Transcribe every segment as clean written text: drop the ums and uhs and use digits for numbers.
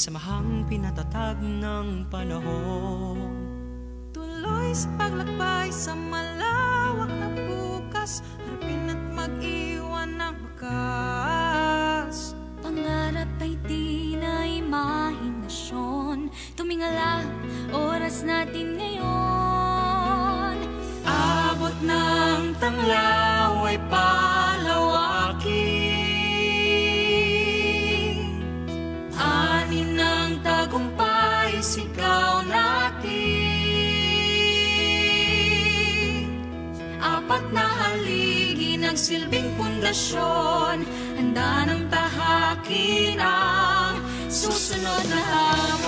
Samahang pinatatag ng panahon, tuloy sa paglakbay sa malawak na bukas, harapin at mag-iwan ng bakas. Pangarap ay di na imahinasyon, tumingala, oras natin ngayon. Abot ng tanglaw ay palawakin, ani ng tagumpay sigaw natin. Apat na haligi nagsilbing pundasyon, handa ng tahakin ang susunod na hamon.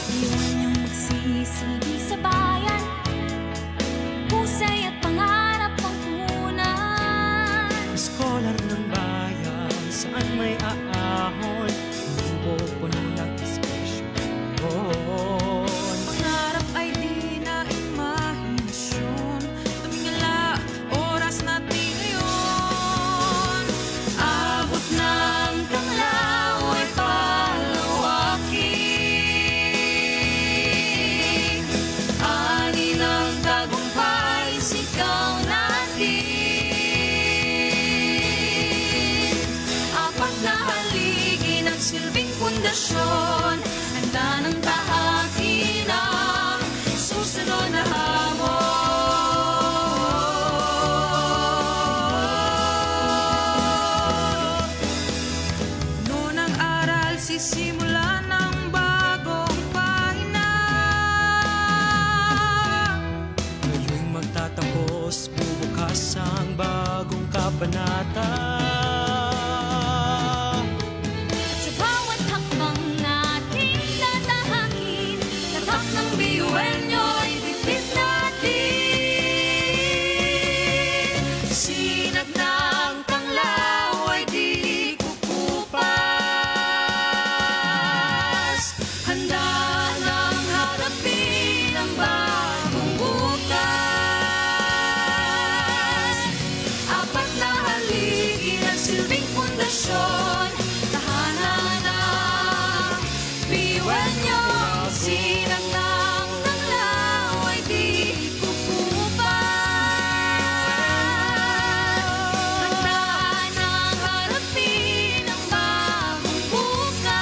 Iwan niyong magsisilbi sa bayan, husay at pangarap ang punan. Scholar ng bayan, saan may aahon, puno ng inspirasyon. Pangarap ay di na imahinasyon, tumingala, oras natin ngayon. Abot ng tanglaw ay palawakin, ani ng tagumpay sigaw natin. Apat na haligi ng silbing pundasyon, handa ng tahakin ang susunod na hamon. Noon ang aral, sisimula ng bagong pahina. Ngayong magtatapos, bubukas ang bagong kabanata. Sa bawat hakbang natin tatahakin, Tatak ng biyuel nyo'y bitbit natin. Sinag ng tanglaw ay di kukupas, handa ng harapin ang bagong bukas. Apat na haligi ng silbing pundasyon, tahanan ng biyuel nyo. Sinag ng tanglaw ay di kukupas, handa ng harapin ang bagong bukas.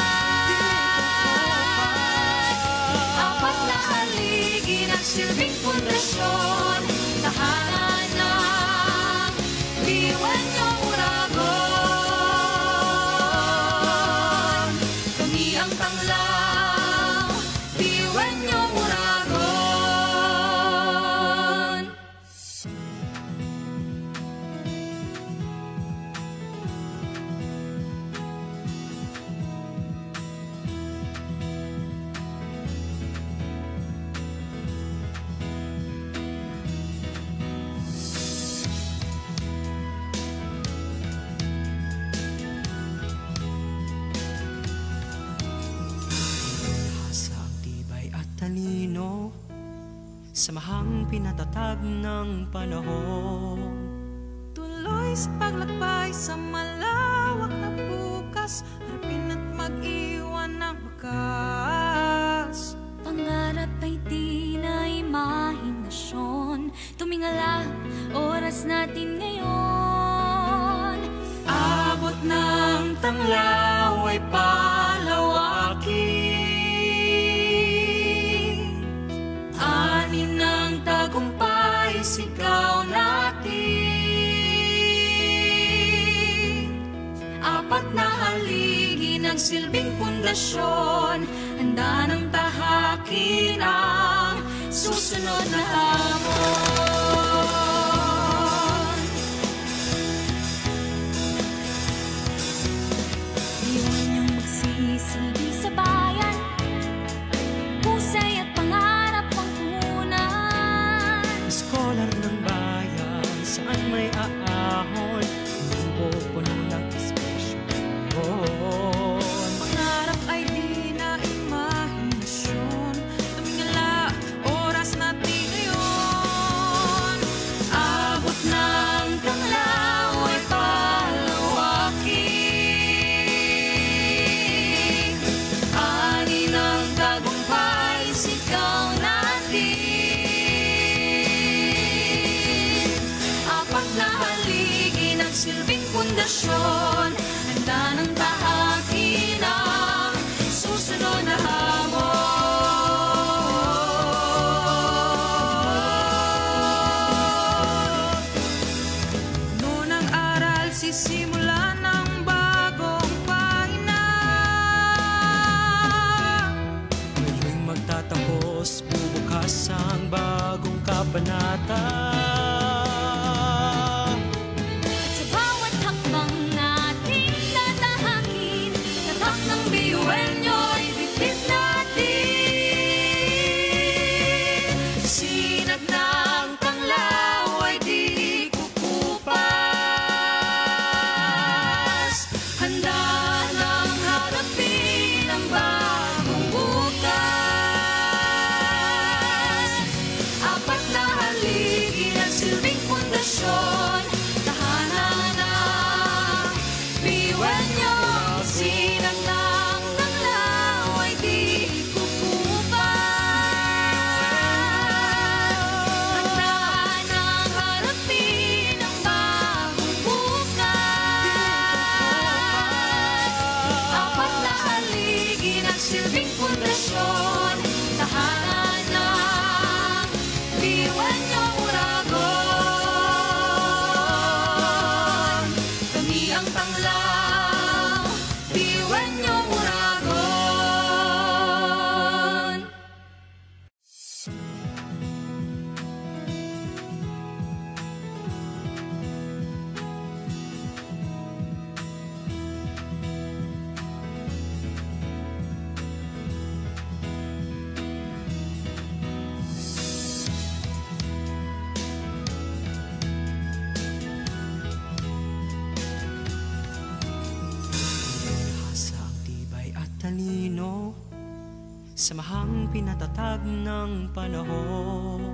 Apat na haligi ng silbing pundasyon, tahanan ng biyuel nyo, Uragon. Kami ang tanglaw, biyuel nyo, Uragon. Sa ang tibay at talino, samahang pinatatag ng panahon, Tuloy sa paglakbay sa malawak na bukas, harapin at mag-iwan ng bakas. pangarap ay di na imahinasyon, tumingala, oras natin ngayon. Abot ng tanglaw ay palawakin, ani ng tagumpay sigaw natin. Apat na haligi ng silbing pundasyon, handa ng tahakin ang susunod na hamon. Iwan niyong magsisilbi sa bayan, husay at pangarap ang punan. scholar ng bayan, saan may aahon, puno ng inspirasyon. Pangarap ay di na imahinasyon, tumingala, oras natin ngayon. Abot ng tanglaw pundasyon, handa ng tahakin ang susunod na hamon. Noon ang aral, sisimulan ng bagong pahina. Ngayong magtatapos, bubukas ang bagong kabanata. At sa bawat hakbang nating tatahakin, tatak ng Biyuenyo'y bitbit natin. Sinag ng tanglaw ay di kukupas. Handa ng harapin ang bagong bukas. Apat na haligi ng silbing pundasyon, tahanan ng Biyuenyo. Sinag ng tanglaw ay di kukupas. Handa ng harapin ang bagong bukas. Apat na haligi ng silbing pundasyon, tahanan ng Biyuenyo Uragon. Kami ang tanglaw, Biyuenyo Uragon. Sa ang tibay at talino, samahang pinatatag ng panahon.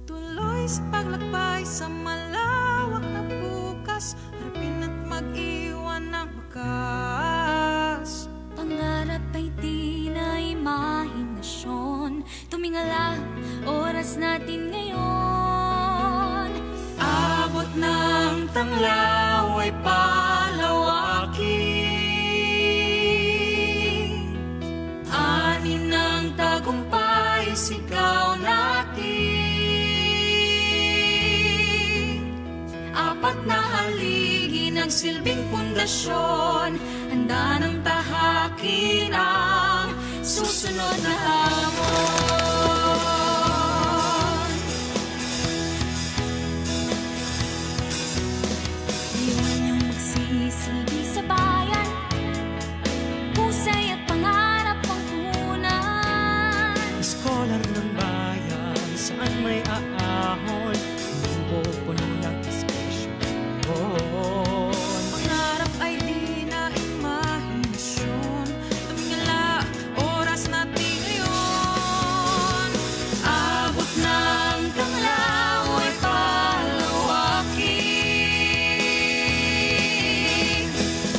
Tuloy sa paglakbay sa malawak na bukas, harapin at mag-iwan ng wakas. pangarap ay di na imahinasyon. Tumingala, oras natin ngayon. Abot ng tanglaw ay palawakin. Ani ng tagumpay, sigaw natin. Apat na haligi ng silbing pundasyon, handa ng tahakin ang susunod na hamon. Iwan niyong magsisilbi sa bayan, husay at pangarap ang punan. Scholar ng bayan, saan may aahon, pupuno ng espresyon. Pangarap ay di na imahinasyon, tumingala, oras natin ngayon. Abot ng tanglaw ay palawakin.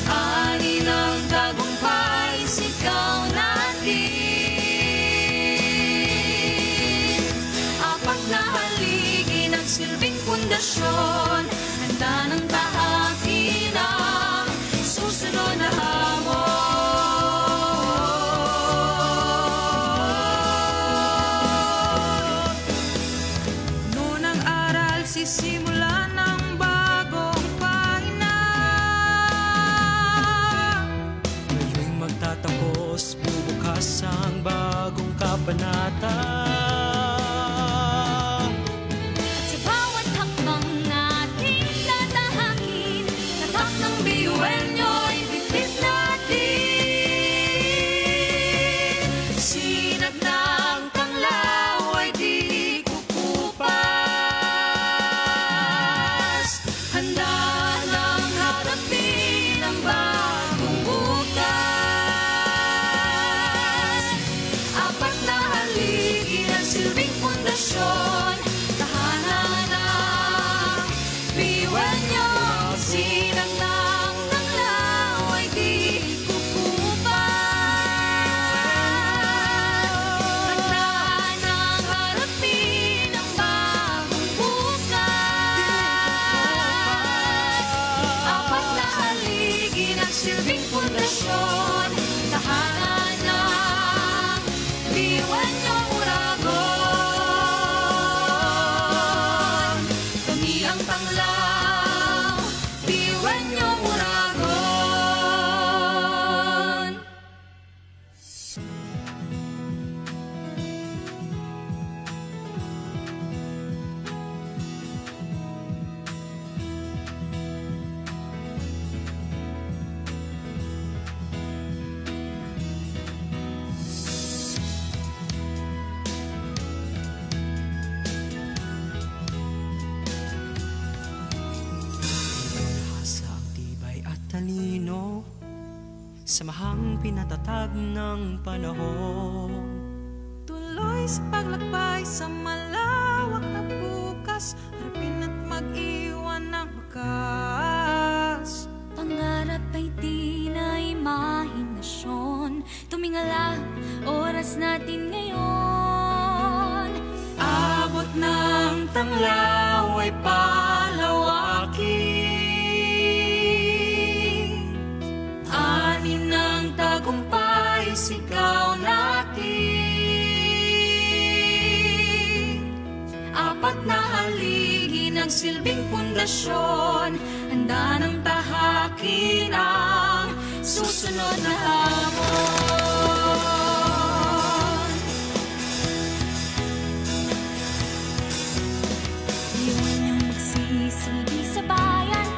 Ani ng tagumpay, sigaw natin. Apat na haligi ng silbing pundasyon, handa ng tahakin ang susunod na hamon. Noon ang aral, sisimulan ng bagong pahina. Ngayong magtatapos, bubukas ang bagong kabanata. At sa bawat hakbang natin nagsilbing pundasyon, tahanan ng diwan niyong uragon. Kami ang tanglaw, diwan niyong uragon. Talino, samahang pinatatag ng panahon. Tuloy sa paglakbay sa malawak na bukas, harapin at mag-iwan ng bakas. Pangarap ay di na imahinasyon, tumingala, oras natin ngayon. Abot ng tanglaw ay palawakin, tagumpay, sigaw natin. Apat na haligi ng silbing pundasyon, handa ng tahakin ang susunod na hamon. Diwan niyong nagsisilbi sa bayan,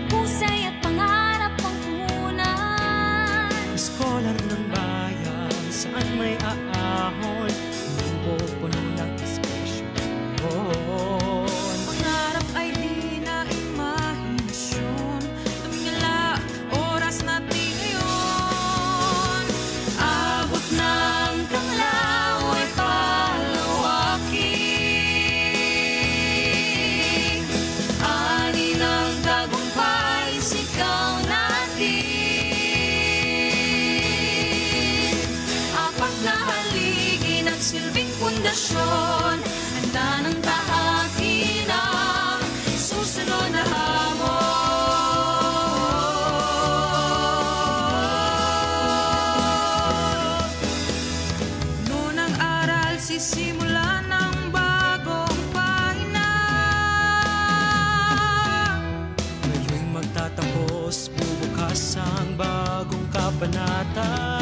husay at pangarap ang Scholar ng bayan, saan may aahon, pupuno ng inspirasyon. Pangarap ay di na imahinasyon, tumingala, oras natin ngayon. Abot ng tanglaw ay palawakin, ani ng tagumpay, sigaw natin. Silbing pundasyon, handa ng tahakin ang susunod na hamon. Noon ang aral, sisimula ng bagong pahina. Ngayong magtatapos, bubukas ang bagong kabanata.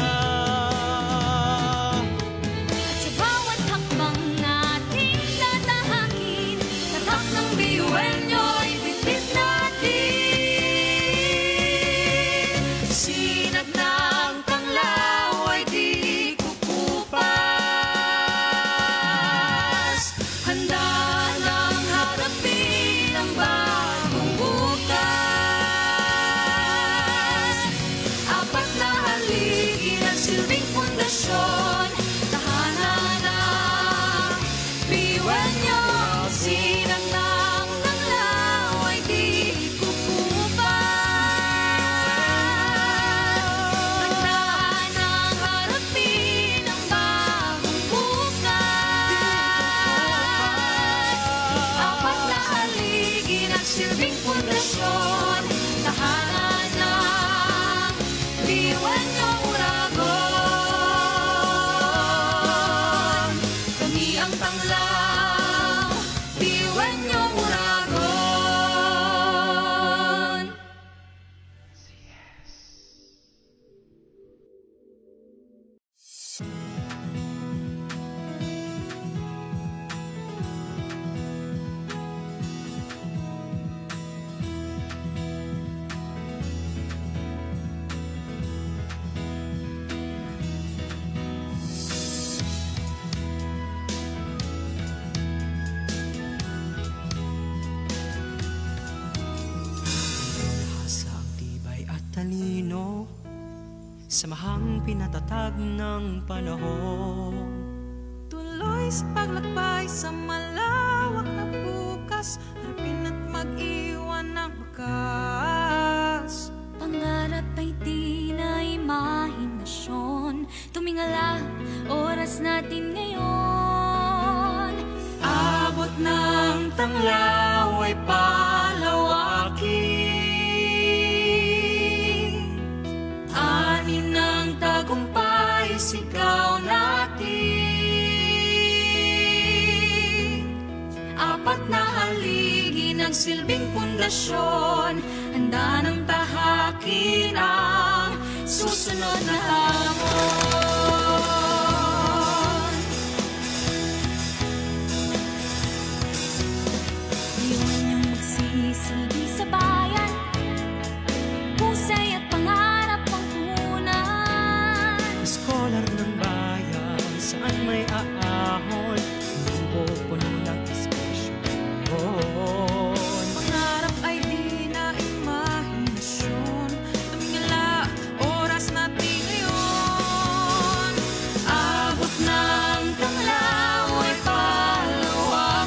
Silbing pundasyon, tahanan ng diwan niyong uragon. Kami ang tanglaw, diwan niyong uragon. Talino, samahang pinatatag ng panahon. Tuloy sa paglakbay sa malawak na bukas, harapin at mag-iwan ng bakas. Pangarap ay di na imahinasyon, tumingala, oras natin ngayon. Abot ng tanglaw ay palawakin, pundasyon, handa ng tahakin ang susunod na hamon. Iyon yung magsisilbi sa bayan, husay at pangarap ang punan. Scholar ng bayan, saan may aahon, mundo puno ng inspirasyon. Pangarap ay di na imahinasyon, tumingala, oras natin ngayon. Abot ng tanglaw ay palawakin,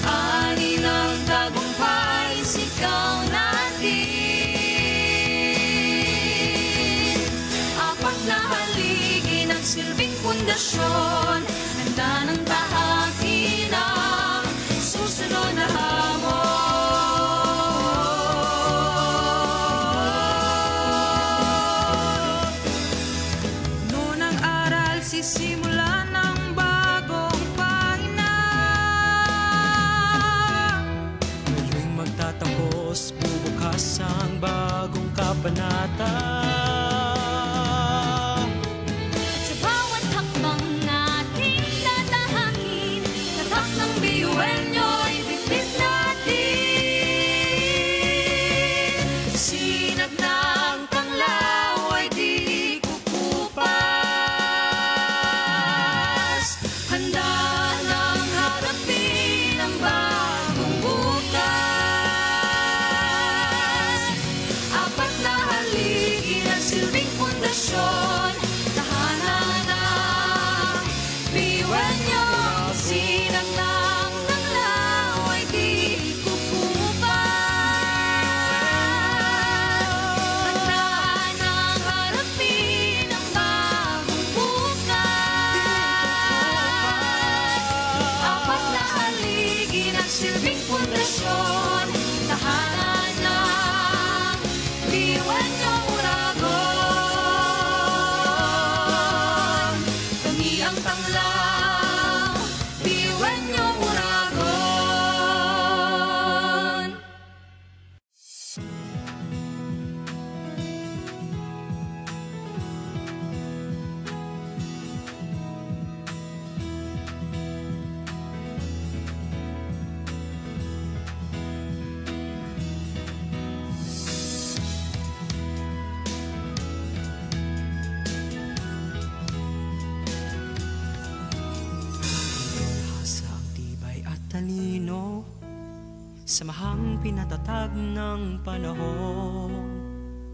ani ng tagumpay, sigaw natin. Apat na haligi nagsilbing pundasyon, handa ng tahakin ang susunod na hamon. Noon ang aral, sisimula ng bagong pahina. Ngayong magtatapos, bubukas ang bagong kabanata. At sa bawat hakbang natin tatahakin, tatak ng biyuenyo'y bitbit natin. Sinag ng tanglaw ay di kukupas, handa ng harapin ang bagong bukas. Apat na haligi nagsilbing pundasyon, tahanan ng biyuenyo. Sinag ng tanglaw ay di kukupas, handa ng harapin ang bagong bukas. Apat na haligi nagsilbing pundasyon, tahanan ng biyuenyo Uragon. Kami ang tanglaw, biyuenyo Uragon. Sa ang tibay at talino, samahang pinatatag ng panahon.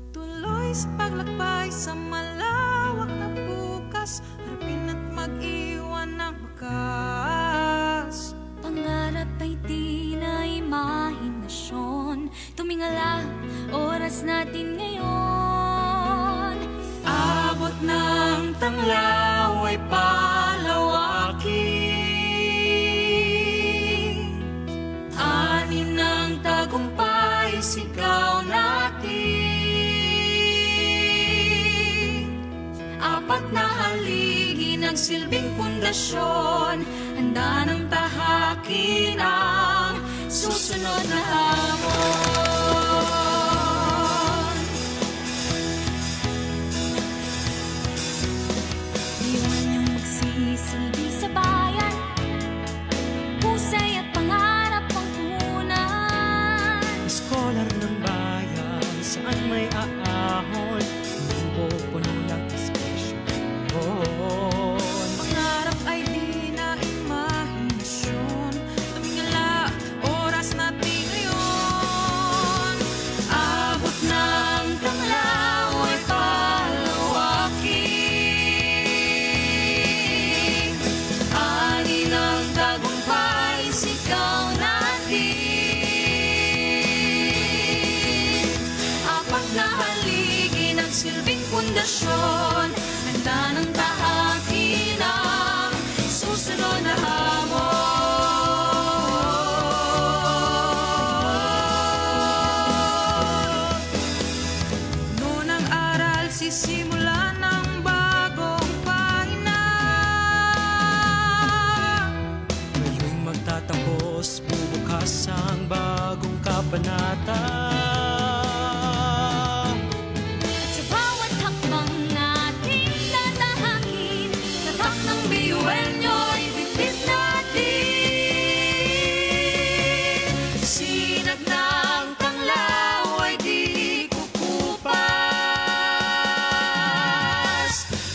Tuloy sa paglakbay sa malawak na bukas, harapin at mag-iwan ng bakas. Pangarap ay di na imahinasyon, tumingala, oras natin ngayon. Abot ng tanglaw ay palawakin, ani ng tagumpay, sigaw natin. Apat na haligi nagsilbing pundasyon, handa ng tahakin ang susunod na hamon. Iyon yung magsisilbi sa bayan, husay at pangarap ang punan. Scholar ng bayan, saan may aahon, mundo puno ng inspirasyon. Pangarap ay di na imahinasyon, tumingala, oras natin ngayon. Abot ng tanglaw ay palawakin, ani ng tagumpay, sigaw natin. Apat na haligi nagsilbing pundasyon, handa ng tahakin ang susunod na hamon. Noon ang aral, sisimula ng bagong pahina. Ngayong magtatapos, kabanata. At sa bawat hakbang nating tatahakin, tatak ng biyuel nyo'y bitbit natin. Sinag ng tanglaw ay di kukupas.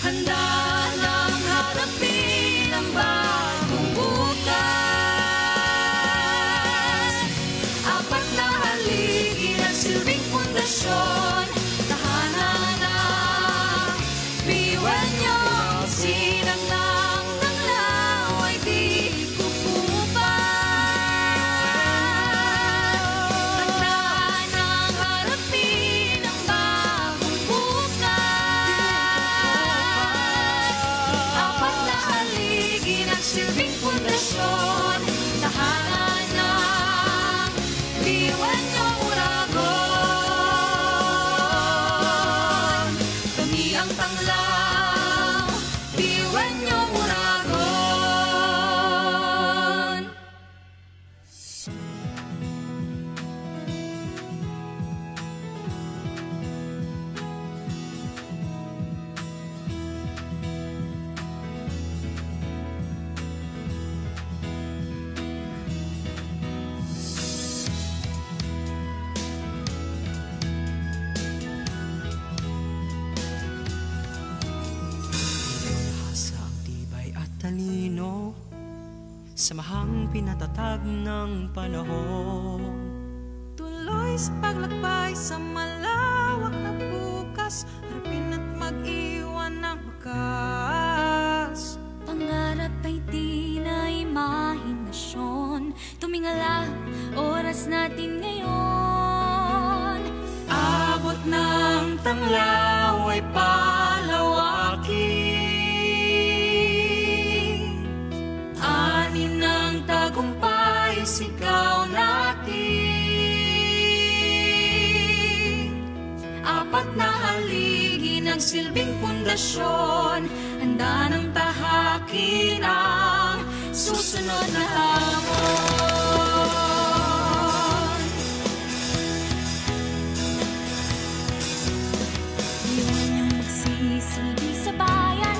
Handa nang harapin ang bagong bukas. Apat na haligi ng silbing pundasyon, tahanan na biyuel nyo. Sinag ng tanglaw ay di kukupas. Handa nang harapin ang bagong bukas. Apat na haligi ng silbing pundasyon, tahanan ng biyuel nyo, Uragon. Kami ang tanglaw, biyuel nyo, Uragon. Hasa ang tibay at talino, samahang pinatatag ng panahon. Tuloy sa paglakbay sa malawak na bukas, harapin at mag-iwan ng wakas. Pangarap ay di na imahinasyon, tumingala, oras natin ngayon. Abot ng tanglaw ay palawakin. Anin ng tagumpay, sigaw natin. Apat na haligi ng silbing pundasyon, handa ng tahakin ang susunod na hamon. Iwan niyang magsisilbi sa bayan,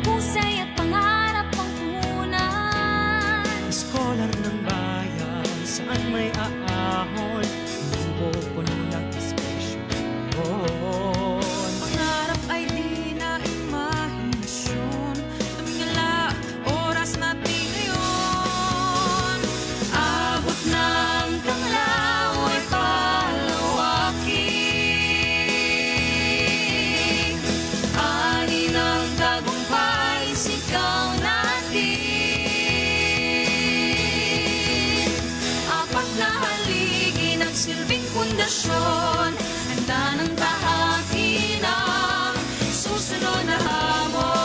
husay at pangarap ang punan. Scholar ng bayan, saan may aahon, lubo puno ng inspirasyon. Pangarap ay di na imahinasyon, tumingala, oras natin ngayon. Abot ng tanglaw ay palawakin. Ani ng tagumpay, sigaw natin. Apat na haligi ng silbing pundasyon, handa ng tahakin ang susunod na hamon.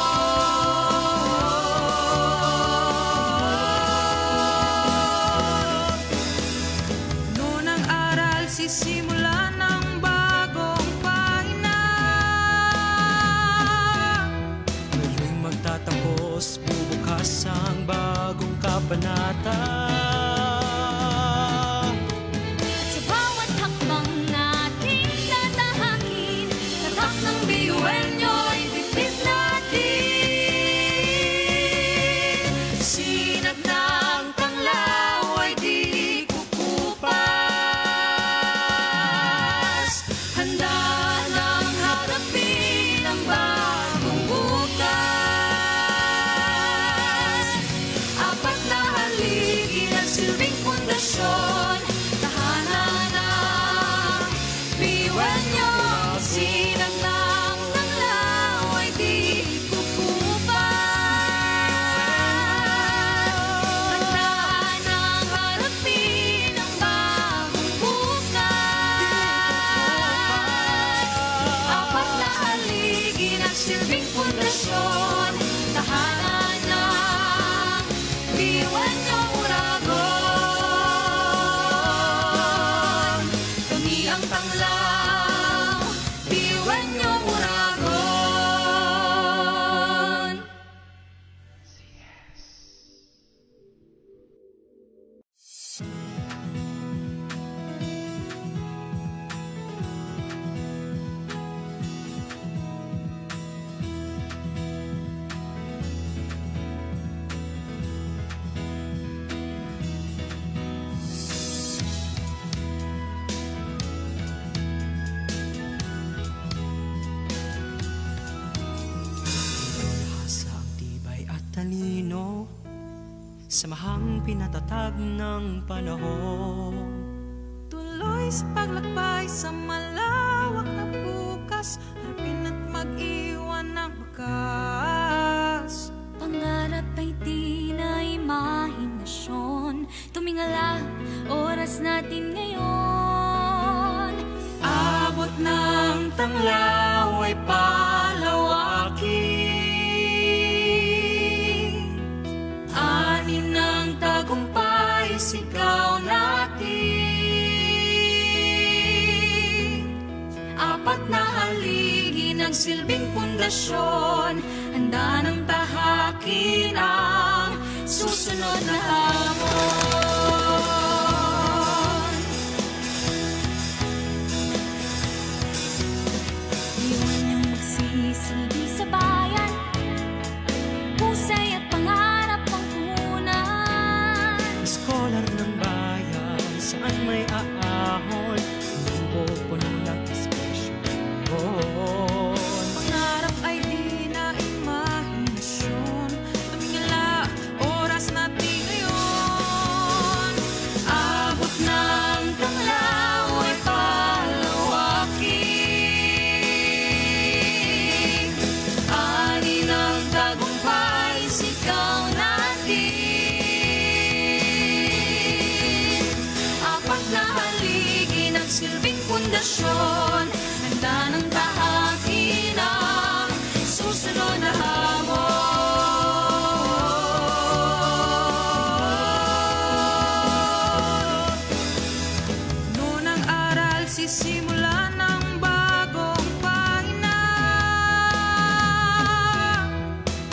Noon ang aral, sisimulan ng bagong pahina. Ngayong magtatapos, bubukas ang bagong kabanata. At sa bawat hakbang na Samahang pinatatag ng panahon. Tuloy sa paglakbay sa malawak na bukas, harapin at mag-iwan ng bakas. Pangarap ay di na imahinasyon, tumingala, oras natin ngayon. Abot ng tanglaw ay palawakin, ani ng tagumpay sigaw natin. Apat na haligi ng silbing pundasyon, handa ng tahakin ang susunod na hamon. Iwan niyang magsisilbi sa bayan, husay at pangarap ang punan. Scholar ng bayan, saan may aahon, mundo puno ng inspirasyon. Pangarap ay di na imahinasyon, tumingala, oras natin ngayon. Abot ng tanglaw ay palawakin, ani ng tagumpay sigaw natin. Apat na haligi ng silbing pundasyon, handa ng tahakin ang susunod na hamon. Noon ang aral, sisimula ng bagong pahina.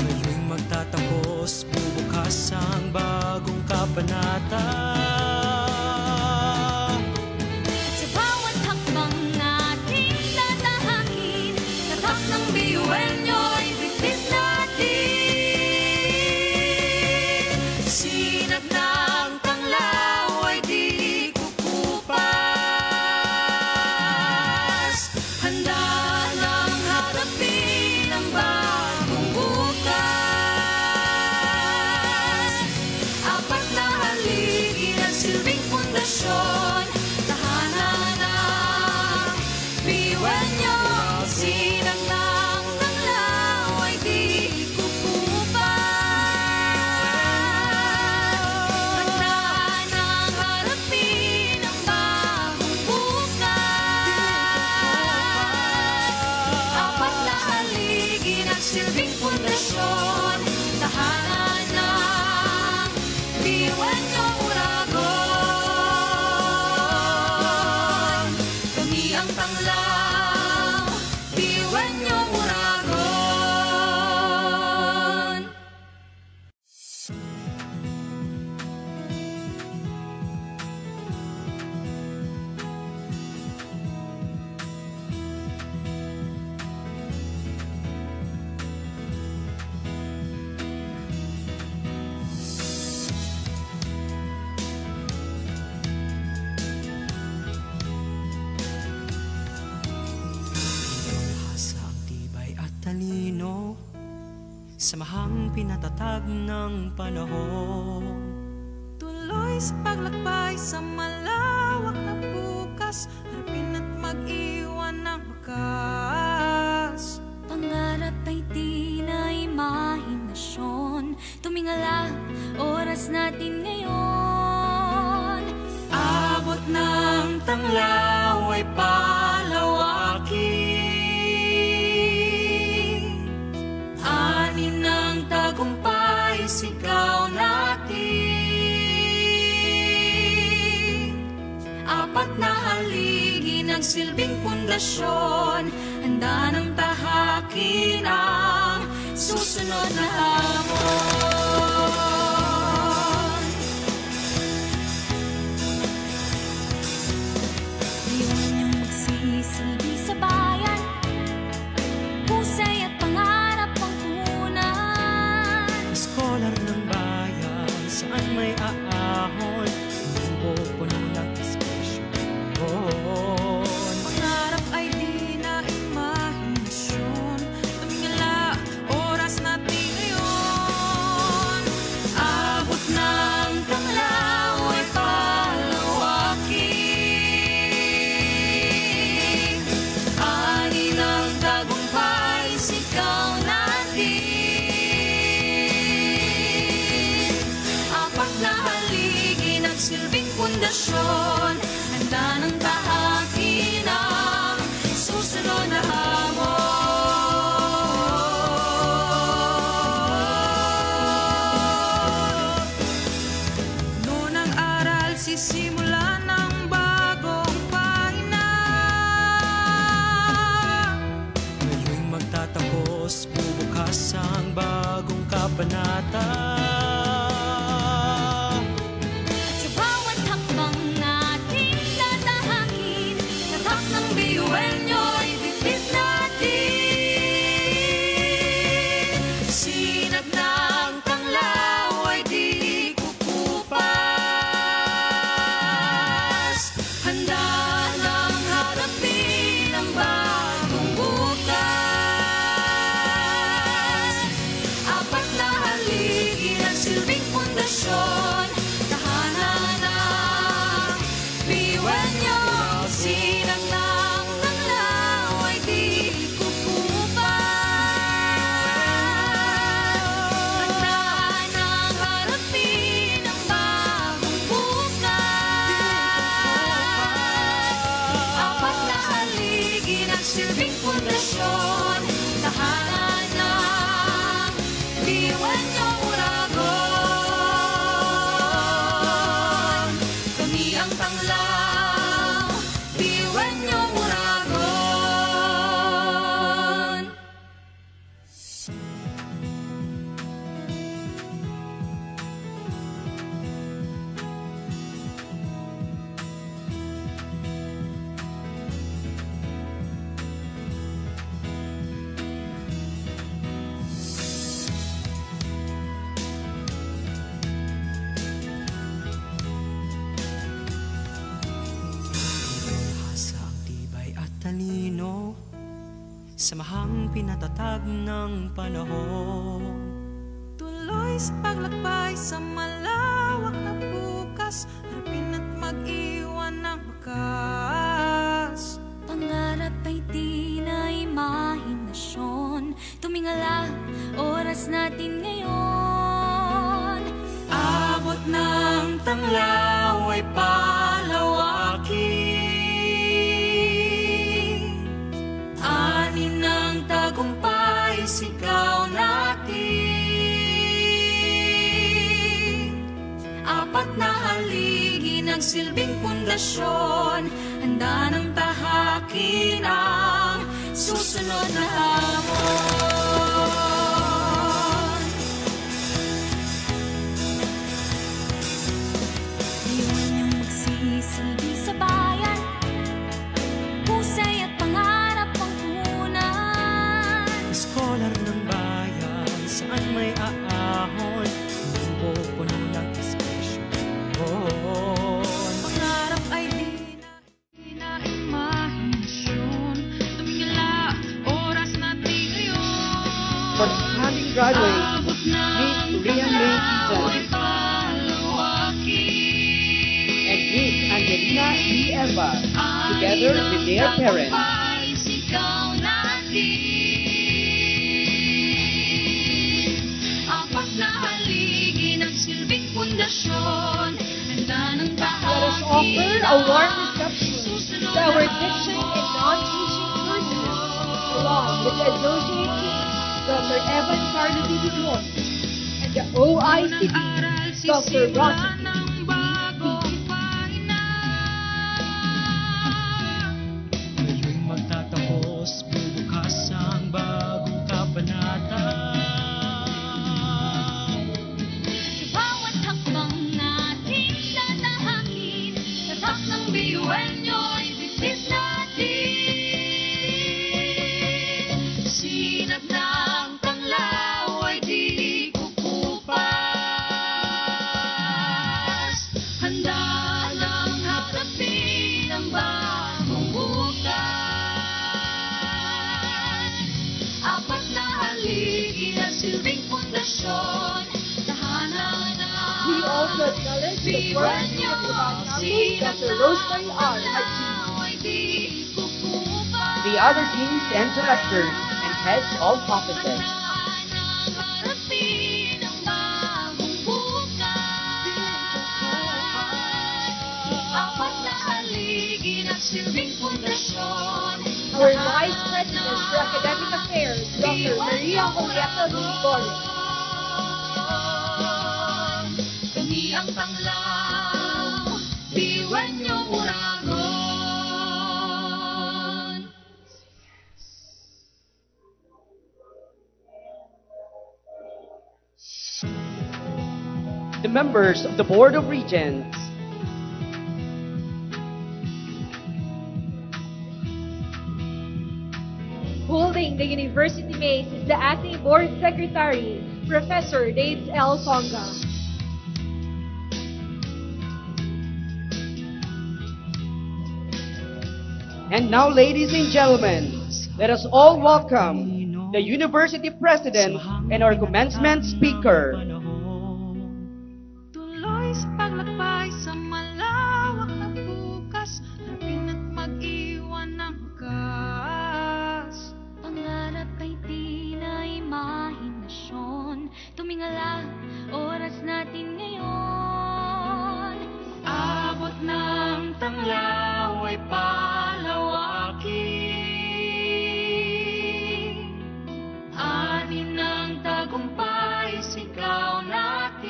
Ngayong magtatapos, bubukas ang bagong kabanata. Sa bawat hakbang nating tatahakin, tatak ng biyuenyo'y bitbit natin. Sinag ng tanglaw ay di kukupas, handa ng harapin ang bagong bukas. Apat na haligi ng silbing pundasyon, tahanan ng biyuenyo. Sinag ng tanglaw ay di kukupas, handa ng harapin ang bagong bukas. Apat na haligi ng silbing pundasyon, tahanan ng biyuenyo Uragon. Kami ang tanglaw, biyuenyo Uragon. Sa ang tibay at talino, samahang pinatatag ng panahon. Tuloy sa paglakbay sa malawak na bukas, harapin at mag-iwan ng bakas. Pangarap ay di na imahinasyon, tumingala, oras natin ngayon. Abot ng tanglaw ay palawakin, ani ng tagumpay sigaw natin. Apat na haligi ng silbing pundasyon, handa ng tahakin ang susunod na hamon. Iwan niyang magsisilbi sa bayan, husay at pangarap ang punan. Scholar ng bayan, saan may aahon, mundo puno ng inspirasyon. Pangarap ay di na imahinasyon, tumingala, oras natin ngayon. silbing pundasyon. Handa ng tahakin ang susunod na hamon. Noon ang aral, sisimulan ng bagong pahina. Ngayon'y magtatapos, bubukas ang bagong kabanata. At sa bawat hakbang nating tatahakin, tatak ng biyuhenyo'y bitbit natin. Sinag ng tanglaw ay di kukupas. Handa ng harapin ang bagong bukas. Apat na haligi ng silbing pundasyon. Tahanan ng biyuhenyo. Sinag ng tanglaw ay di kukupas. Handa ng harapin ang bagong bukas. Apat na haligi ng silbing pundasyon. Tahanan ng biyuhenyo Uragon. Kami ang tanglaw, biyuhenyo Uragon. Hasa ang tibay at talino, samahang pinatatag ng panahon. Tuloy sa paglakbay sa malawak na bukas. Harapin at mag-iwan ng bakas. Pangarap ay di na imahinasyon. Tumingala, oras natin ngayon. Abot ng tanglaw ay palawakin. Anin ng tagumpay, sigaw natin. Apat na haligi ng silbing pundasyon. Handa ng tahakin ang susunod na hamon. Biyuhenyong magsisilbi sa bayan. Husay at pangarap ang punan. Scholar ng bayan, saan may aahon, pupuno ng espresyon. Pangarap ay di na imahinasyon. Tumingala, oras natin ngayon. Participating graduates Abot meet ng Rian May tanglaw ay Ethan palawakin. and meet Angelina E. Eva together with their parents. Tagumpay, sigaw natin. Apat na haligi ng silbing pundasyon. Handa ng Let us offer a warm reception to our teaching and non-teaching personnel, along with the associate dean, Dr. Evan Carlo D. Duon, and the OICD, Dr. Roger Ngayon'y magtatapos, bubukas ang bagong kabanata. Sa bawat hakbang nating tatahakin, tatak ng biyuhenyo'y bitbit natin. Sinag ng tanglaw ay di kukupas. Handa ng harapin ang bagong bukas. Apat na haligi na silbing pundasyon. Tahanan ng We also acknowledge the work of Dr. Rosemary R. Haji, the other deans and directors, and heads of offices. na haligi ng silbing pundasyon. Our Vice President for Academic Affairs, Dr. Maria Julieta Ligore. Kami ang tanglaw, diwan niyong uragon. The members of the Board of Regents, Holding the University Mace is the Acting Board Secretary, Professor Daves L. Songa. and now, ladies and gentlemen, let us all welcome the University President and our commencement speaker. Tuloy sa paglakbay sa malawak na bukas, harapin at mag-iwan ng wakas. Pangarap ay di na imahinasyon, tumingala, oras natin ngayon. Abot ng tanglaw ay palawakin, ani ng tagumpay, sigaw natin.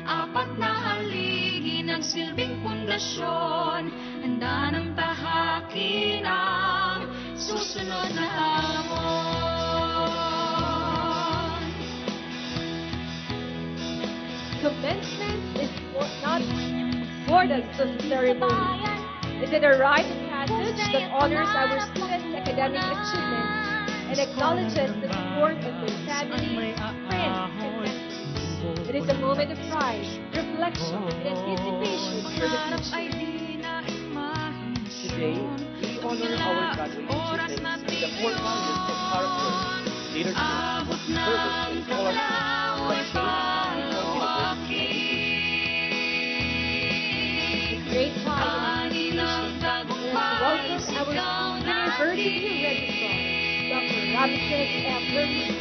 Apat na haligi ng silbing pundasyon, handa ng tahakin ang susunod na hamon. Commencement is not importance of ceremony. It is a rite of passage that honors our students' academic achievements and acknowledges the support of their families, friends, and mentors. It is a moment of pride, reflection, and anticipation for the future. Today, we honor our graduate achievements in the four values of character, leadership, service, and scholarship that shaped Great pride and appreciation. Let us welcome our University Registrar, Dr. Ramses F. Lerman,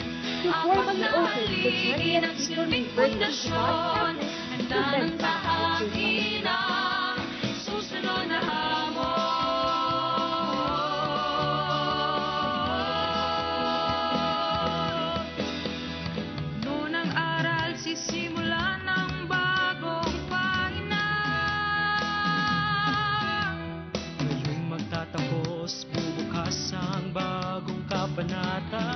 to formally open the 20th Silbing Pundasyon. Handa ng tahakin ang susunod na hamon. Noon ang aral, sisimulan ng bagong pahina. Ngayong magtatapos, bubukas ang bagong kabanata.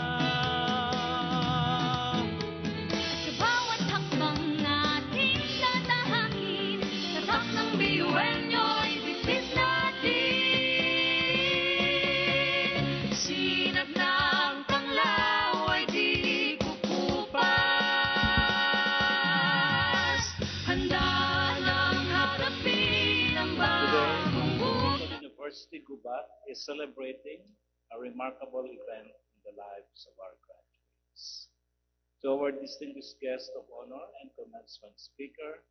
Sa bawat hakbang nating tatahakin, tatak ng biyuenyo'y bitbit natin. Sinag ng tanglaw ay di kukupas. Handa ng harapin ang bagong buhay. The University Gubat is celebrating a remarkable event in the lives of our graduates. To our distinguished guest of honor and commencement speaker,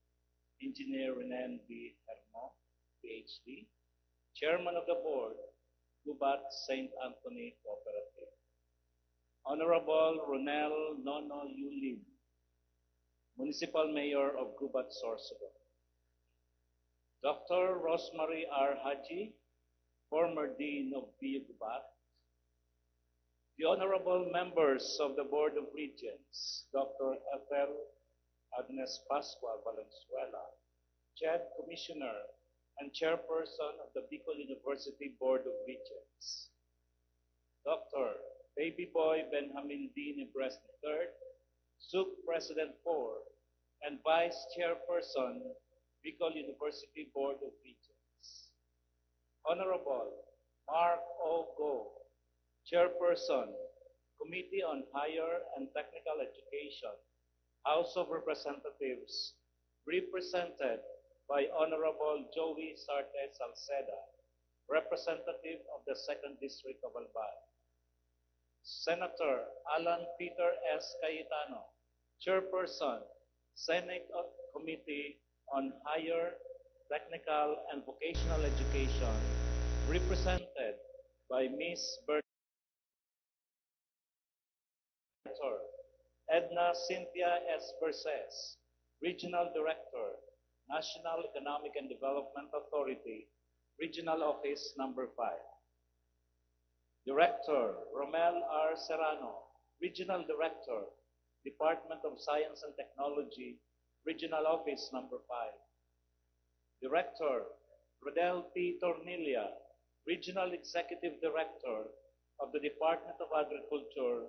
Engineer Renan B. Hermo, PhD, Chairman of the Board, Gubat St. Anthony Cooperative. Honorable Ronel Nono Yulin, Municipal Mayor of Gubat Sorsogon. Dr. Rosemary R. Haji, former Dean of BU Gubat. The honorable members of the Board of Regents, Dr. Ethel Agnes Pascua Valenzuela, Chad Commissioner and Chairperson of the Bicol University Board of Regents, Dr. Baby Boy Benjamin D. Nebres III, SUC President 4 and Vice Chairperson, Bicol University Board of Regents, Honorable Mark O. Go, Chairperson, Committee on Higher and Technical Education, House of Representatives, represented by Honorable Joey Sarte Salceda, Representative of the 2nd District of Albay, Senator Alan Peter S. Cayetano, Chairperson, Senate Committee on Higher, Technical, and Vocational Education, represented by Ms. Edna Cynthia S. Verses, Regional Director, National Economic and Development Authority, Regional Office Number 5. Director, Romel R. Serrano, Regional Director, Department of Science and Technology, Regional Office Number 5. Director, Rodel P. Tornilla, Regional Executive Director of the Department of Agriculture,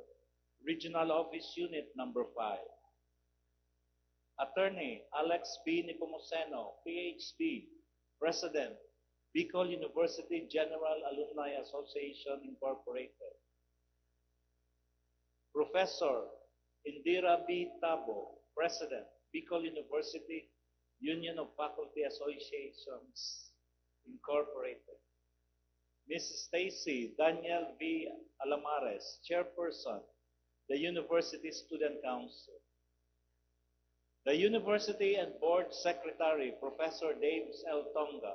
Regional Office Unit Number 5. Attorney Alex B. Nepomuceno, PhD, President, Bicol University General Alumni Association Incorporated. Professor Indira B. Tabo, President, Bicol University Union of Faculty Associations Incorporated. Ms. Stacy Daniel B. Alamares, Chairperson, the University Student Council. The University and Board Secretary, Professor Davis L. Tonga.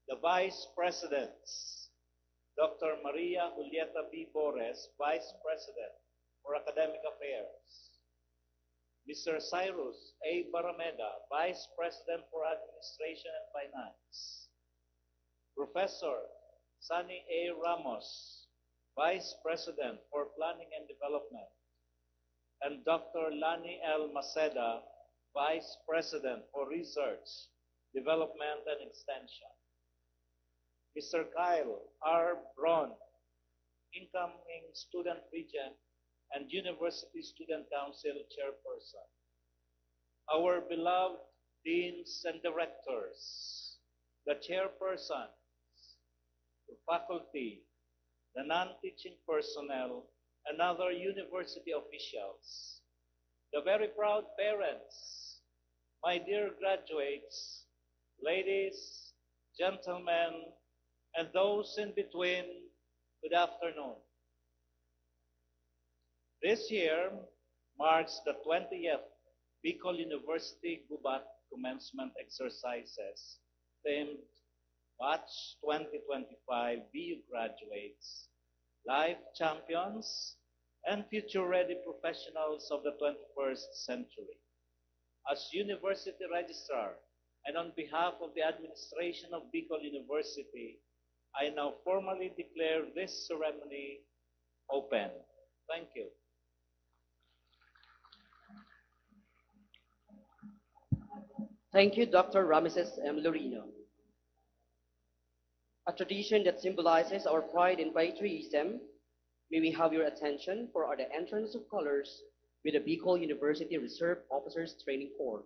The Vice Presidents, Dr. Maria Julieta B. Bores, Vice President for Academic Affairs. Mr. Cyrus A. Barameda, Vice President for Administration and Finance. Professor Sunny A. Ramos, Vice President for Planning and Development. And Dr. Lani L. Maceda, Vice President for Research, Development and Extension. Mr. Kyle R. Braun, Incoming Student Regent and University Student Council Chairperson. Our beloved Deans and Directors, the Chairpersons, the faculty, the non-teaching personnel, and other university officials, the very proud parents, my dear graduates, ladies, gentlemen, and those in between, good afternoon. This year marks the 20th Bicol University Gubat Commencement Exercises themed Batch 2025 BU Graduates, Life Champions, and future-ready professionals of the 21st century. As University Registrar and on behalf of the administration of Bicol University, I now formally declare this ceremony open. Thank you. Thank you, Dr. Rameses M. Lorino. A tradition that symbolizes our pride in patriotism, may we have your attention for the entrance of colors with the Bicol University Reserve Officers Training Corps.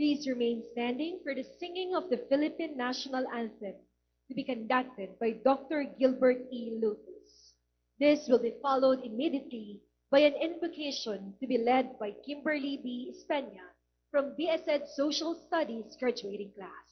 Please remain standing for the singing of the Philippine National Anthem to be conducted by Dr. Gilbert E. Lucas. This will be followed immediately by an invocation to be led by Kimberly B. Espena from BSED Social Studies graduating class.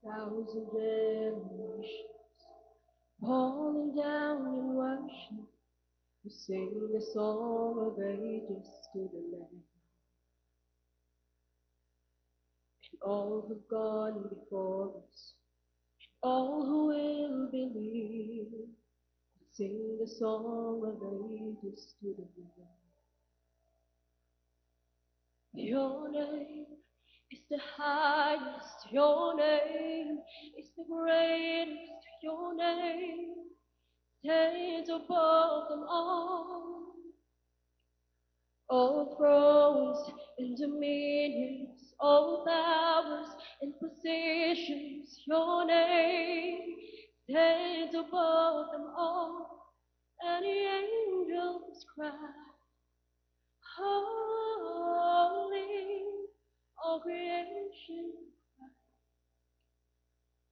thousand generations falling down in worship. We sing the song of ages to the Lamb. And all who've gone before us, all who will believe, sing the song of ages to the Lamb. Your name is the highest, your name is the greatest, your name stands above them all. All thrones and dominions, all powers and positions, your name stands above them all. And the angels cry, holy, all creation cry,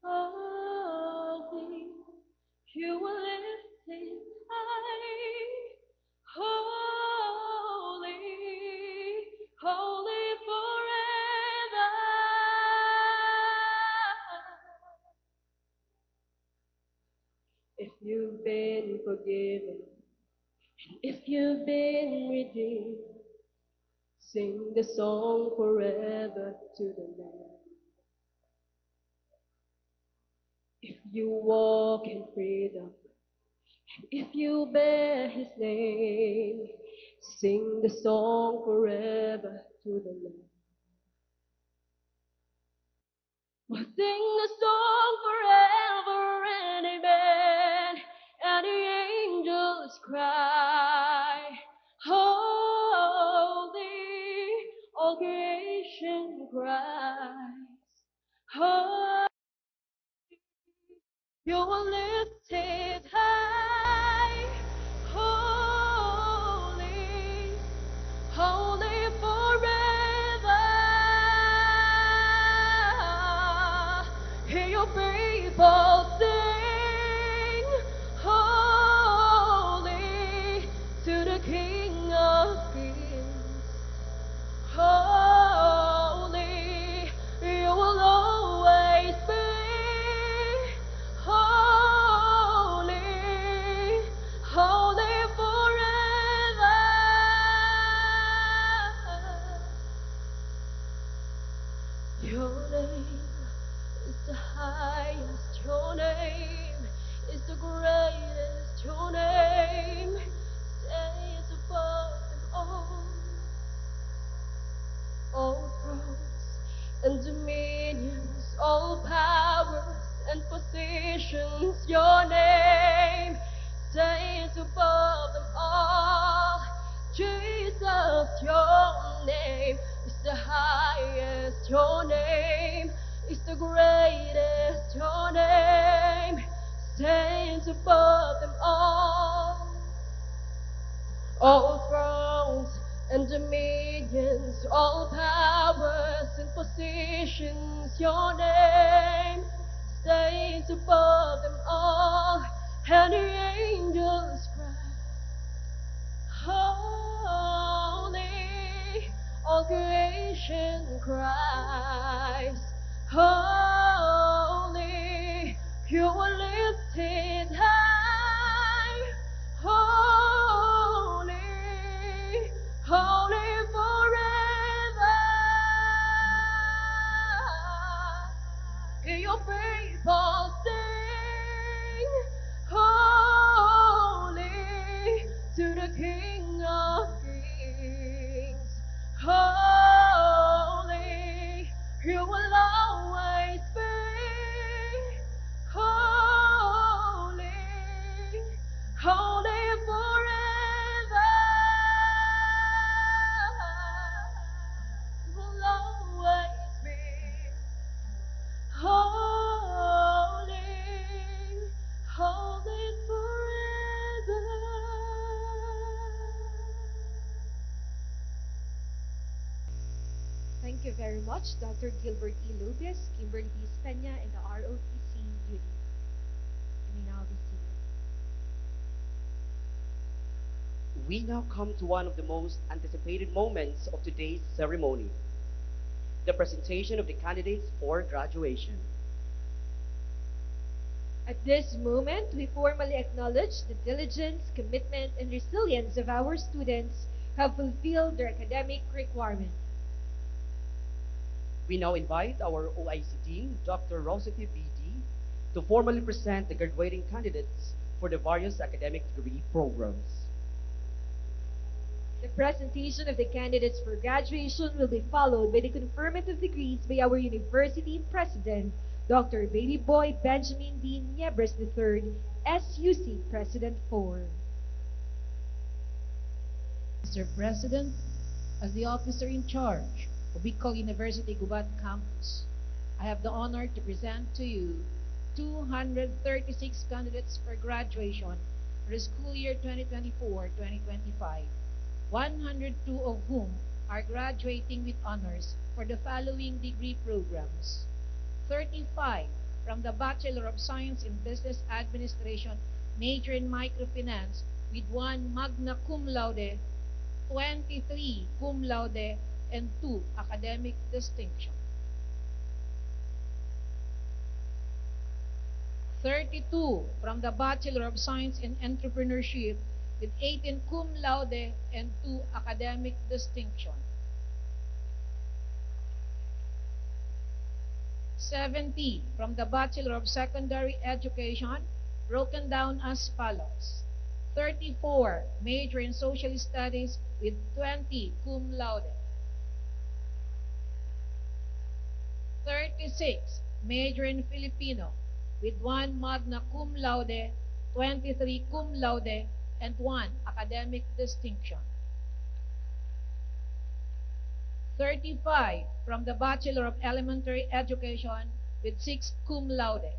holy, you are lifted high, holy, holy forever. If you've been forgiven, if you've been redeemed, sing the song forever to the Lamb. If you walk in freedom, if you bear His name, sing the song forever to the Lamb. We'll sing the song forever and amen, and the angels cry, holy, all creation cries, holy, you are lifted high, holy, holy forever. Hear your people sing, holy, to the King of Kings. Holy, you will always be. Holy, holy forever. Your name is the highest, your name is the greatest, your name stands above them all. All thrones and dominions, all powers and positions, your name stands above them all. Jesus, your name is the highest, your name is the greatest, your name stands above them all. All thrones and dominions, all powers and positions, your name stands above them all. And the angels cry, holy, all creation cries, holy, you are lifted high, holy, holy forever. Hear your people sing, holy, to the King of Kings. Holy, you will always be. Holy, holy forever. You will always be. Holy, holy forever. Thank you very much, Dr. Gilbert E. Lubias, Kimberly D. Peña, and the ROTC unit. You may now be seated. We now come to one of the most anticipated moments of today's ceremony, the presentation of the candidates for graduation. At this moment, we formally acknowledge the diligence, commitment, and resilience of our students who have fulfilled their academic requirement. We now invite our OIC dean, Dr. Rosity B.D., to formally present the graduating candidates for the various academic degree programs. The presentation of the candidates for graduation will be followed by the conferment of degrees by our university president, Dr. Baby Boy Benjamin D. Niebres III, SUC President 4. Mr. President, as the officer in charge of Bicol University Gubat Campus, I have the honor to present to you 236 candidates for graduation for the school year 2024-2025, 102 of whom are graduating with honors for the following degree programs: 35 from the Bachelor of Science in Business Administration, major in microfinance with 1 magna cum laude, 23 cum laude, and 2 academic distinction. 32 from the Bachelor of Science in Entrepreneurship with 18 cum laude and 2 academic distinction. 70 from the Bachelor of Secondary Education, broken down as follows: 34 major in Social Studies with 20 cum laude. 36 major in Filipino with 1 magna cum laude, 23 cum laude, and 1 academic distinction. 35 from the Bachelor of Elementary Education with 6 cum laude.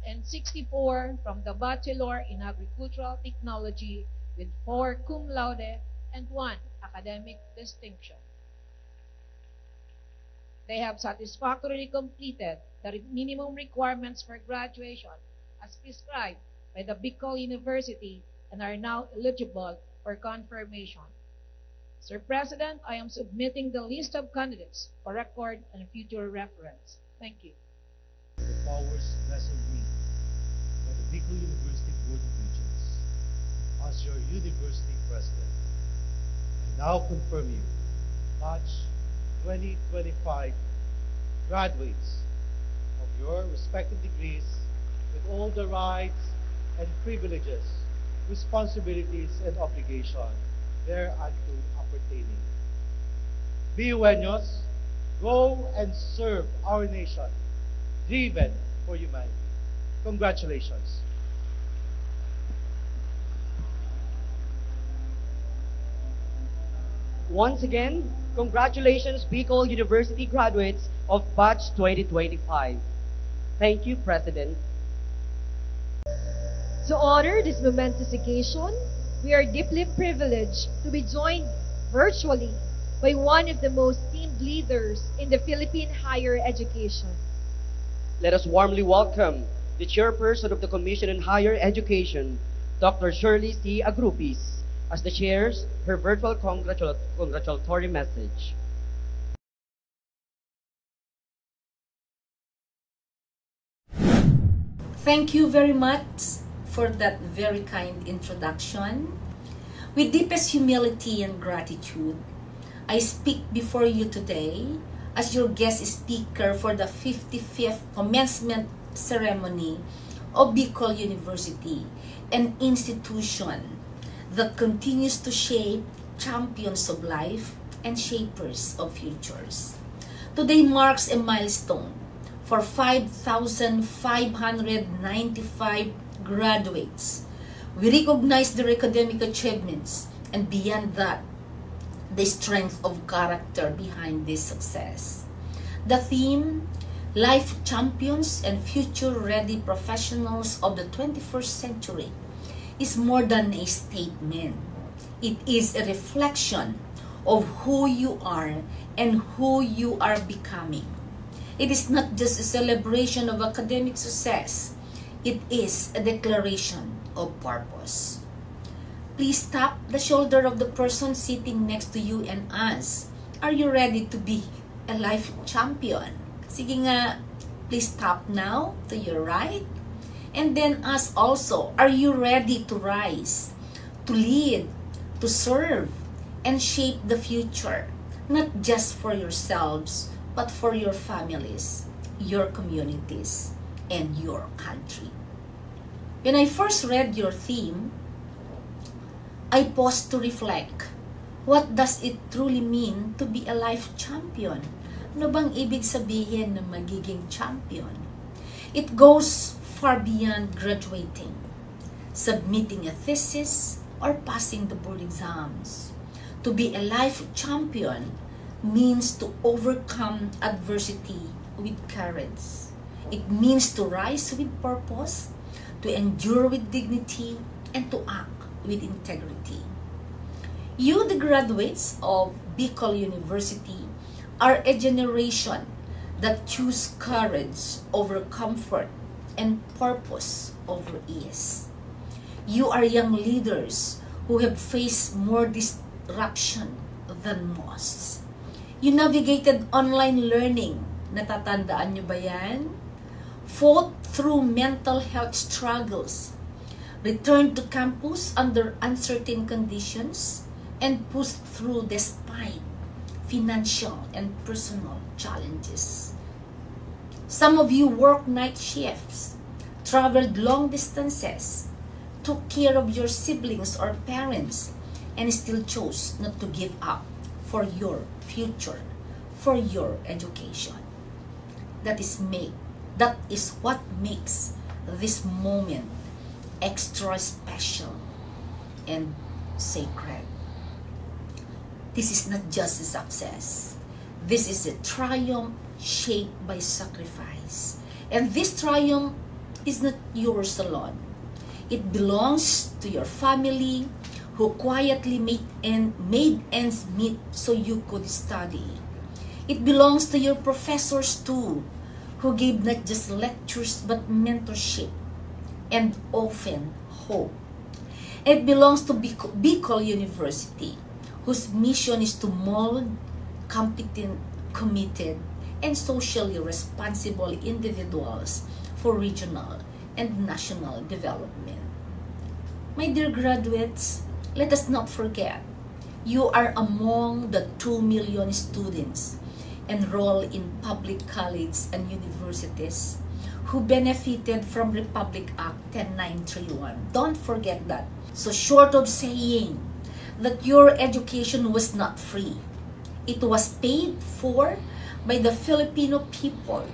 And 64 from the Bachelor in Agricultural Technology with 4 cum laude and 1 academic distinction. They have satisfactorily completed the minimum requirements for graduation as prescribed by the Bicol University and are now eligible for confirmation. Mr. President, I am submitting the list of candidates for record and future reference. Thank you. The powers vested me by the Bicol University Board of Regents as your university president, I now confirm you, Batch 2025 graduates of your respective degrees with all the rights and privileges, responsibilities, and obligation thereunto appertaining. Be buenos, go and serve our nation, driven for humanity. Congratulations. Once again, congratulations Bicol University graduates of Batch 2025. Thank you, President. To honor this momentous occasion, we are deeply privileged to be joined virtually by one of the most esteemed leaders in the Philippine higher education. Let us warmly welcome the chairperson of the Commission on Higher Education, Dr. Shirley C. Agrupis, as the chairs her virtual congratulatory message. Thank you very much for that very kind introduction. With deepest humility and gratitude, I speak before you today as your guest speaker for the 55th commencement ceremony of Bicol University, an institution that continues to shape champions of life and shapers of futures. Today marks a milestone for 5,595 graduates. We recognize their academic achievements and beyond that, the strength of character behind this success. The theme, Life Champions and Future-Ready Professionals of the 21st Century, is more than a statement. It is a reflection of who you are and who you are becoming. It is not just a celebration of academic success. It is a declaration of purpose. Please tap the shoulder of the person sitting next to you and ask, are you ready to be a life champion? Sige nga, please tap now to your right. And then ask also, are you ready to rise, to lead, to serve, and shape the future? Not just for yourselves, but for your families, your communities, and your country. When I first read your theme, I paused to reflect. What does it truly mean to be a life champion? Ano bang ibig sabihin ng magiging champion? It goes far beyond graduating, submitting a thesis, or passing the board exams. To be a life champion means to overcome adversity with courage. It means to rise with purpose, to endure with dignity, and to act with integrity. You, the graduates of Bicol University, are a generation that choose courage over comfort and purpose over ease. You are young leaders who have faced more disruption than most. You navigated online learning. Natatandaan nyo ba yan? Fought through mental health struggles. Returned to campus under uncertain conditions and pushed through despite financial and personal challenges. Some of you worked night shifts, traveled long distances, took care of your siblings or parents, and still chose not to give up for your future, for your education. That is what makes this moment extra special and sacred. This is not just a success. This is a triumph shaped by sacrifice. And this triumph is not yours alone. It belongs to your family, who quietly made ends meet so you could study. It belongs to your professors too, who gave not just lectures but mentorship and often hope. It belongs to Bicol University, whose mission is to mold competent, committed, and socially responsible individuals for regional and national development. My dear graduates, let us not forget, you are among the 2 million students enrolled in public colleges and universities who benefited from Republic Act 10931. Don't forget that. So short of saying that your education was not free, it was paid for by the Filipino people,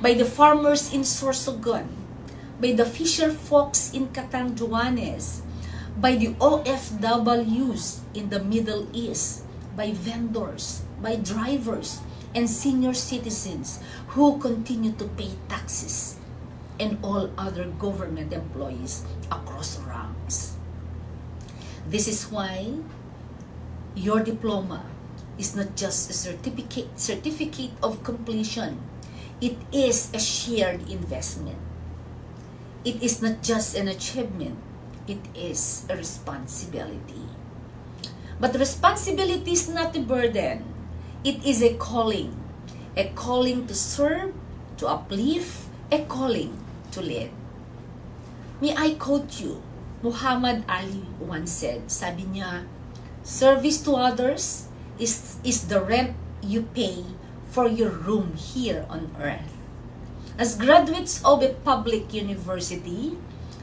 by the farmers in Sorsogon, by the fisher folks in Catanduanes, by the OFWs in the Middle East, by vendors, by drivers, and senior citizens who continue to pay taxes, and all other government employees across ranks. This is why your diploma is not just a certificate of completion. It is a shared investment. It is not just an achievement. It is a responsibility. But responsibility is not a burden. It is a calling to serve, to uplift, a calling to lead. May I quote you? Muhammad Ali once said, sabi niya, service to others is the rent you pay for your room here on earth. As graduates of a public university,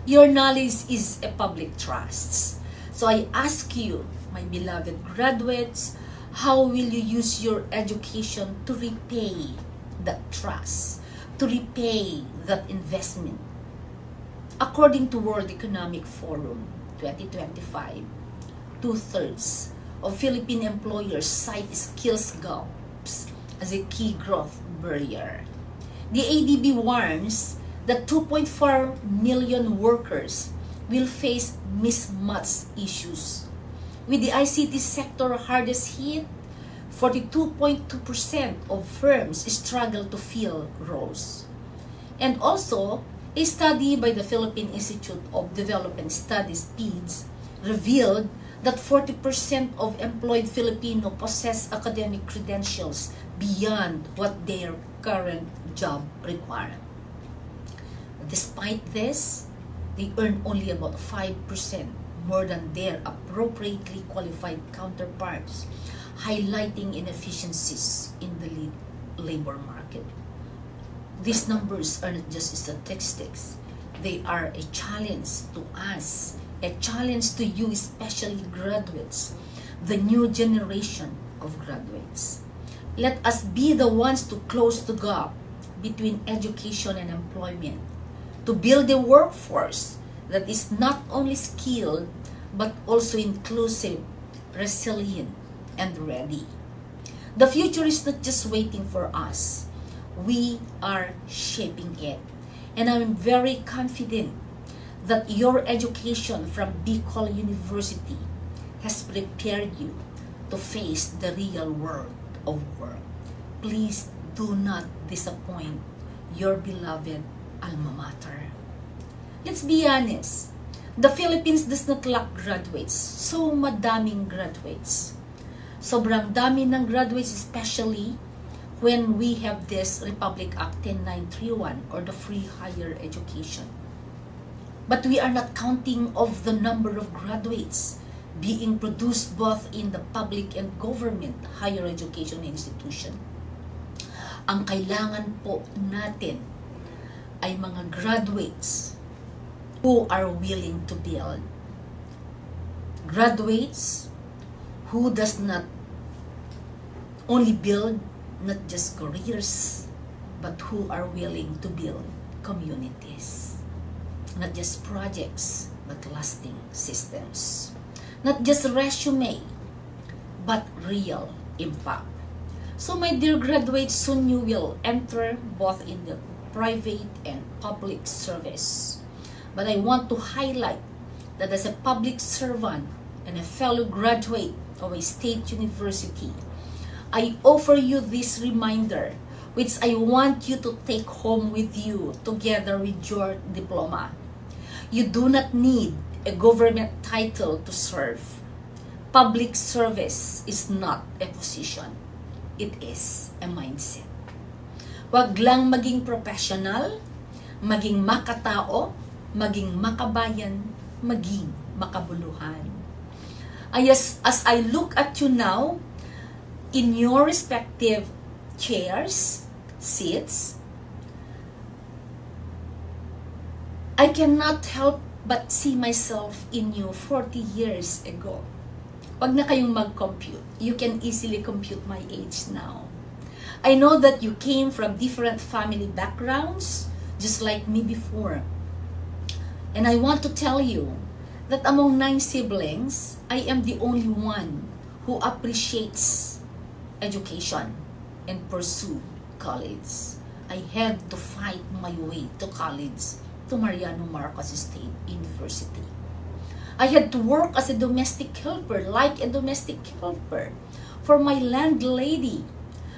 your knowledge is a public trust. So I ask you, my beloved graduates, how will you use your education to repay that trust, to repay that investment? According to World Economic Forum 2025, 2/3 of Philippine employers cite skills gaps as a key growth barrier. The ADB warns that 2.4 million workers will face mismatch issues. With the ICT sector hardest hit, 42.2% of firms struggle to fill roles. And also, a study by the Philippine Institute of Development Studies, PIDS, revealed that 40% of employed Filipino possess academic credentials beyond what their current job requirement. Despite this, they earn only about 5% more than their appropriately qualified counterparts, highlighting inefficiencies in the labor market. These numbers are not just statistics. They are a challenge to us, a challenge to you, especially graduates, the new generation of graduates. Let us be the ones to close the gap between education and employment, to build a workforce that is not only skilled, but also inclusive, resilient, and ready. The future is not just waiting for us. We are shaping it. And I'm very confident that your education from Bicol University has prepared you to face the real world of work. Please do not disappoint your beloved alma mater. Let's be honest, the Philippines does not lack graduates. So madaming graduates. Sobrang dami ng graduates, especially when we have this Republic Act 10931 or the free higher education. But we are not counting of the number of graduates being produced both in the public and government higher education institution. Ang kailangan po natin ay mga graduates who are willing to build. Graduates who does not only build not just careers, but who are willing to build communities. Not just projects, but lasting systems. Not just resume, but real impact. So my dear graduates, soon you will enter both in the private and public service. But I want to highlight that as a public servant and a fellow graduate of a state university, I offer you this reminder, which I want you to take home with you together with your diploma. You do not need a government title to serve. Public service is not a position. It is a mindset. Wag lang maging professional, maging makatao, maging makabayan, maging makabuluhan. As I look at you now, in your respective chairs, seats, I cannot help but see myself in you 40 years ago. Wag na kayong mag-compute. You can easily compute my age now. I know that you came from different family backgrounds, just like me before. And I want to tell you that among 9 siblings, I am the only one who appreciates education and pursue college. I had to fight my way to college, to Mariano Marcos State University. I had to work as a domestic helper, like a domestic helper, for my landlady,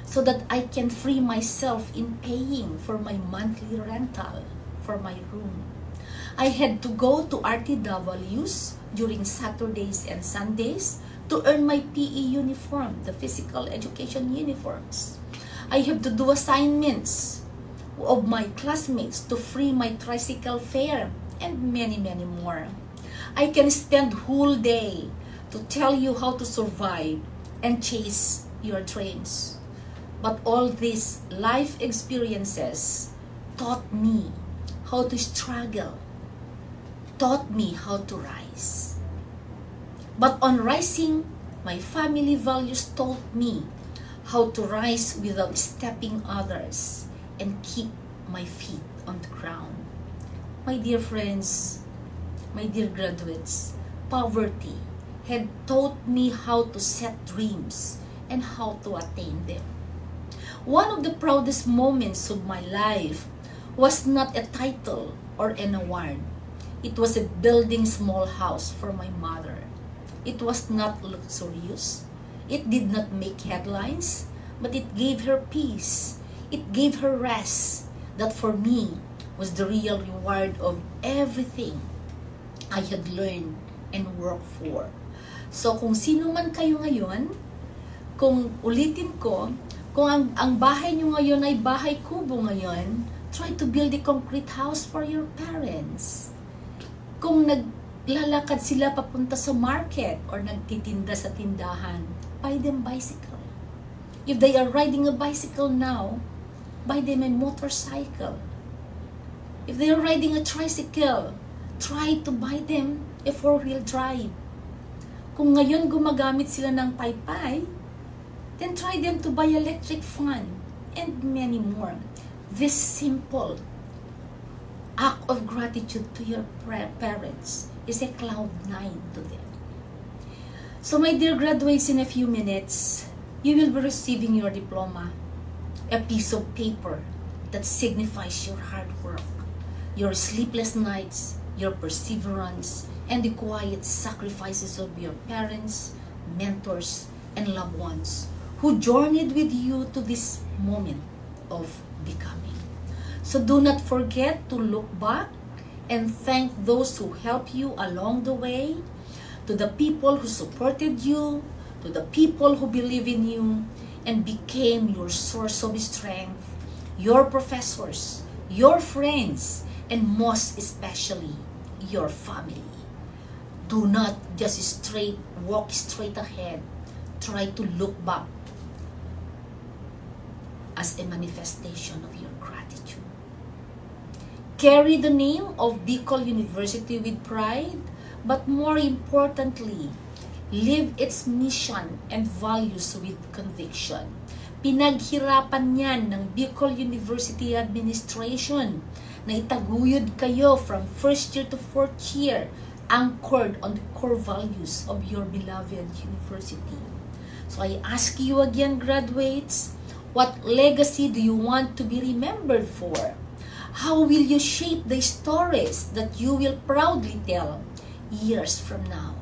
so that I can free myself in paying for my monthly rental for my room. I had to go to RTWs during Saturdays and Sundays to earn my PE uniform, the physical education uniforms. I have to do assignments of my classmates to free my tricycle fare, and many, many more. I can spend whole day to tell you how to survive and chase your dreams. But all these life experiences taught me how to struggle, taught me how to rise. But on rising, my family values taught me how to rise without stepping others and keep my feet on the ground. My dear friends, my dear graduates, poverty had taught me how to set dreams and how to attain them. One of the proudest moments of my life was not a title or an award. It was a building small house for my mother. It was not luxurious. It did not make headlines, but it gave her peace. It gave her rest. That for me was the real reward of everything I had learned and worked for. So kung sino man kayo ngayon, kung ulitin ko, Kung ang bahay nyo ngayon ay bahay kubo ngayon, try to build a concrete house for your parents. Kung naglalakad sila papunta sa market or nagtitinda sa tindahan, buy them bicycle. If they are riding a bicycle now, buy them a motorcycle. If they are riding a tricycle, try to buy them a four-wheel drive. Kung ngayon gumagamit sila ng paypay, then try them to buy electric fan and many more. This simple act of gratitude to your parents is a cloud nine to them. So my dear graduates, in a few minutes, you will be receiving your diploma, a piece of paper that signifies your hard work, your sleepless nights, your perseverance, and the quiet sacrifices of your parents, mentors, and loved ones who journeyed with you to this moment of becoming. So do not forget to look back and thank those who helped you along the way, to the people who supported you, to the people who believe in you and became your source of strength, your professors, your friends, and most especially, your family. Do not just walk straight ahead. Try to look back as a manifestation of your gratitude. Carry the name of Bicol University with pride, but more importantly, live its mission and values with conviction. Pinaghirapan yan ng Bicol University Administration na itaguyod kayo from first year to fourth year, anchored on the core values of your beloved university. So I ask you again, graduates, what legacy do you want to be remembered for? How will you shape the stories that you will proudly tell years from now?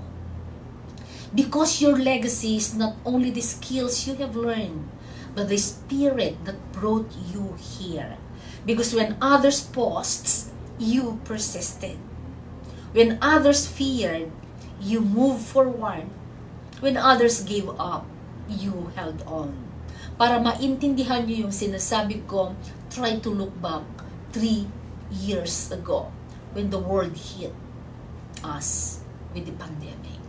Because your legacy is not only the skills you have learned, but the spirit that brought you here. Because when others paused, you persisted. When others feared, you moved forward. When others gave up, you held on. Para maintindihan nyo yung sinasabi ko, try to look back 3 years ago when the world hit us with the pandemic.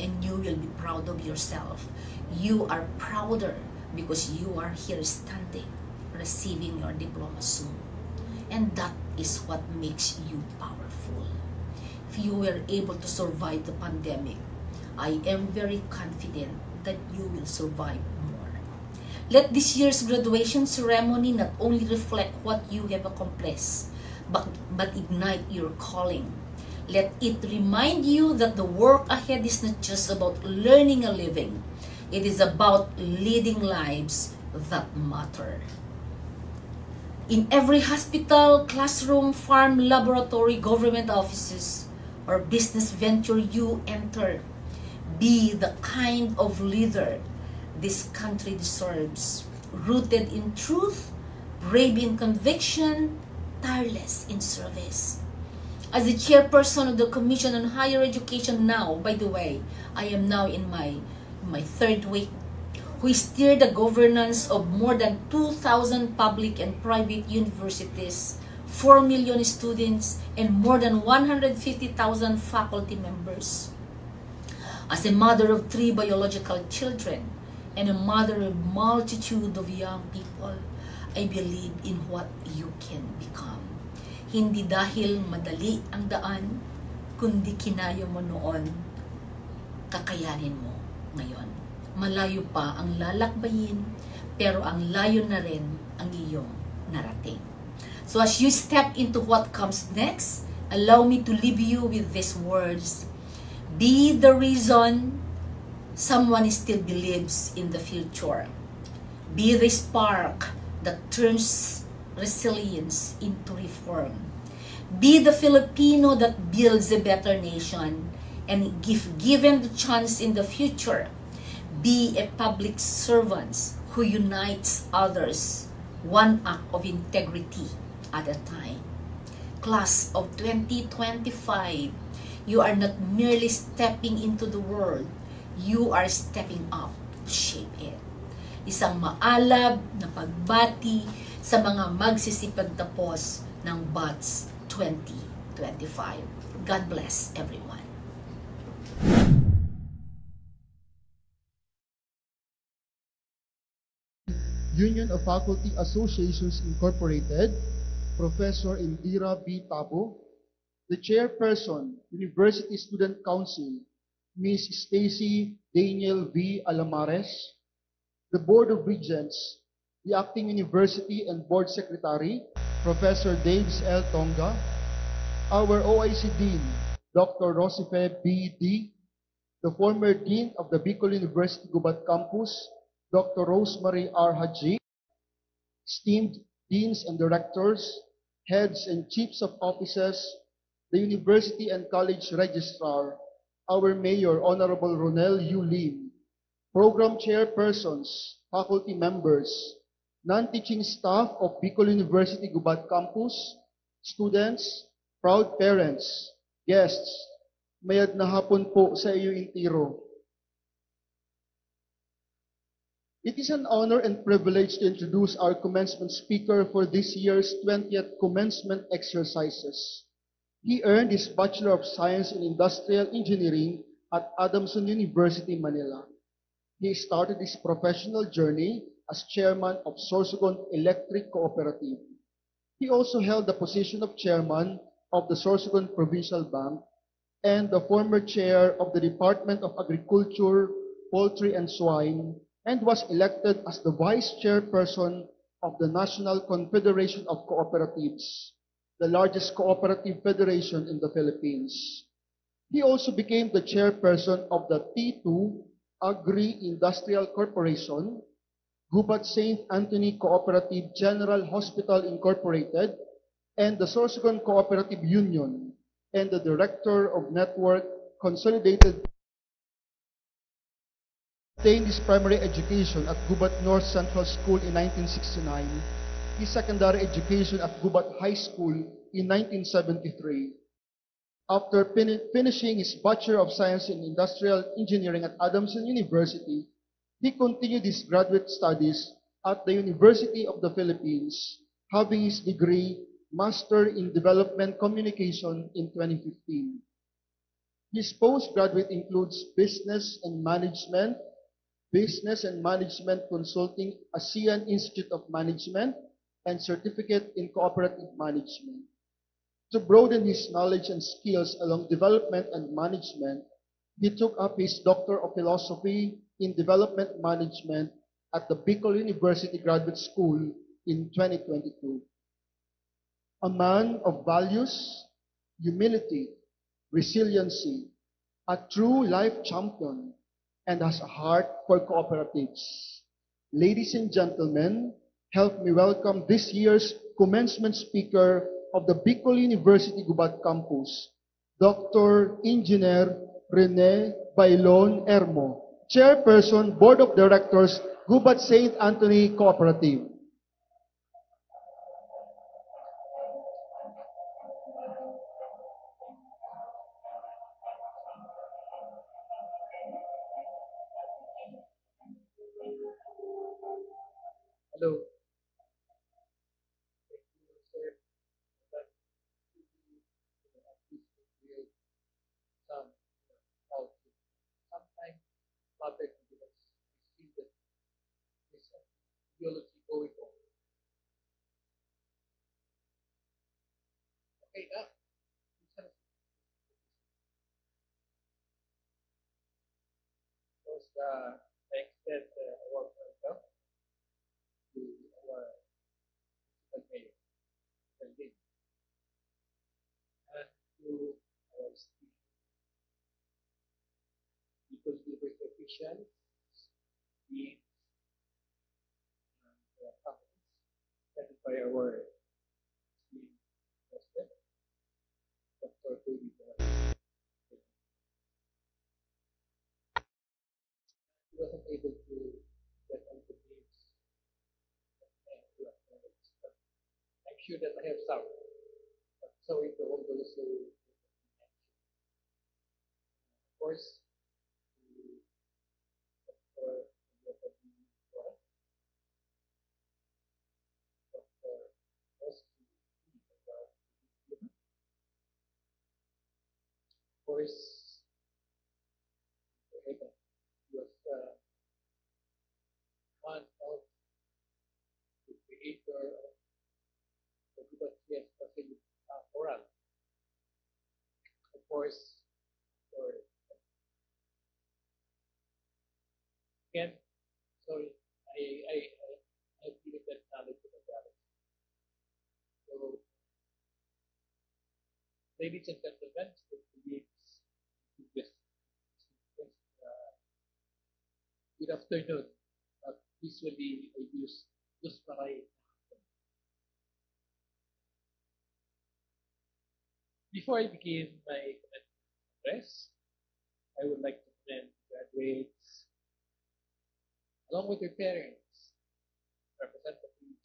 And you will be proud of yourself. You are prouder because you are here standing, receiving your diploma soon. And that is what makes you powerful. If you were able to survive the pandemic, I am very confident that you will survive more. Let this year's graduation ceremony not only reflect what you have accomplished, but ignite your calling. Let it remind you that the work ahead is not just about learning a living. It is about leading lives that matter. In every hospital, classroom, farm, laboratory, government offices, or business venture you enter, be the kind of leader this country deserves, rooted in truth, brave in conviction, tireless in service. As the chairperson of the Commission on Higher Education now, by the way, I am now in my 3rd week, who steer the governance of more than 2,000 public and private universities, 4 million students, and more than 150,000 faculty members. As a mother of 3 biological children and a mother of multitude of young people, I believe in what you can become. Hindi dahil madali ang daan, kundi kinaya mo noon, kakayanin mo ngayon. Malayo pa ang lalakbayin, pero ang layo na rin ang iyong narating. So as you step into what comes next, allow me to leave you with these words. Be the reason someone still believes in the future. Be the spark that turns resilience into reform. Be the Filipino that builds a better nation, and if given the chance in the future, be a public servant who unites others, one act of integrity at a time. Class of 2025, you are not merely stepping into the world, you are stepping up to shape it. isang maalab na pagbati sa mga magsisipagtapos ng BOTS 2025. God bless everyone. Union of Faculty Associations Incorporated, Professor Indira B. Tabo, the Chairperson, University Student Council, Ms. Stacy Daniel V. Alamares, the Board of Regents, the Acting University and Board Secretary, Professor Daves L. Tonga, our OIC Dean, Dr. Rosife B. D., the former Dean of the Bicol University Gubat Campus, Dr. Rosemary R. Haji, esteemed Deans and Directors, Heads and Chiefs of Offices, the University and College Registrar, our Mayor, Honorable Ronel U. Lim, Program Chairpersons, faculty members, non-teaching staff of Bicol University Gubat Campus, students, proud parents, guests, mayad na hapon po sa iyo intiro. It is an honor and privilege to introduce our commencement speaker for this year's 20th commencement exercises. He earned his Bachelor of Science in Industrial Engineering at Adamson University, Manila. He started his professional journey as chairman of Sorsogon Electric Cooperative. He also held the position of chairman of the Sorsogon Provincial Bank and the former chair of the Department of Agriculture, Poultry and Swine, and was elected as the vice chairperson of the National Confederation of Cooperatives, the largest cooperative federation in the Philippines. He also became the chairperson of the T2 Agri-Industrial Corporation, Gubat St. Anthony Cooperative General Hospital Incorporated, and the Sorsogon Cooperative Union, and the director of Network Consolidated. Obtained his primary education at Gubat North Central School in 1969, his secondary education at Gubat High School in 1973. After finishing his Bachelor of Science in Industrial Engineering at Adamson University, he continued his graduate studies at the University of the Philippines, having his degree Master in Development Communication in 2015. His postgraduate includes Business and Management Consulting, ASEAN Institute of Management, and Certificate in Cooperative Management. To broaden his knowledge and skills along development and management, he took up his Doctor of Philosophy in Development Management at the Bicol University Graduate School in 2022. A man of values, humility, resiliency, a true life champion, and has a heart for cooperatives. Ladies and gentlemen, help me welcome this year's commencement speaker of the Bicol University Gubat Campus, Dr. Engineer Rene Bailon Ermo, Chairperson, Board of Directors, Gubat St. Anthony Cooperative. Hello. Sometimes public because we see that this ideology going on. Okay, now. First, I extend our welcome to our mayor, and to our people officials, deans, and faculty, headed by our esteemed president, Dr. Baby Boy. He wasn't able to get on the names, but I'm sure that I have some. But sorry to all those who of course, course, he was one of the creator of the Gubatiyas Facility Oral. Of course, for again, sorry, I feel that knowledge of the So, ladies and gentlemen, good afternoon. Usually I use Maray. Before I begin my address, I would like to commend graduates, along with their parents, representatives,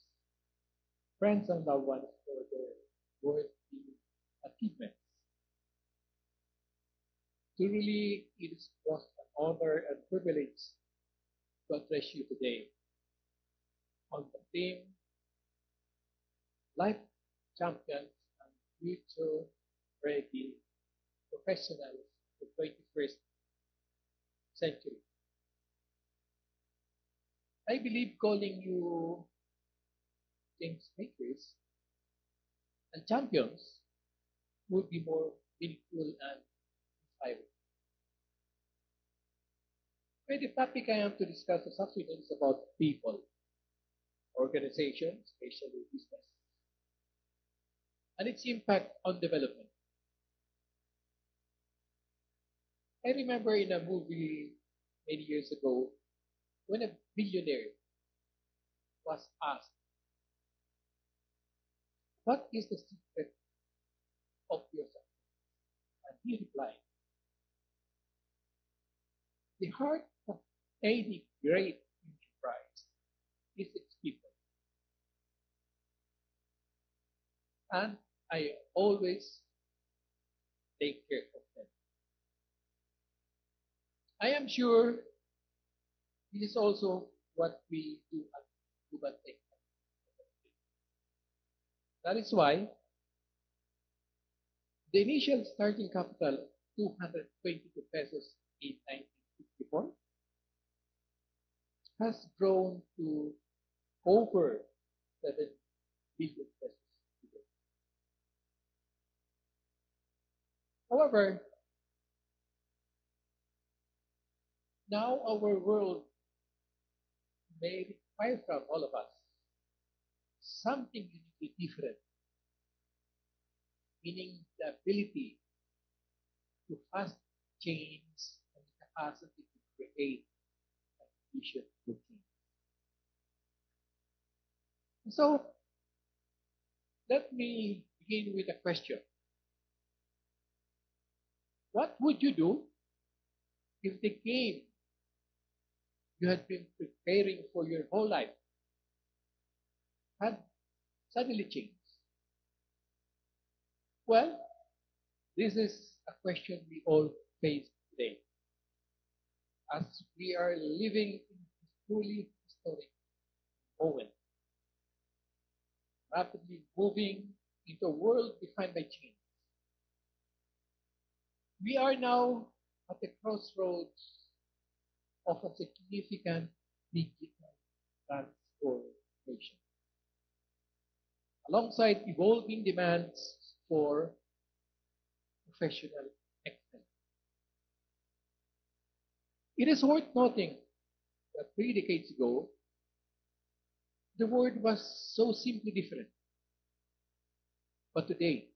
friends, and loved ones for their worthy achievements. Truly, it is both an honor and privilege to address you today on the theme Life Champions and Future Ready Professionals of the 21st Century. I believe calling you change makers and champions would be more meaningful and inspiring. The topic I am to discuss this afternoon is about people, organizations, especially business, and its impact on development. I remember in a movie many years ago when a billionaire was asked, "What is the secret of your success?" And he replied, "The heart of any great enterprise is its people. And I always take care of them." I am sure this is also what we do at Gubatech. That is why the initial starting capital of 222 pesos in 1964 has grown to over 7 billion pesos today. However, now our world may require from all of us something uniquely different, meaning the ability to fast change and the capacity to create a vision for change. So, let me begin with a question. What would you do if the game you had been preparing for your whole life had suddenly changed? Well, this is a question we all face today, as we are living in a truly historic moment, rapidly moving into a world defined by change. We are now at the crossroads of a significant digital transformation, alongside evolving demands for professional excellence. It is worth noting that 3 decades ago, the world was so simply different. But today,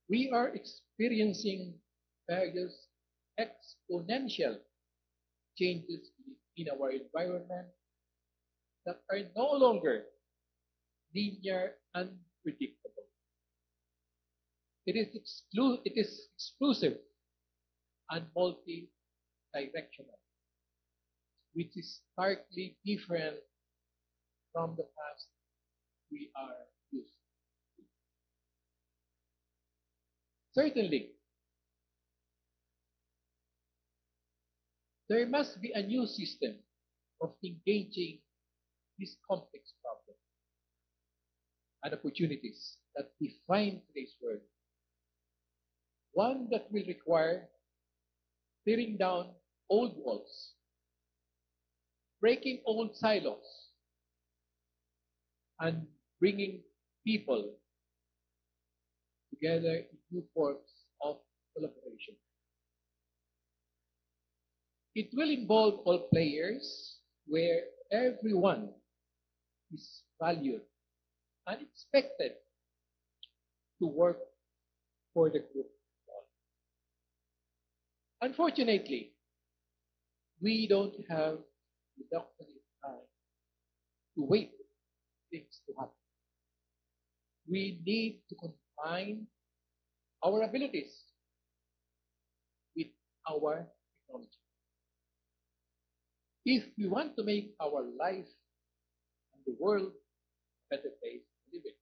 we are experiencing various exponential changes in our environment that are no longer linear and predictable. It is exclusive and multi-directional, which is starkly different from the past we are used to. Certainly, there must be a new system of engaging this complex problem and opportunities that define today's world. one that will require tearing down old walls, breaking old silos, and bringing people together in new forms of collaboration. It will involve all players where everyone is valued and expected to work for the group. Unfortunately, we don't have the luxury of time to wait for things to happen. We need to combine our abilities with our technology. If we want to make our life and the world a better place to live in.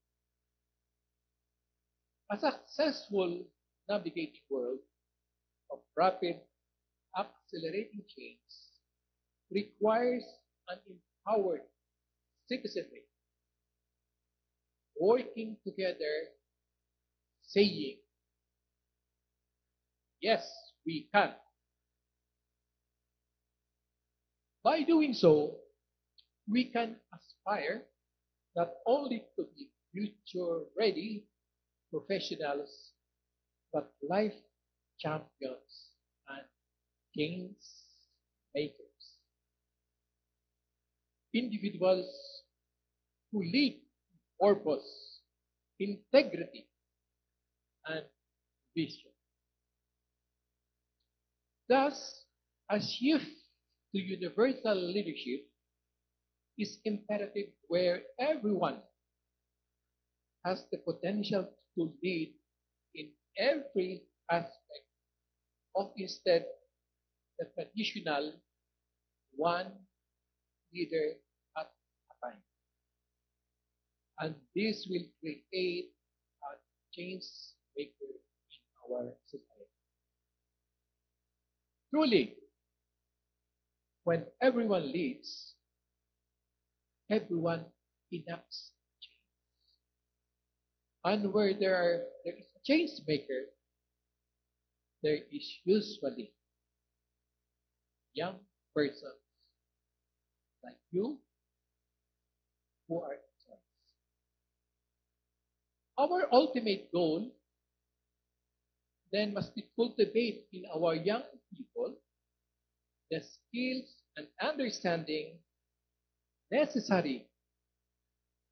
A successful navigating world of rapid, accelerating change requires an empowered citizenry working together, saying, yes, we can. By doing so, we can aspire not only to be future-ready professionals, but life champions and change makers. Individuals who lead with purpose, integrity, and vision. Thus, a shift to universal leadership is imperative where everyone has the potential to lead in every aspect of instead the traditional one leader at a time. And this will create a change maker in our society. Truly, when everyone leads, everyone enacts change. And where there is a change maker, there is usually young persons like you who are in charge. Our ultimate goal then must be cultivate in our young people the skills and understanding necessary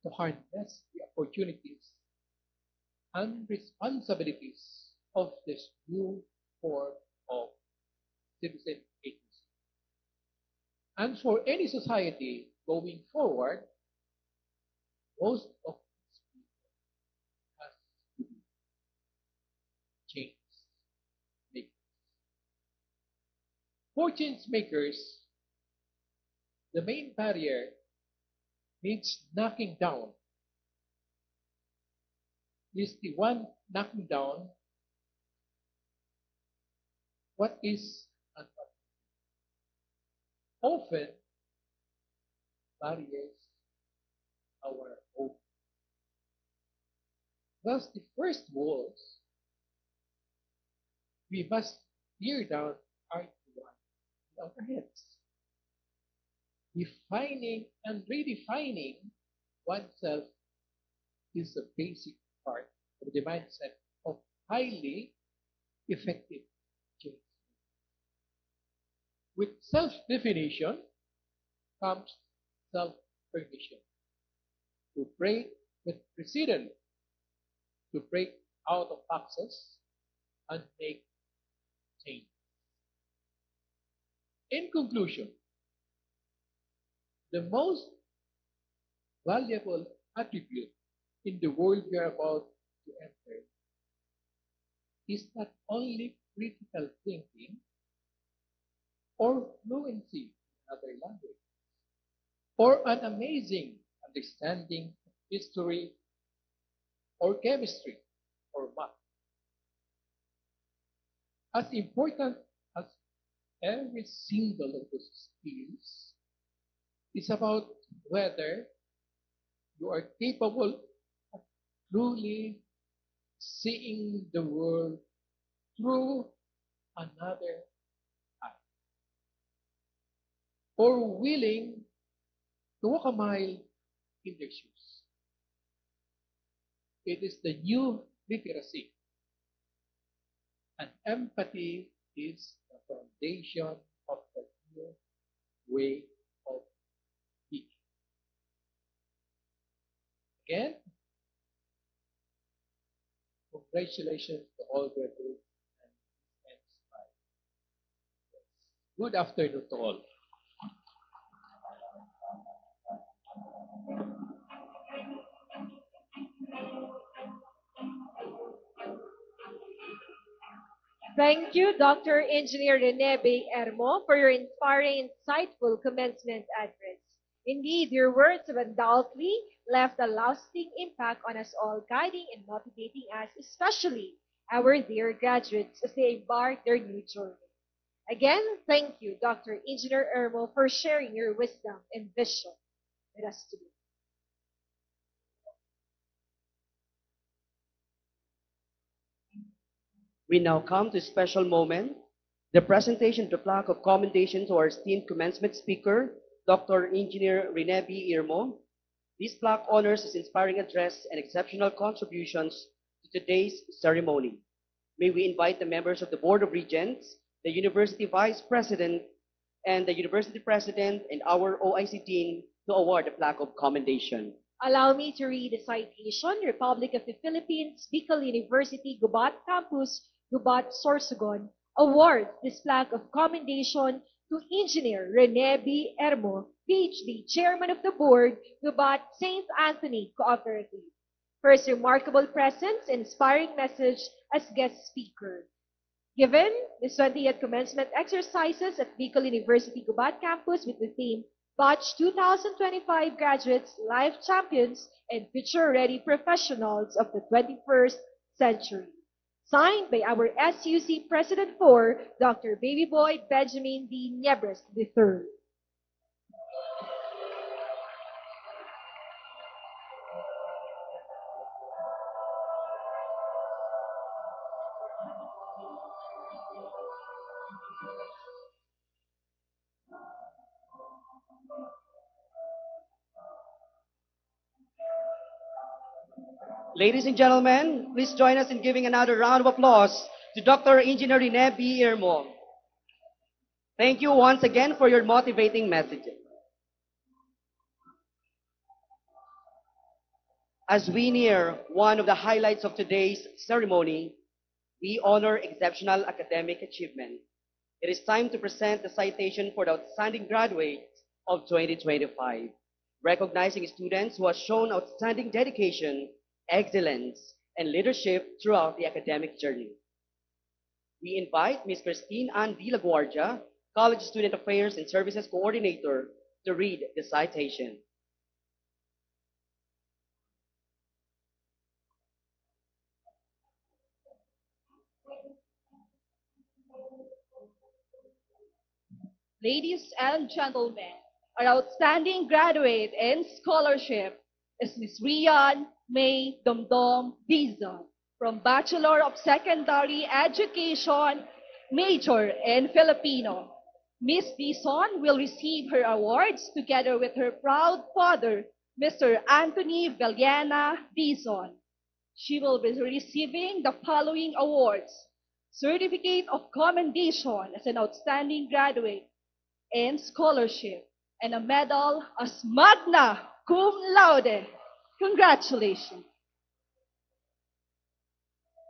to harness the opportunities and responsibilities of this new form of citizen agency. And for any society going forward, most of these people has to be change makers. For change makers, the main barrier needs knocking down is the one knocking down what is and what often barriers our hope. Thus, the first walls we must tear down are the one in our heads. Defining and redefining oneself is a basic part of the mindset of highly effective change. With self-definition comes self-permission to break with precedent, to break out of boxes and make change. In conclusion, the most valuable attribute in the world we are about to enter is not only critical thinking or fluency in other language, or an amazing understanding of history or chemistry or math. As important as every single of those skills is about whether you are capable of truly seeing the world through another eye, or willing to walk a mile in their shoes. It is the new literacy, and empathy is the foundation of the new way of teaching. Again, congratulations to all graduates and ends my good afternoon to all. Thank you, Dr. Engineer Rene B. Ermo, for your inspiring, insightful commencement address. Indeed, your words have undoubtedly left a lasting impact on us all, guiding and motivating us, especially our dear graduates, as they embark their new journey. Again, thank you, Dr. Engineer Ermo, for sharing your wisdom and vision with us today. We now come to a special moment, the presentation of the plaque of commendation to our esteemed commencement speaker, Dr. Engineer Rene B. Irmo. This plaque honors his inspiring address and exceptional contributions to today's ceremony. May we invite the members of the Board of Regents, the University Vice President, and the University President, and our OIC Dean to award the plaque of commendation. Allow me to read the citation. Republic of the Philippines, Bicol University, Gubat Campus, Gubat, Sorsogon, awards this plaque of commendation to Engineer Rene B. Ermo, PhD, Chairman of the Board, Gubat St. Anthony Cooperative, for his remarkable presence and inspiring message as guest speaker. Given the 20th commencement exercises at Bicol University, Gubat Campus with the theme Batch 2025 Graduates, Life Champions, and Future-Ready Professionals of the 21st Century. Signed by our SUC President 4, Dr. Baby Boy Benjamin D. Niebres III. Ladies and gentlemen, please join us in giving another round of applause to Dr. Engineer Rene B. Irmo. Thank you once again for your motivating messages. As we near one of the highlights of today's ceremony, we honor exceptional academic achievement. It is time to present the citation for the outstanding graduates of 2025, recognizing students who have shown outstanding dedication, excellence, and leadership throughout the academic journey. We invite Ms. Christine Ann D. LaGuardia, College Student Affairs and Services Coordinator, to read the citation. Ladies and gentlemen, our outstanding graduate in scholarship is Ms. Rian May Domdom Dizon from Bachelor of Secondary Education, major in Filipino. Ms. Dizon will receive her awards together with her proud father, Mr. Anthony Villena Dizon. She will be receiving the following awards: Certificate of Commendation as an Outstanding Graduate and Scholarship, and a medal as magna cum laude. Congratulations.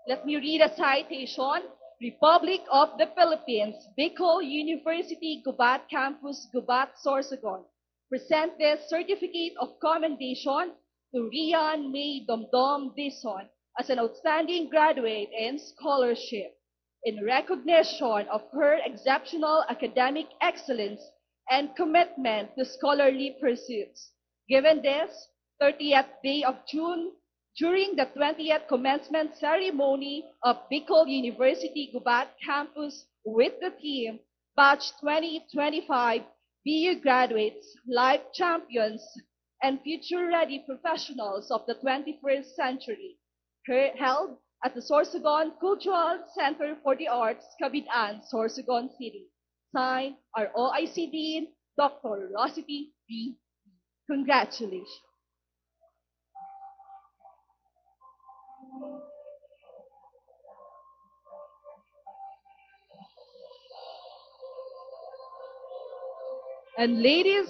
Let me read a citation. Republic of the Philippines, Bicol University, Gubat Campus, Gubat, Sorsogon. Present this Certificate of Commendation to Rian May Domdom Dizon as an Outstanding Graduate in Scholarship in recognition of her exceptional academic excellence and commitment to scholarly pursuits. Given this 30th day of June, during the 20th commencement ceremony of Bicol University Gubat Campus with the theme Batch 2025 BU Graduates, Life Champions, and Future-Ready Professionals of the 21st Century, held at the Sorsogon Cultural Center for the Arts, Cabidan, Sorsogon City. Signed, our OIC Dean, Dr. Rosity B. Congratulations. And ladies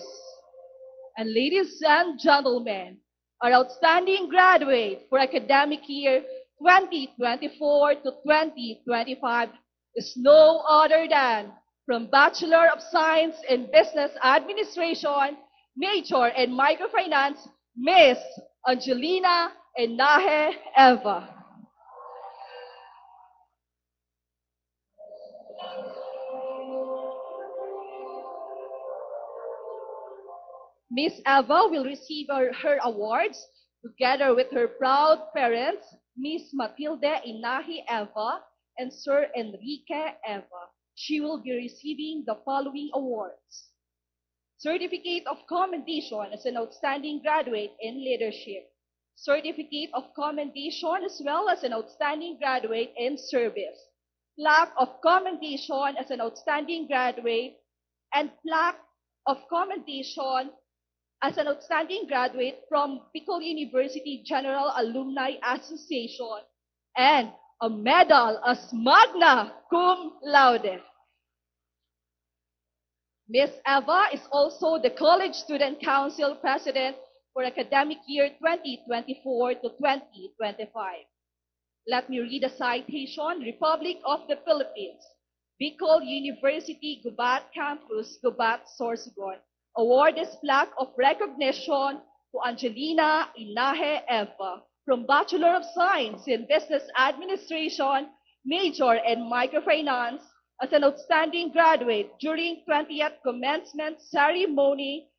and gentlemen, our outstanding graduate for academic year 2024 to 2025 is no other than from Bachelor of Science in Business Administration, Major in Microfinance, Miss Angelina Enaje Eva. Miss Eva will receive her awards together with her proud parents, Miss Matilde Inahi Eva and Sir Enrique Eva. She will be receiving the following awards: Certificate of Commendation as an Outstanding Graduate in Leadership, Certificate of Commendation as well as an Outstanding Graduate in Service, Plaque of Commendation as an Outstanding Graduate, and Plaque of Commendation as an outstanding graduate from Bicol University General Alumni Association, and a medal as magna cum laude. Ms. Eva is also the College Student Council President for academic year 2024 to 2025. Let me read a citation. Republic of the Philippines, Bicol University Gubat Campus, Gubat, Sorsogon. Award this plaque of recognition to Angelina Inaje Eva from Bachelor of Science in Business Administration, Major in Microfinance, as an outstanding graduate during 20th commencement ceremony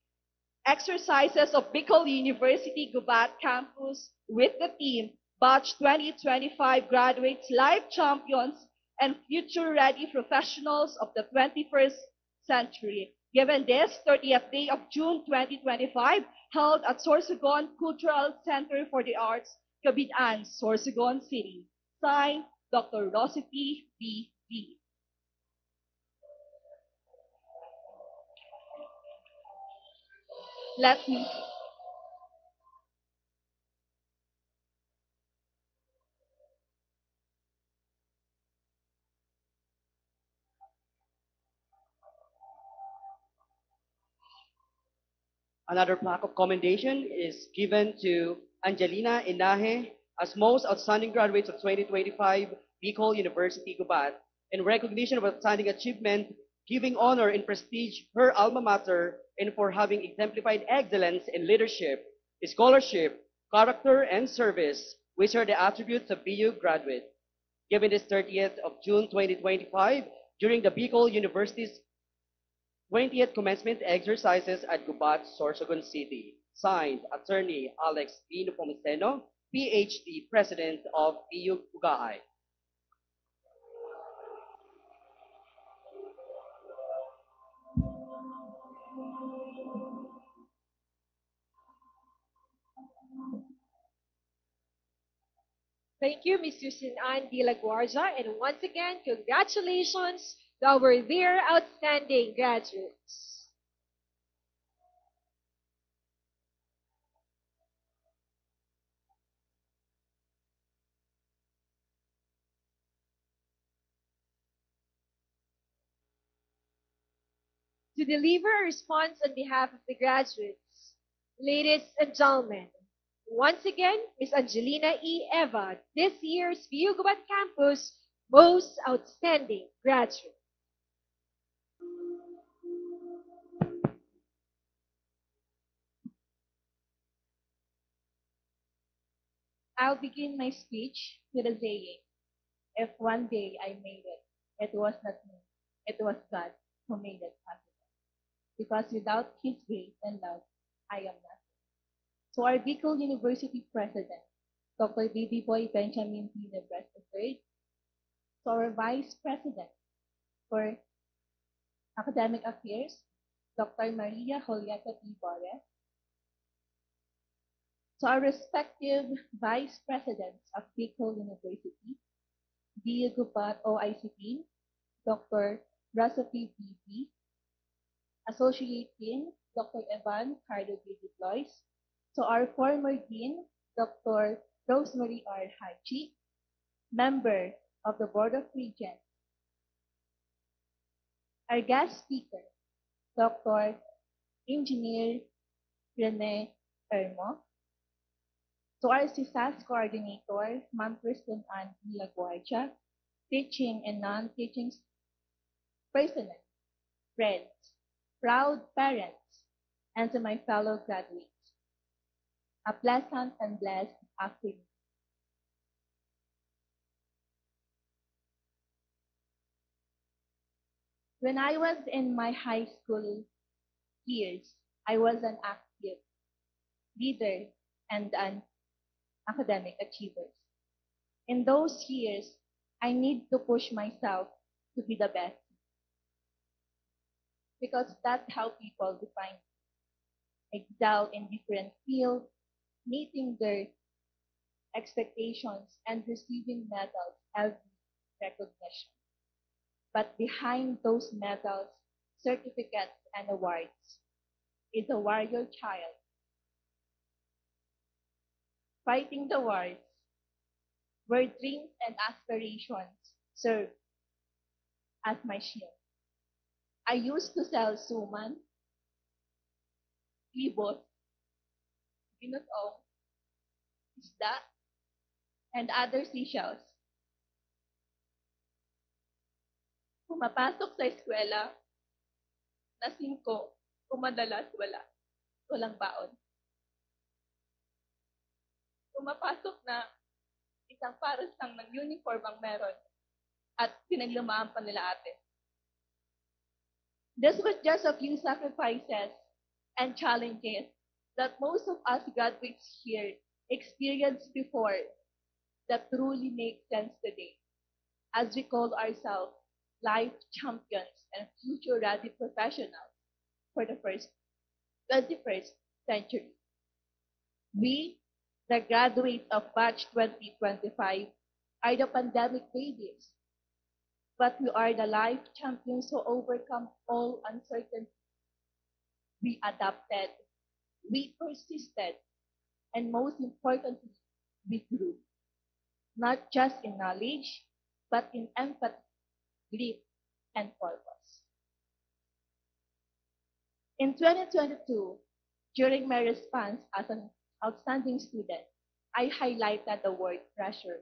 exercises of Bicol University Gubat Campus with the team Batch 2025 Graduates, Life Champions, and Future Ready Professionals of the 21st Century. Given this 30th day of June 2025, held at Sorsogon Cultural Center for the Arts, Cabidan, Sorsogon City. Signed, Dr. Rosity B. B. Let me Another plaque of commendation is given to Angelina Inaje as Most Outstanding Graduates of 2025, Bicol University, Gubat, in recognition of outstanding achievement, giving honor and prestige her alma mater, and for having exemplified excellence in leadership, scholarship, character, and service, which are the attributes of BU graduate. Given this 30th of June 2025, during the Bicol University's 20th commencement exercises at Gubat, Sorsogon City. Signed, Attorney Alex P. Pomiceno, PhD, President of BU Ugaay. Thank you, Ms. Susan Ann de la Guardia, and once again, congratulations to our dear outstanding graduates. To deliver a response on behalf of the graduates, ladies and gentlemen, once again, Ms. Angelina E. Eva, this year's BU Gubat Campus Most Outstanding Graduate. I'll begin my speech with a saying, if one day I made it, it was not me, it was God who made it possible. Because without His grace and love, I am nothing. To our Bicol University President, Dr. Baby Boy Benjamin P. Nebres III, to our Vice President for Academic Affairs, Dr. Maria Julieta T. Borres, To our respective vice presidents of Bicol University, D. Gupat OICT, Dr. Rasafi BP, Associate Dean, Dr. Evan Cardo B. Deploys, to our former Dean, Dr. Rosemary R. Haji, member of the Board of Regents, our guest speaker, Dr. Engineer Rene Ermo, to our CSAS coordinator, Ma'am Kristen Ann Milaguardia, teaching and non-teaching personnel, friends, proud parents, and to my fellow graduates, a pleasant and blessed afternoon. When I was in my high school years, I was an active leader and an academic achiever. In those years, I need to push myself to be the best because that's how people define me. Excel in different fields, meeting their expectations and receiving medals every recognition. But behind those medals, certificates, and awards is a warrior child fighting the wars where dreams and aspirations serve as my shield. I used to sell suman, libot, binutong, isda, and other seashells. Pumapasok sa eskwela na 5, kung madalas walang baon. Pumapasok na isang pares lang ng uniform ang meron at pinaglumaan pa nila ate. This was just a few sacrifices and challenges that most of us graduates here experienced before that truly make sense today, as we call ourselves life champions and future-ready professionals for the 21st century. We, the graduates of Batch 2025, are the pandemic babies, but we are the life champions who overcome all uncertainty. We adapted, we persisted, and most importantly, we grew, not just in knowledge, but in empathy, grit, and purpose. In 2022, during my response as an outstanding student, I highlighted the word pressure,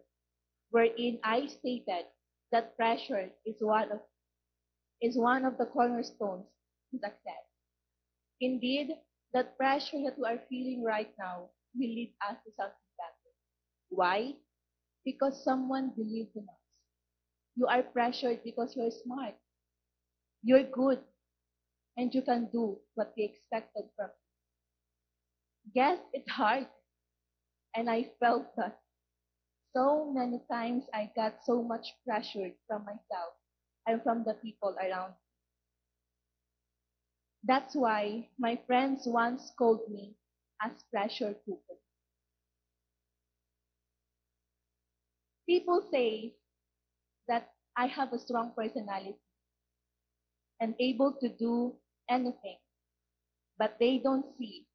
wherein I stated that pressure is one of the cornerstones to success. Indeed, that pressure that we are feeling right now will lead us to something better. Why? Because someone believed in us. You are pressured because you're smart, you're good, and you can do what they expected from you. Yes, it's hard, and I felt that. So many times I got so much pressure from myself and from the people around me. That's why my friends once called me as pressure cooker. People say that I have a strong personality and able to do anything, but they don't see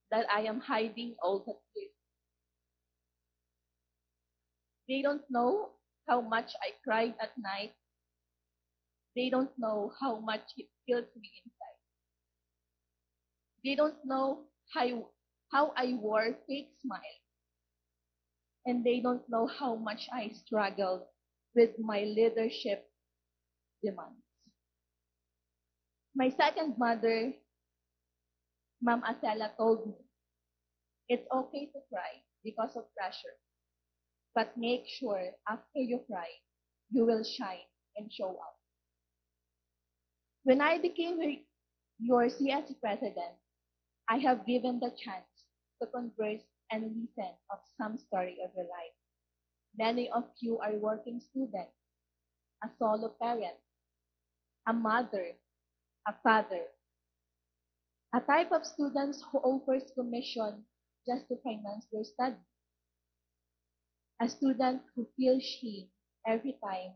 that I am hiding all the fears. They don't know how much I cried at night. They don't know how much it kills me inside. They don't know how I wore fake smile. And they don't know how much I struggled with my leadership demands. My second mother, Ma'am Acela, told me, it's okay to cry because of pressure, but make sure after you cry, you will shine and show up. When I became your CSC president, I have given the chance to converse and listen of some story of your life. Many of you are working students, a solo parent, a mother, a father, a type of students who offers commission just to finance their study. A student who feels shame every time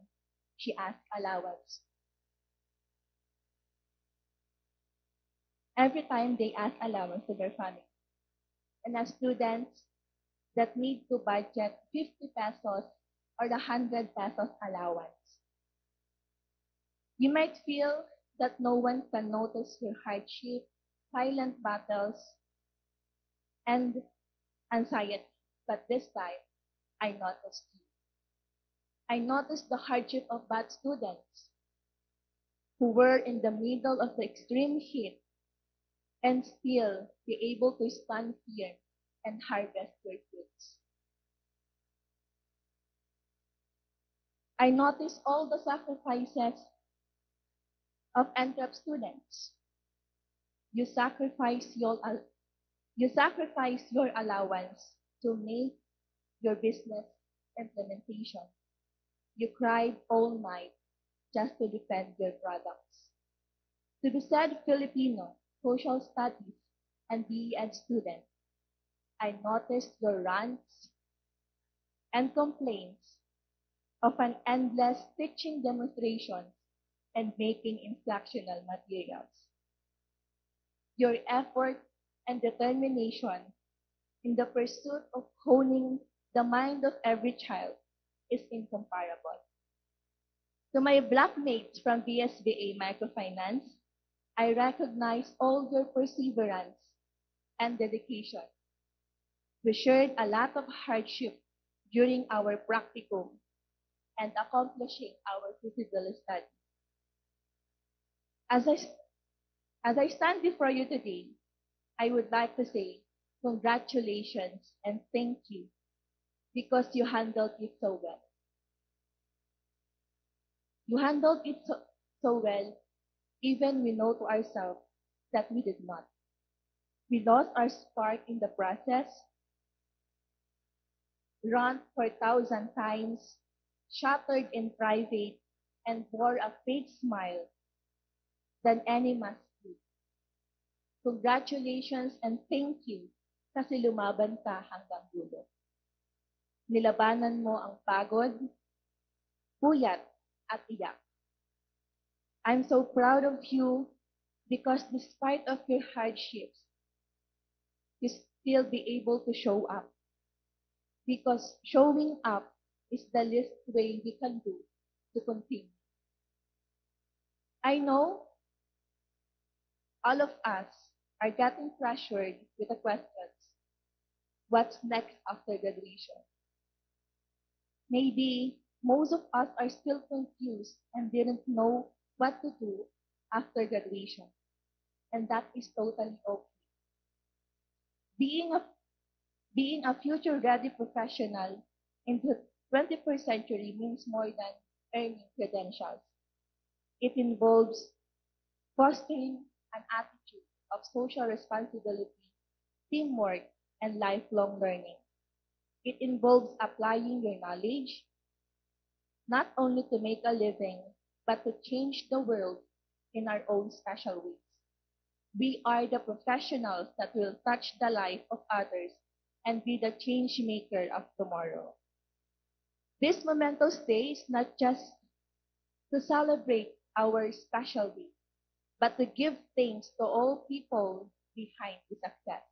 she asks allowance. Every time they ask allowance to their family. And a student that need to budget 50 pesos or the 100 pesos allowance. You might feel that no one can notice your hardship, silent battles, and anxiety. But this time, I noticed you. I noticed the hardship of bad students who were in the middle of the extreme heat and still be able to stand here and harvest their fruits. I noticed all the sacrifices of NCREP students. You sacrifice your allowance to make your business implementation. You cried all night just to defend your products. To be said Filipino, social studies, and BEd student, I noticed your rants and complaints of an endless teaching demonstrations and making instructional materials. Your effort and determination in the pursuit of honing the mind of every child is incomparable. To my blackmates from BSBA Microfinance, I recognize all your perseverance and dedication. We shared a lot of hardship during our practicum and accomplishing our feasibility study. As I stand before you today, I would like to say congratulations and thank you because you handled it so well. You handled it so well, even we know to ourselves that we did not. We lost our spark in the process, ran for 1,000 times, shattered in private, and bore a fake smile than any mass could. Congratulations and thank you kasi lumaban ka hanggang dulo. Nilabanan mo ang pagod, puyat, at iyak. I'm so proud of you because despite of your hardships, you still be able to show up. Because showing up is the least way we can do to continue. I know all of us are getting pressured with the questions, what's next after graduation? Maybe most of us are still confused and didn't know what to do after graduation. And that is totally okay. Being a future-ready professional in the 21st century means more than earning credentials. It involves fostering an attitude of social responsibility, teamwork, and lifelong learning. It involves applying your knowledge, not only to make a living, but to change the world in our own special ways. We are the professionals that will touch the life of others and be the change maker of tomorrow. This momentous day is not just to celebrate our special day, but to give thanks to all people behind the success.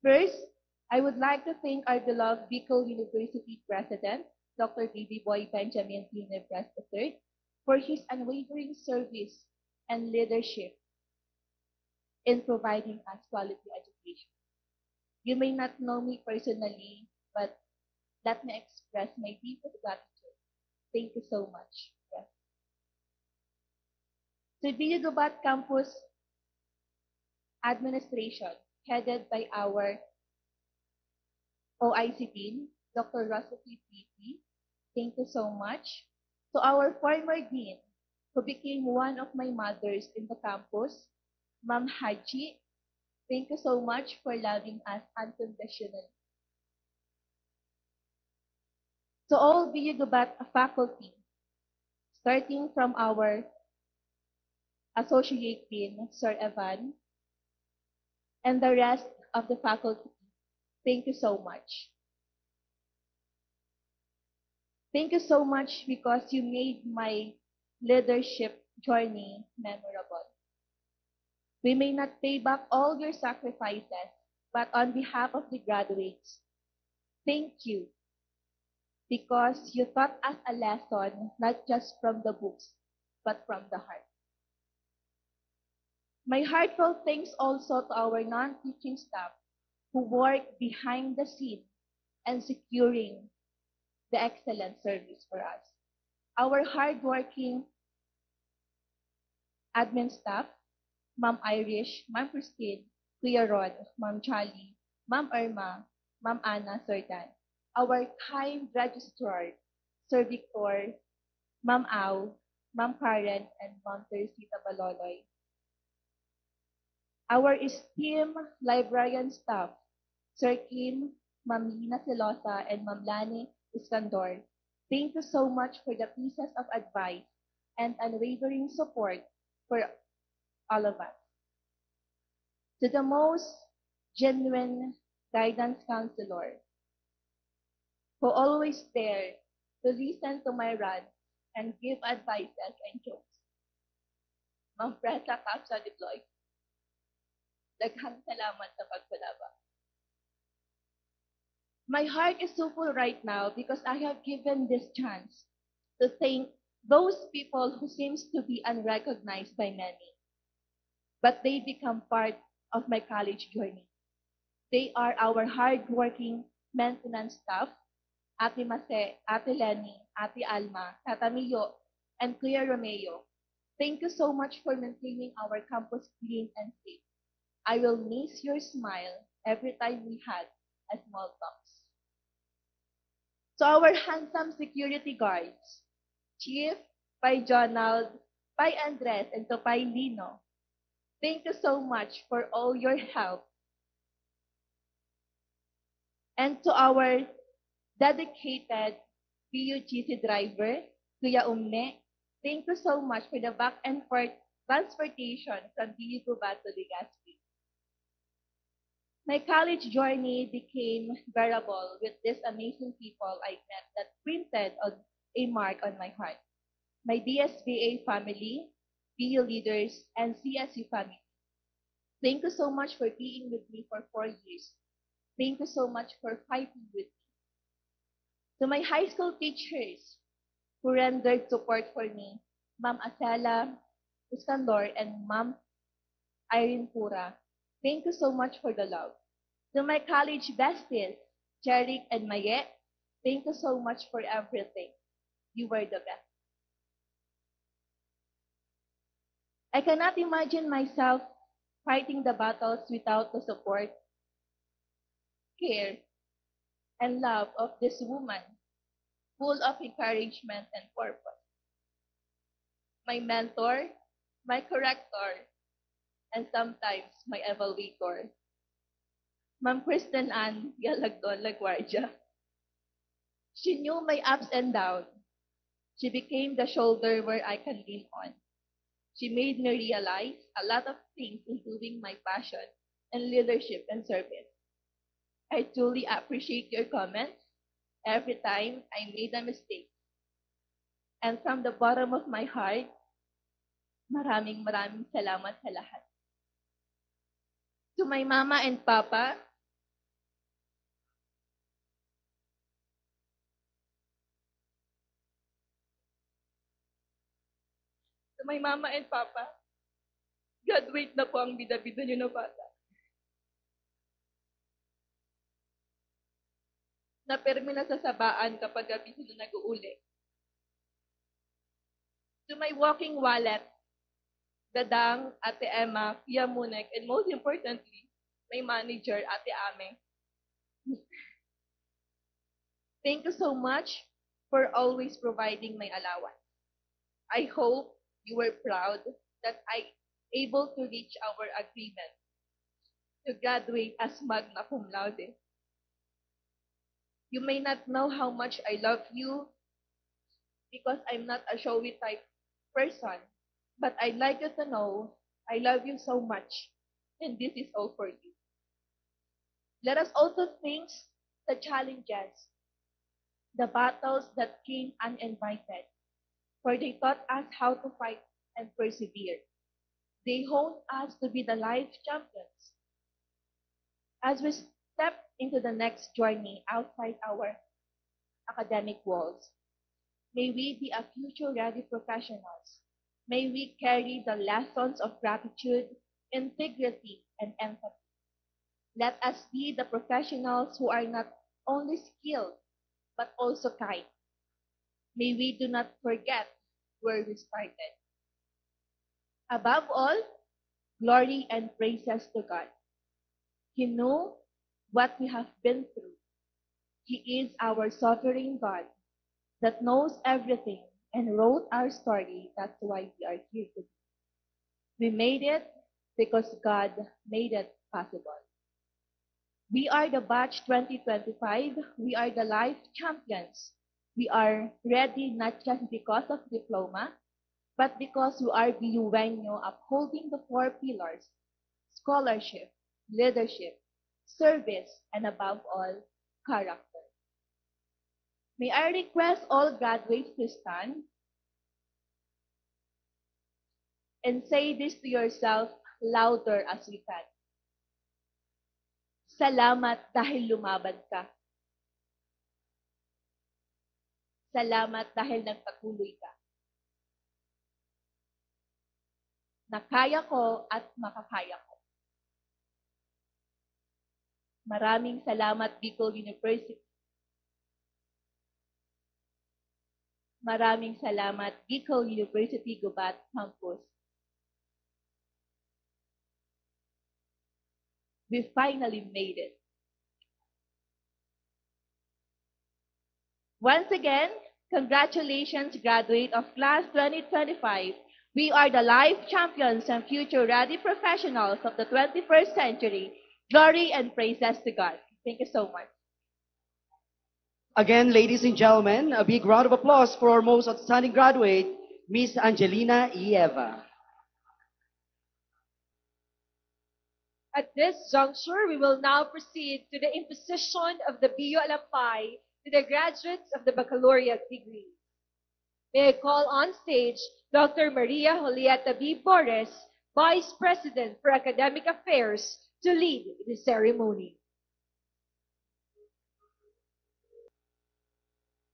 First, I would like to thank our beloved Bicol University President, Dr. Baby Boy Benjamin T. Nebres III, for his unwavering service and leadership in providing us quality education. You may not know me personally, but let me express my deepest gratitude. Thank you so much. Yes. To BU Gubat Campus Administration, headed by our OIC Dean, Dr. Rosalie P. Thank you so much. To our former Dean, who became one of my mothers in the campus, Ma'am Haji, thank you so much for loving us unconditionally. To all BU Gubat faculty, starting from our Associate Dean, Sir Evan, and the rest of the faculty Thank you so much. Thank you so much because you made my leadership journey memorable. We may not pay back all your sacrifices, but on behalf of the graduates, thank you because you taught us a lesson not just from the books, but from the heart. My heartfelt thanks also to our non-teaching staff who work behind the scene and securing the excellent service for us. Our hardworking admin staff, Ma'am Irish, Ma'am Christine, Kuya Ron, Ma'am Charlie, Ma'am Irma, Ma'am Anna, Sir Dan. Our kind registrar, Sir Victor, Ma'am Au, Ma'am Karen, and Ma'am Teresita Baloloy. Our esteemed librarian staff, Sir Kim, Ma'am Lina Celosa, and Ma'am Lani Iskandor. Thank you so much for the pieces of advice and unwavering support for all of us. To the most genuine guidance counselor, who always there to listen to my rants and give advices and jokes. Ma'am Presa Capsa Deploy, daghang salamat sa pagpalaba. My heart is so full right now because I have given this chance to thank those people who seems to be unrecognized by many, but they become part of my college journey. They are our hardworking maintenance staff, Ate Mase, Ate Lenny, Ate Alma, Tata Mio, and Kuya Romeo. Thank you so much for maintaining our campus clean and safe. I will miss your smile every time we had a small talks. To our handsome security guards, Chief, Pai Jonald, Pai Andres, and to Pai Lino, thank you so much for all your help. And to our dedicated PUGC driver, Kuya Umne, thank you so much for the back and forth transportation from BU Gubat to Legazpi. My college journey became bearable with these amazing people I met that printed a mark on my heart. My DSBA family, BU leaders, and CSU family. Thank you so much for being with me for 4 years. Thank you so much for fighting with me. To my high school teachers who rendered support for me, Ma'am Asela Iskandor and Ma'am Irene Pura, thank you so much for the love. To my college besties, Jeric and Mayet, thank you so much for everything. You were the best. I cannot imagine myself fighting the battles without the support, care, and love of this woman, full of encouragement and purpose. My mentor, my corrector, and sometimes my evaluator, Ma'am Kristen Ann Galagdon Laguardia. She knew my ups and downs. She became the shoulder where I can lean on. She made me realize a lot of things, including my passion and leadership and service. I truly appreciate your comments every time I made a mistake. And from the bottom of my heart, maraming salamat sa lahat. To my mama and papa, graduate na po ang bida-bida niyo na bata. Napermi na sa sabaan kapag gabi sila nag-uuli. To my walking wallet, Dadang, Ate Emma, Pia Munek, and most importantly, my manager, Ate Ame. Thank you so much for always providing my allowance. I hope you were proud that I able to reach our agreement to graduate as magna cum laude. You may not know how much I love you because I'm not a showy type person, but I'd like you to know I love you so much, and this is all for you. Let us also face the challenges, the battles that came uninvited, for they taught us how to fight and persevere. They honed us to be the life champions. As we step into the next journey outside our academic walls, may we be a future-ready professionals. May we carry the lessons of gratitude, integrity, and empathy. Let us be the professionals who are not only skilled, but also kind. May we do not forget where we started. Above all, glory and praises to God. He knew what we have been through. He is our sovereign God that knows everything and wrote our story. That's why we are here today. We made it because God made it possible. We are the batch 2025. We are the life champions. We are ready not just because of diploma, but because we are BUNyo upholding the 4 pillars: scholarship, leadership, service, and above all, character. May I request all graduates to stand and say this to yourself louder as we can. Salamat dahil lumaban ka. Salamat dahil nagpatuloy ka. Nakaya ko at makakaya ko. Maraming salamat, Bicol University. Maraming salamat, Bicol University Gubat Campus. We finally made it. Once again, congratulations, graduate of class 2025. We are the life champions and future-ready professionals of the 21st century. Glory and praises to God. Thank you so much. Again, ladies and gentlemen, a big round of applause for our most outstanding graduate, Miss Angelina Eva. At this juncture, we will now proceed to the imposition of the BU Alampay to the graduates of the baccalaureate degree. May I call on stage Dr. Maria Julieta B. Boris, Vice President for Academic Affairs, to lead the ceremony.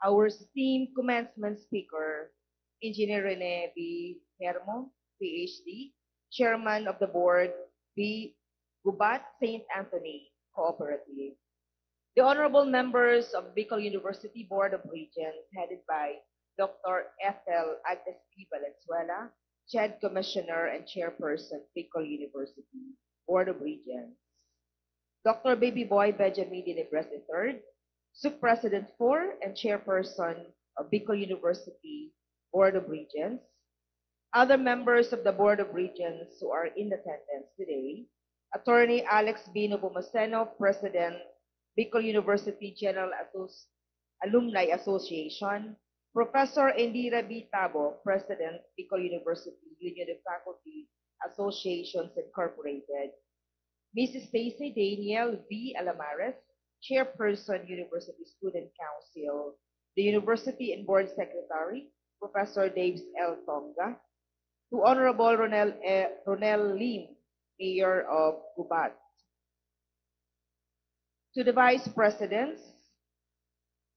Our esteemed commencement speaker, Engineer Rene B. Hermo, PhD, Chairman of the Board, B. Gubat St. Anthony Cooperative. The honorable members of Bicol University Board of Regents, headed by Dr. Ethel Agnes P. Valenzuela, CHED Commissioner and Chairperson, Bicol University Board of Regents. Dr. Baby Boy Benjamin D. Nebres III, Sub-President 4 and Chairperson of Bicol University Board of Regents. Other members of the Board of Regents who are in attendance today: Attorney Alex B. Nobumaceno, President, Bicol University General Alumni Association; Professor Indira B. Tabo, President, Bicol University Union of Faculty Associations Incorporated; Mrs. Stacy Daniel V. Alamares, Chairperson, University Student Council; the University and Board Secretary, Professor Daves L. Tonga; to Honorable Ronel Lim, Mayor of Gubat; to the Vice Presidents,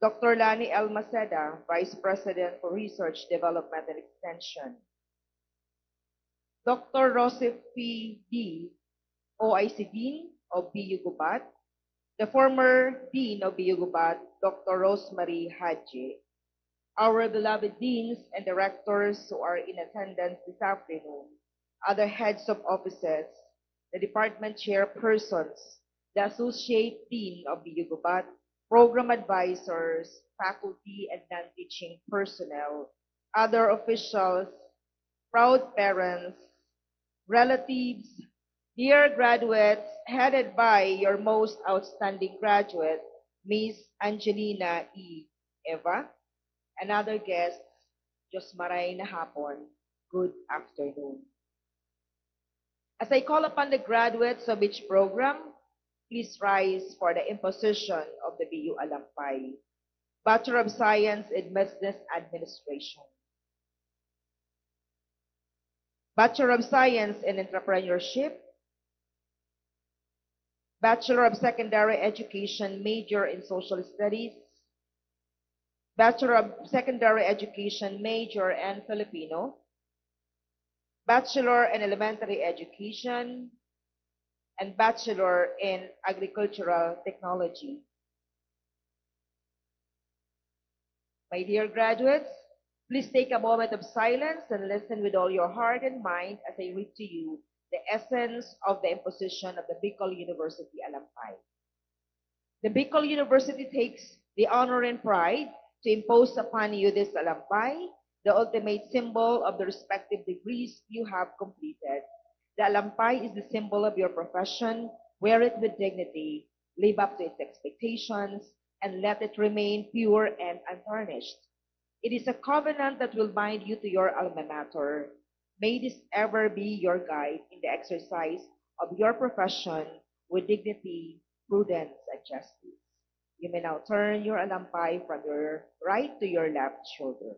Dr. Lani L. Maceda, Vice President for Research, Development, and Extension; Dr. Rosef P. D., OIC Dean of BU Gubat; the former Dean of BU Gubat, Dr. Rosemary Hadji; our beloved Deans and Directors who are in attendance this afternoon, other heads of offices, the Department Chairpersons, the Associate Dean of BU Gubat, Program Advisors, faculty and non-teaching personnel, other officials, proud parents, relatives, dear graduates, headed by your most outstanding graduate, Miss Angelina E. Eva, and other guests, Josmaray na hapon, good afternoon. As I call upon the graduates of each program please rise for the imposition of the BU Alampay. Bachelor of Science in Business Administration. Bachelor of Science in Entrepreneurship. Bachelor of Secondary Education, major in Social Studies. Bachelor of Secondary Education, major in Filipino. Bachelor in Elementary Education. And Bachelor in Agricultural Technology. My dear graduates, please take a moment of silence and listen with all your heart and mind as I read to you the essence of the imposition of the Bicol University Alampay. The Bicol University takes the honor and pride to impose upon you this Alampay, the ultimate symbol of the respective degrees you have completed. The Alampay is the symbol of your profession. Wear it with dignity, live up to its expectations, and let it remain pure and untarnished. It is a covenant that will bind you to your alma mater. May this ever be your guide in the exercise of your profession with dignity, prudence, and justice. You may now turn your alampay from your right to your left shoulder.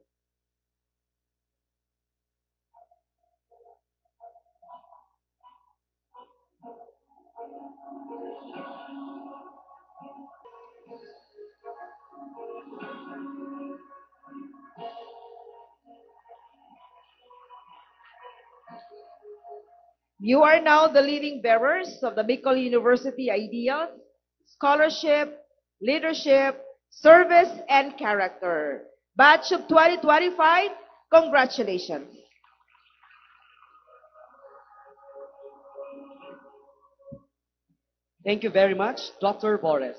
You are now the leading bearers of the Bicol University ideals, scholarship, leadership, service, and character. Batch of 2025, congratulations. Thank you very much, Dr. Boris.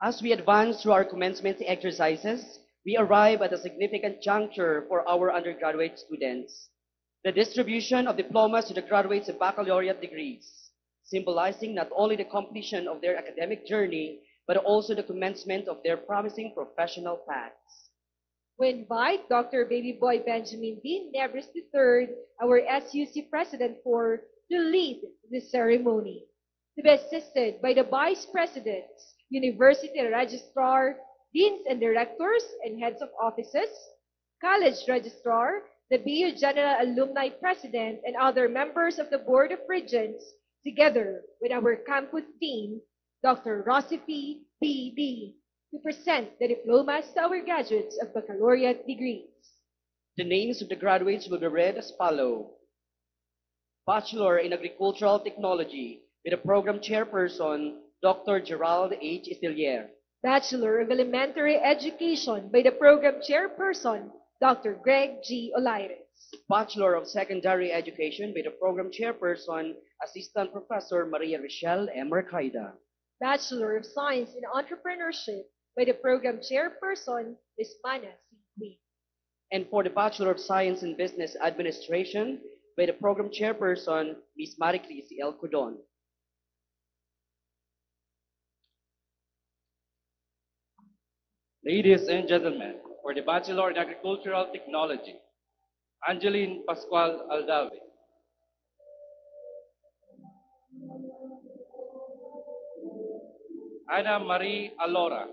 As we advance through our commencement exercises, we arrive at a significant juncture for our undergraduate students. The distribution of diplomas to the graduates of baccalaureate degrees, symbolizing not only the completion of their academic journey, but also the commencement of their promising professional paths. We invite Dr. Baby Boy Benjamin D. Nebres III, our SUC President 4, to lead the ceremony, to be assisted by the Vice Presidents, University Registrar, Deans and Directors and Heads of Offices, College Registrar, the BU General Alumni President, and other members of the Board of Regents, together with our campus dean, Dr. Rosifi P.D., to present the diplomas to our graduates of baccalaureate degrees. The names of the graduates will be read as follows. Bachelor in Agricultural Technology with a program chairperson, Dr. Gerald H. Isilier. Bachelor of Elementary Education by the program chairperson, Dr. Greg G. Olaires. Bachelor of Secondary Education by the program chairperson, Assistant Professor Maria Rochelle M. Mercaida. Bachelor of Science in Entrepreneurship by the program chairperson, Ms. Mana C. Queen. And for the Bachelor of Science in Business Administration by the program chairperson, Ms. Maricris L. Cudon. Ladies and gentlemen, for the Bachelor in Agricultural Technology, Angeline Pascual Aldave. Ana Marie Alora.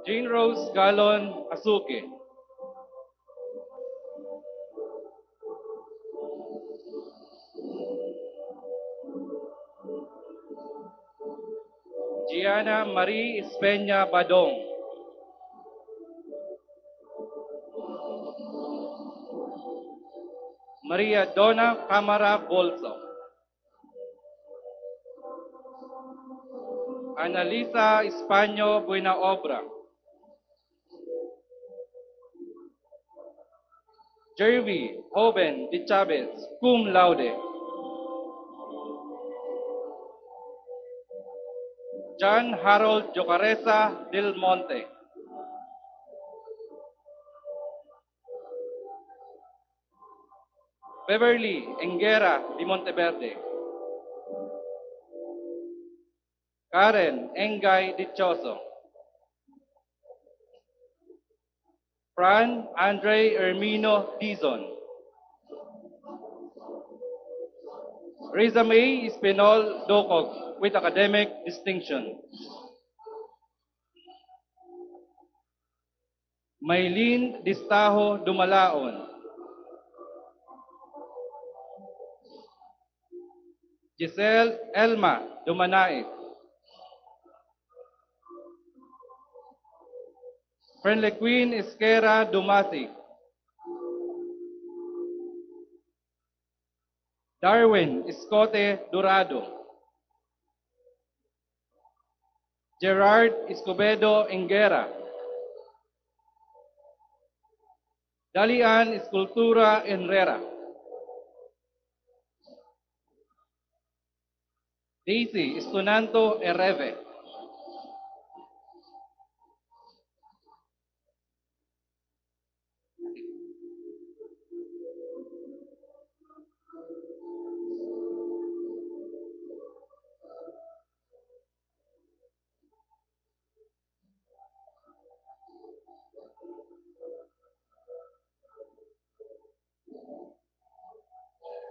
Jean Rose Galon Asuke. Gianna Marie Espeña Badong. Maria Donna Camara Bolso. Analisa Españo Buena Obra. Jervy Hoben de Chavez, cum laude. John Harold Jocaresa Del Monte. Beverly Engera Di Monteverde. Karen Engay Dichoso. Fran Andre Ermino Dizon. Riza May Espinol Docog with academic distinction. Maylene Distajo Dumalaon. Giselle Elma Dumanait. Friendly Queen Esquera Dumasi. Darwin Escote Dorado. Gerard Escobedo Engera. Dalian Escultura Enrera. Daisy Estunanto Ereve.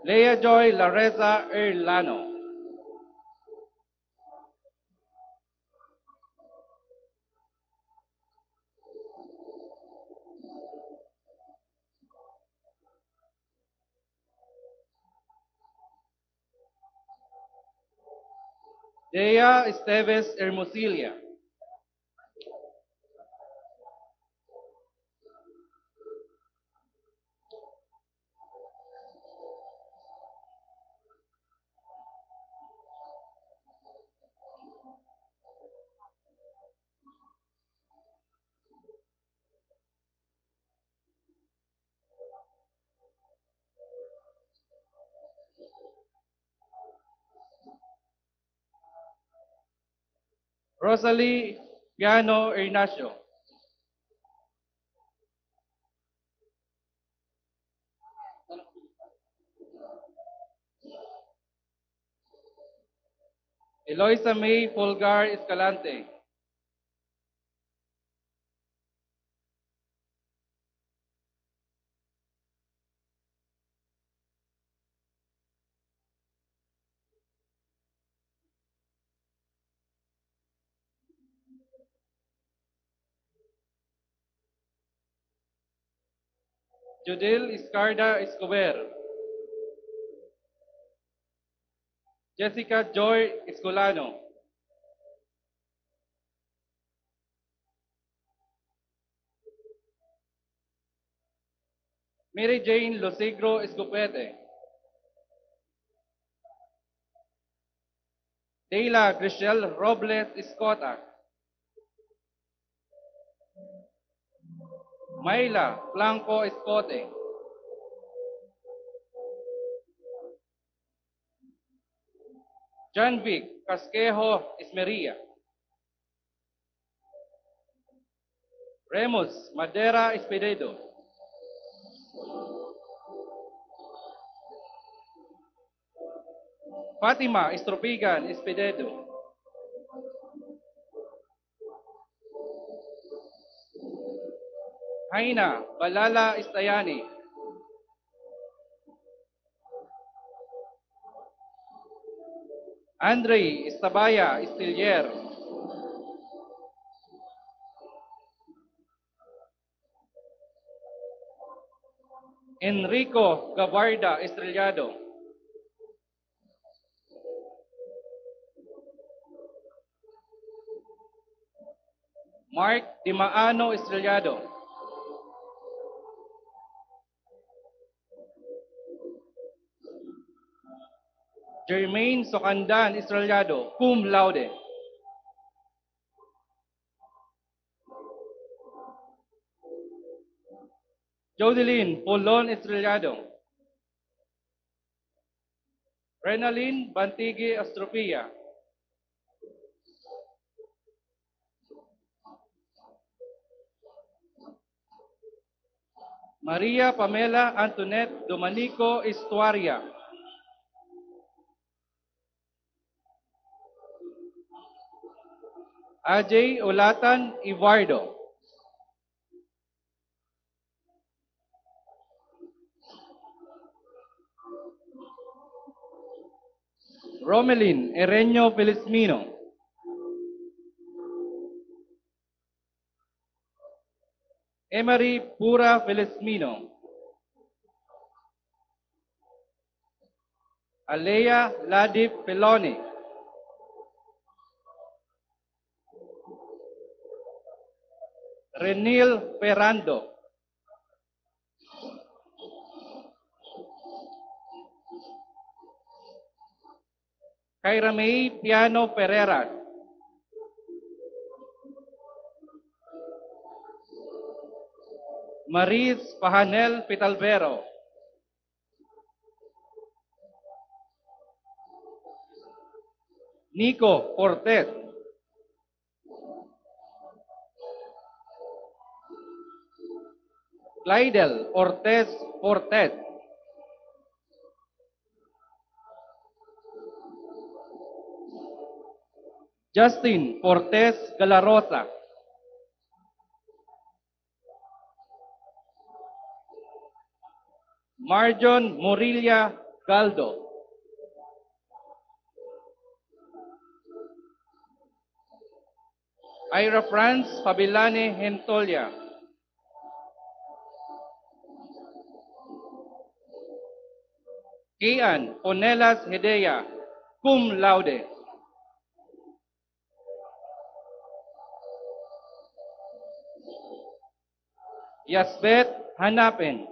Lea Joy Lareza Erlano. Dea Esteves Hermosilia. Rosalie Piano Ignacio. Eloisa May Polgar Escalante. Judil Iscarda Escobar. Jessica Joy Escolano. Mary Jane Losigro Escopete. Deyla Grishel Robles Escota. Mayla Blanco Escote. Janvic Casquejo Esmeria. Remus Madera Espededo. Fatima Estropigan Espededo. Haina Balala Istayani. Andre Estabaya Estilier. Enrico Gavarda Estrellado. Mark Dimaano Estrellado. Jermaine Socandan Estrellado, cum laude. Jodeline Polon Estrellado. Renalyn Bantigue Astropia. Maria Pamela Antoinette Domanico Estuaria. Ajay Olatan Ivardo. Romelyn Ereño Felizmino. Emery Pura Felizmino. Alea Ladip Peloni. Renil Ferrando. Kyra May Piano Pereira. Maris Pahanel Pitalvero. Nico Portet. Glidel Ortez Portet. Justin Portes Galarosa. Marjon Morilla Galdo. Ira France Fabilane Hentolia. Kian Ponelas Hedea, cum laude. Yasbet Hanapen.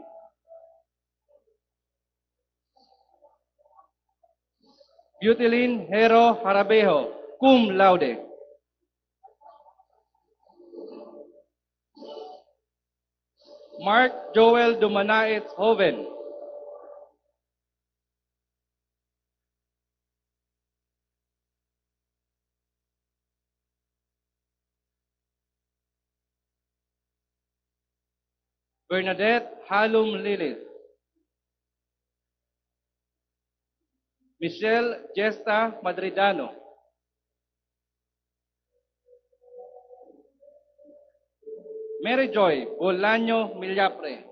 Butilin Hero Harabejo, cum laude. Mark Joel Dumanaez Hoven. Bernadette Halum Lilith. Michelle Gesta Madridano. Mary Joy Bolaño Millapre.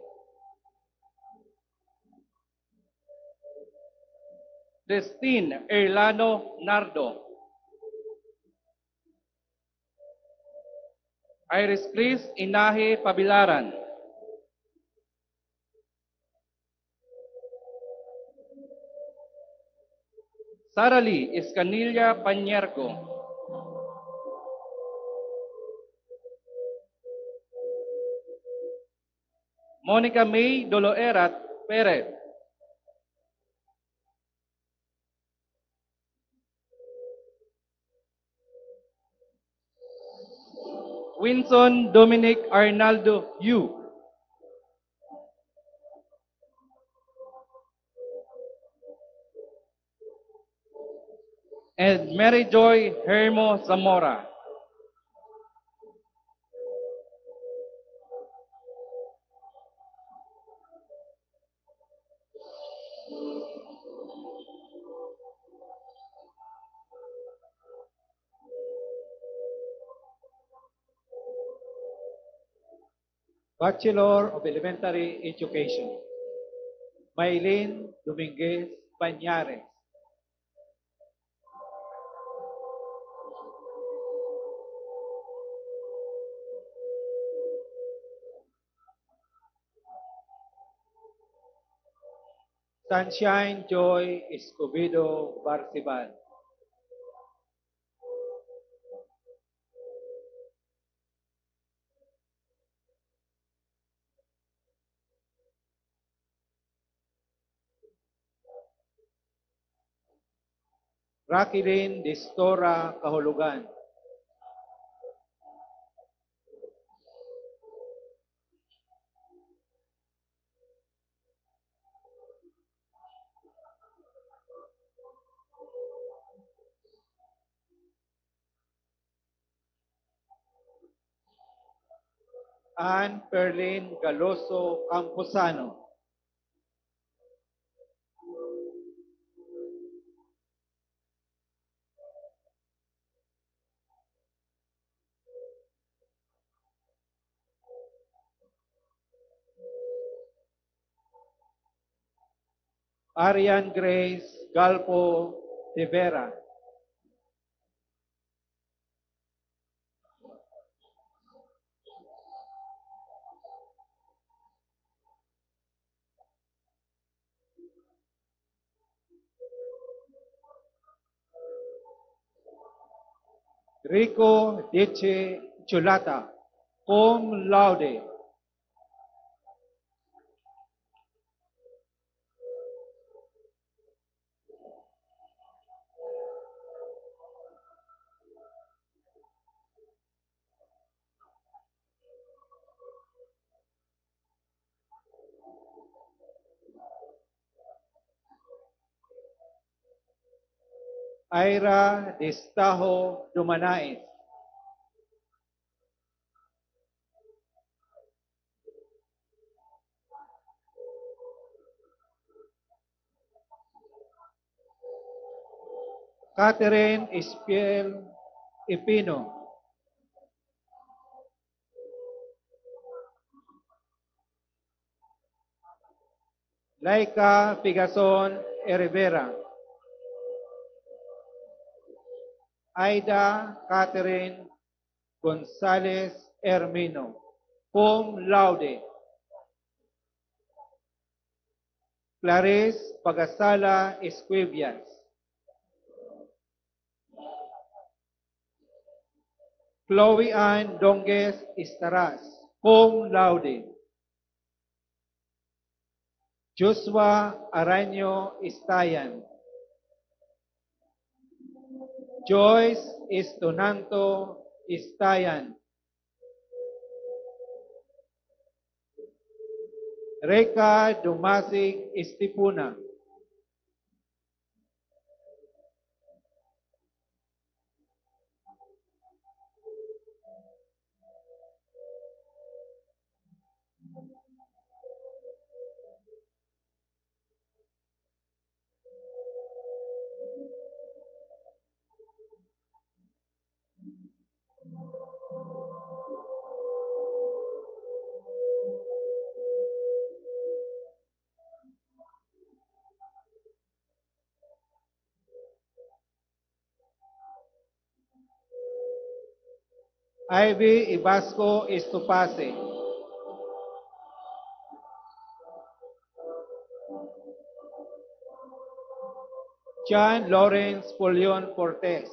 Destine Erlano Nardo. Iris Chris Inahe Pabilaran. Sara Lee Escanilla Pañerco. Monica May Doloerat Perez. Winson Dominic Arnaldo Yu. And Mary Joy Hermo Zamora. Bachelor of Elementary Education, Maylene Dominguez Pañares. Sunshine Joy Escobedo Barciban. Rakilin Distora Kahulugan. Ann Perlin Galoso Camposano. Arian Grace Galpo de Vera. Rico Diche Chulata, cum laude. Ira Destajo Dumanais. Catherine Espiel Ipino. Laika Pigason Rivera. Aida Catherine Gonzalez Hermino, cum laude. Clarice Pagasala Esquivias. Chloe Ann Dongues Istaras, cum laude. Joshua Araño Istayan. Joyce Estonanto Istayan. Reka Dumasig Istipuna. Ivy Ibasco Estupase. John Lawrence Polion Cortez.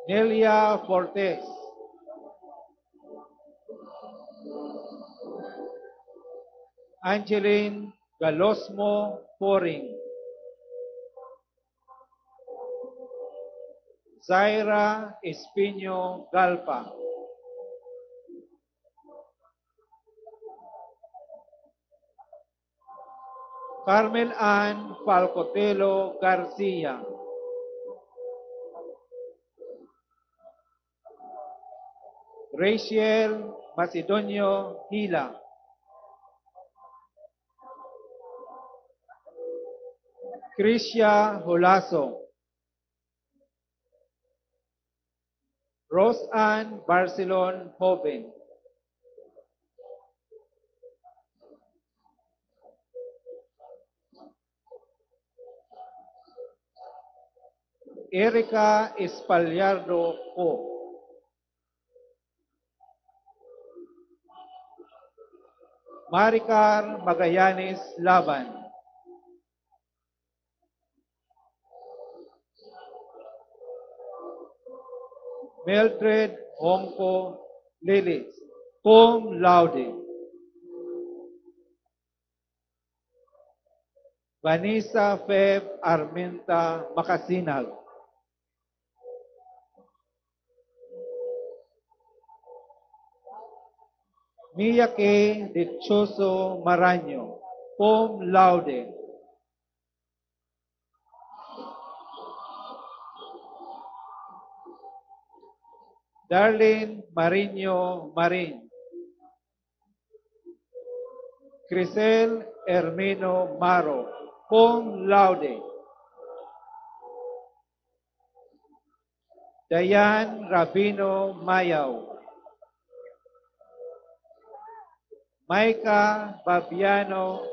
Nelia Fortes. Angeline Galosmo Poring. Zaira Espino Galpa. Carmel Ann Falcotelo Garcia. Rachel Macedonio Hila. Krisha Holaso. Rose Ann Barcelon Joven. Erika Espallardo Co. Maricar Magallanes Laban. Mildred Honko Lilis, cum laude. Vanessa Feb Armenta Macasinag. Mia K. Dichoso Maraño, cum laude. Darlene Marino Marin. Crisel Hermino Maro, cum laude. Dayan Rabino Mayaw. Maika Babiano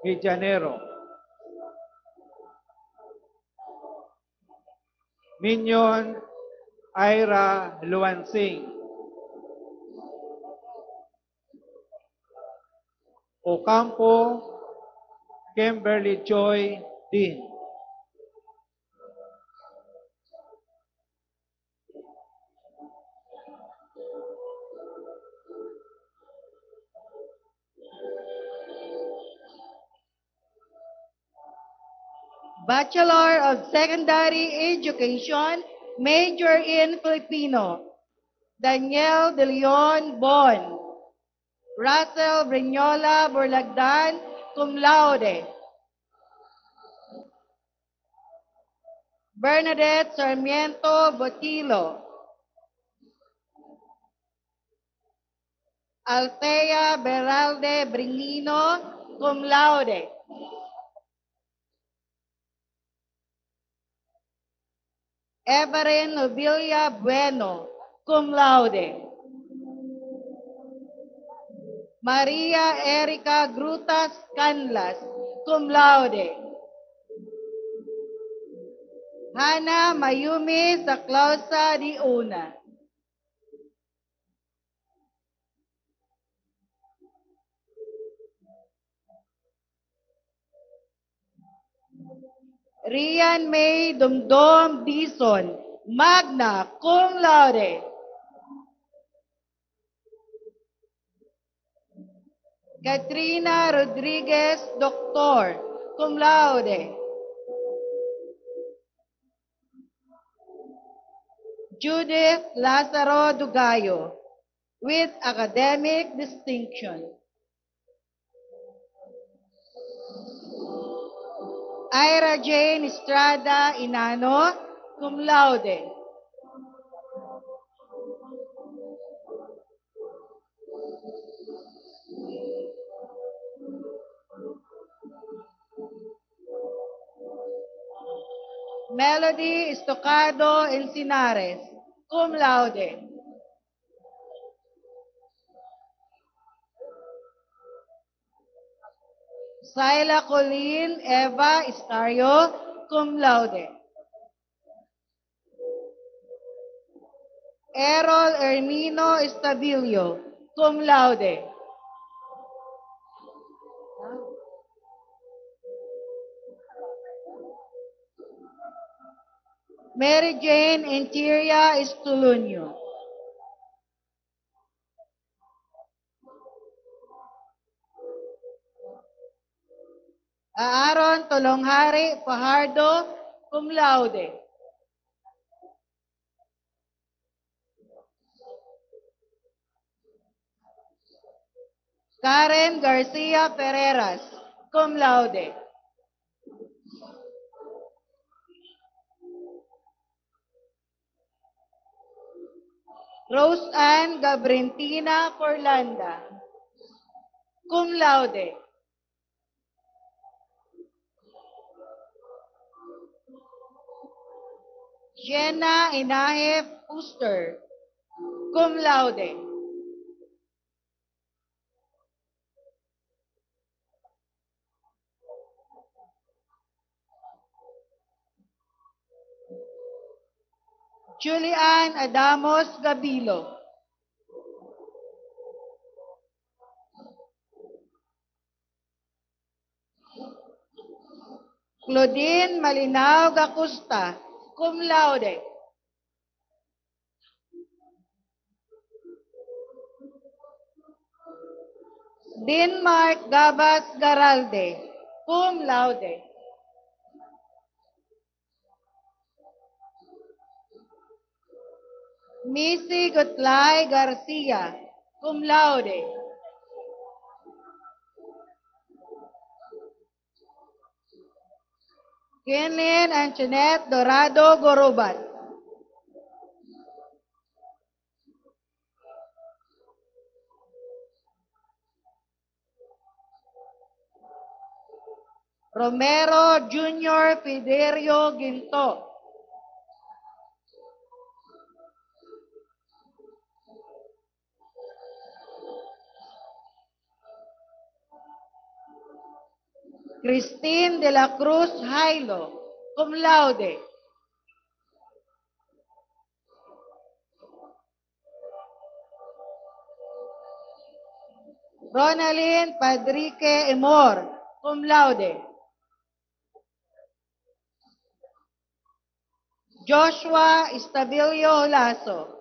Mijanero. Minion Ira Luansing. Ocampo Kimberly Joy Dean. Bachelor of Secondary Education, major in Filipino, Daniel De Leon Bon. Russell Brignola Borlagdan, cum laude. Bernadette Sarmiento Botilo. Althea Beralde Bringino, cum laude. Everin Nobilia Bueno, cum laude. Maria Erica Grutas Canlas, cum laude. Hana Mayumi Saclausa Di Una. Rian May Dumdum Dison, magna cum laude. Katrina Rodriguez, Doctor, cum laude. Judith Lazaro Dugayo, with academic distinction. Ira Jane Estrada Inano, cum laude. Melody Estocado Encinares, cum laude. Syla Colleen Eva Iscario, cum laude. Errol Ermino Estabilio, cum laude. Mary Jane Interior Estulunyo. Aaron Tolonghari Fajardo, cum laude. Karen Garcia Ferreras, cum laude. Rose Ann Gabrentina Corlanda, cum laude. Jenna Inahe Fuster, cum laude. Julian Adamos Gabilo. Claudine Malinao Gacusta, cum laude. Denmark Gabas Garalde, cum laude. Missy Gutlay Garcia, cum laude. Kenlyn Antoinette Dorado Gorobat. Romero Jr. Fiderio Ginto. Christine de la Cruz Jailo, cum laude. Ronalyn Padrique Emor, cum laude. Joshua Estabilio Lasso.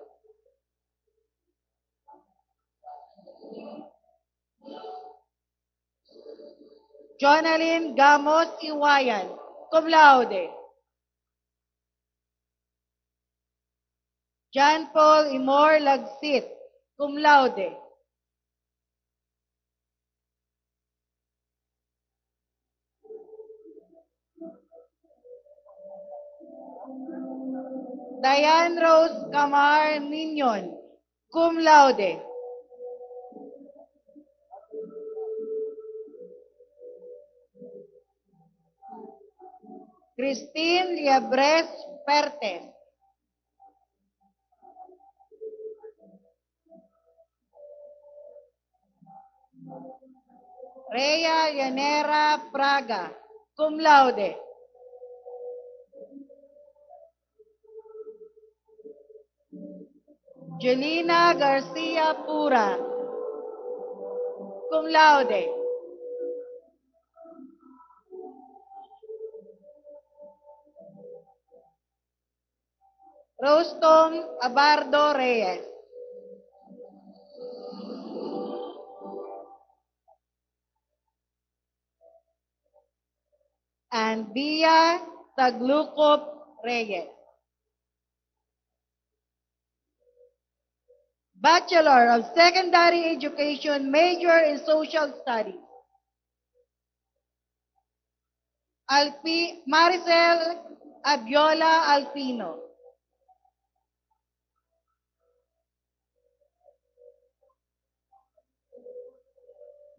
Jonalyn Gamos Iwayan, cum laude. John Paul Imor Lagsit, cum laude. Diane Rose Camar Minion, cum laude. Christine Liabres Pertes. Rhea Llanera Praga, cum laude. Jelina Garcia Pura, cum laude. Rostom Abardo Reyes. And Bia Taglukop Reyes. Bachelor of Secondary Education, major in Social Studies. Maricel Abiola Alpino.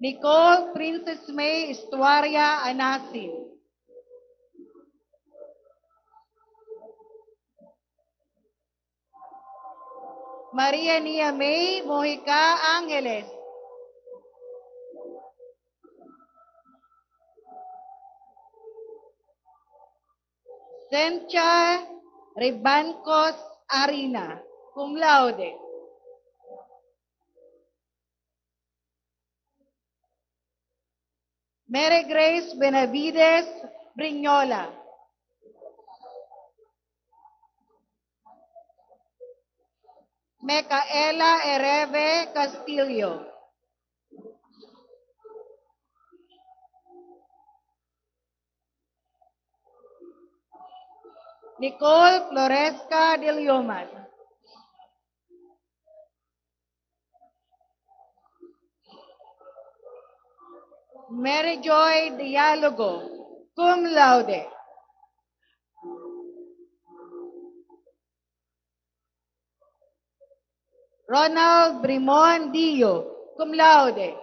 Nicole Princess May Estuaria Anasin. Maria Nia May Mojica Angeles. Sencha Ribancos Arina, cum laude. Mary Grace Benavides Brignola. Micaela Ereve Castillo. Nicole Floresca de Leoman. Mary Joy Dialogo, cum laude. Ronald Brimon Dio, cum laude.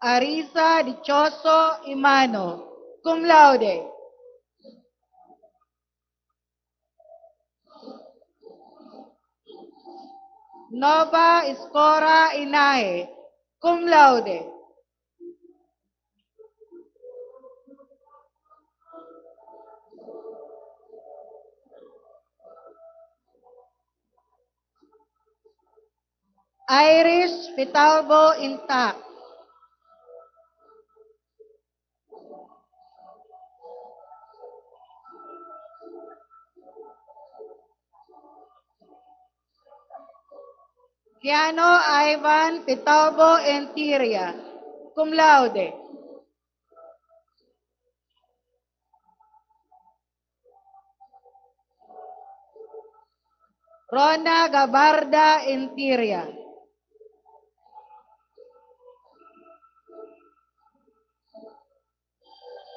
Arisa Dichoso Imano, cum laude. Nova Escora Inae, cum laude. Irish Pitalbo Intact. Keanu Ivan Pitalbo Entiria, cum laude. Rona Gabarda Entiria.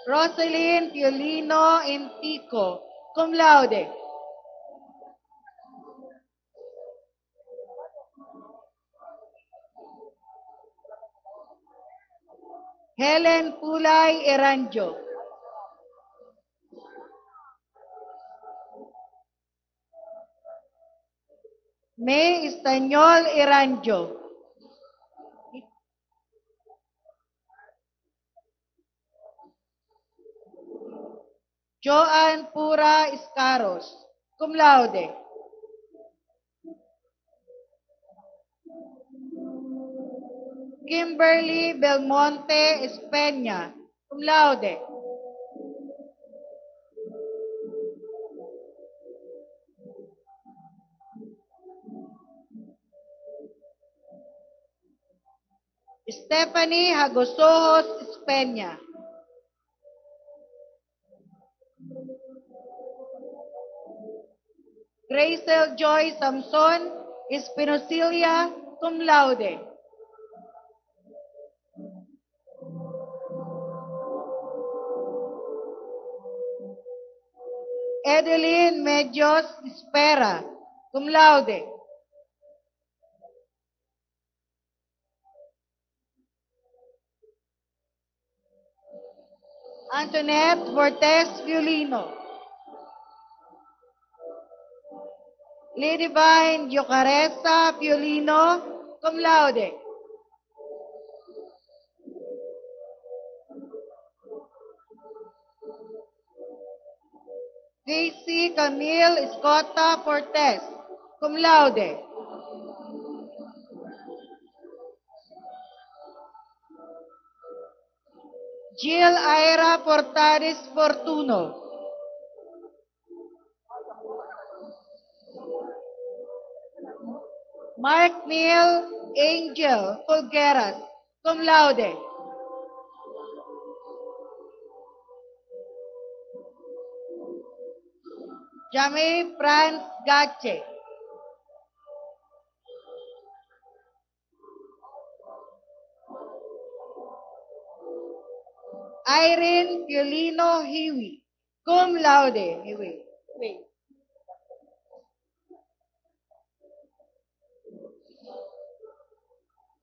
Rosalyn Piolino Intico, cum laude. Helen Pulay Eranjo. May Estanyol Eranjo. Joan Pura Iscaros, cum laude. Kimberly Belmonte Espeña, cum laude. Stephanie Hagosohos Espeña. Gracel Joy Samson Espinosilia, cum laude. Edeline Medios Espera, cum laude. Antoinette Fortes Violino. Lidivine Yocaresa Violino, cum laude. Daisy Camille Escota Fortes, cum laude. Jill Ira Portades Fortuno. Mark Neil Angel Fulgueras, cum laude. Jamie Franz Gache. Irene Violino Hiwi, cum laude. Hiwi.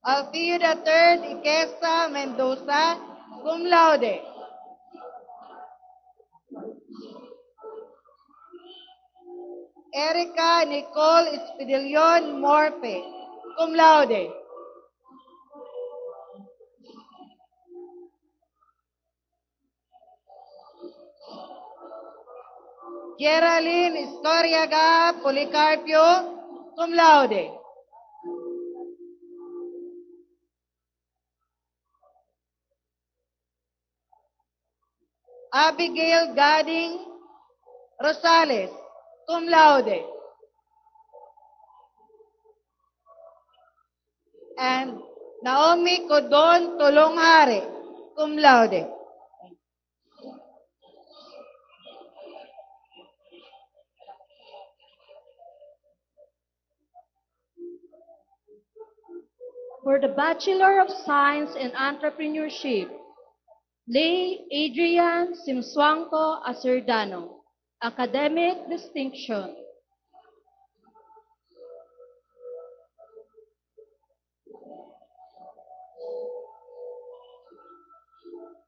Alfio III Iquesa Mendoza, cum laude. Erica Nicole Espidillon Morpe, cum laude. Geraldine Escoriaga Policarpio, cum laude. Abigail Gading Rosales, cum laude. And Naomi Codon Tolonghare, cum laude. For the Bachelor of Science in Entrepreneurship, Lay Adrian Simswangko Aserdano, Academic Distinction.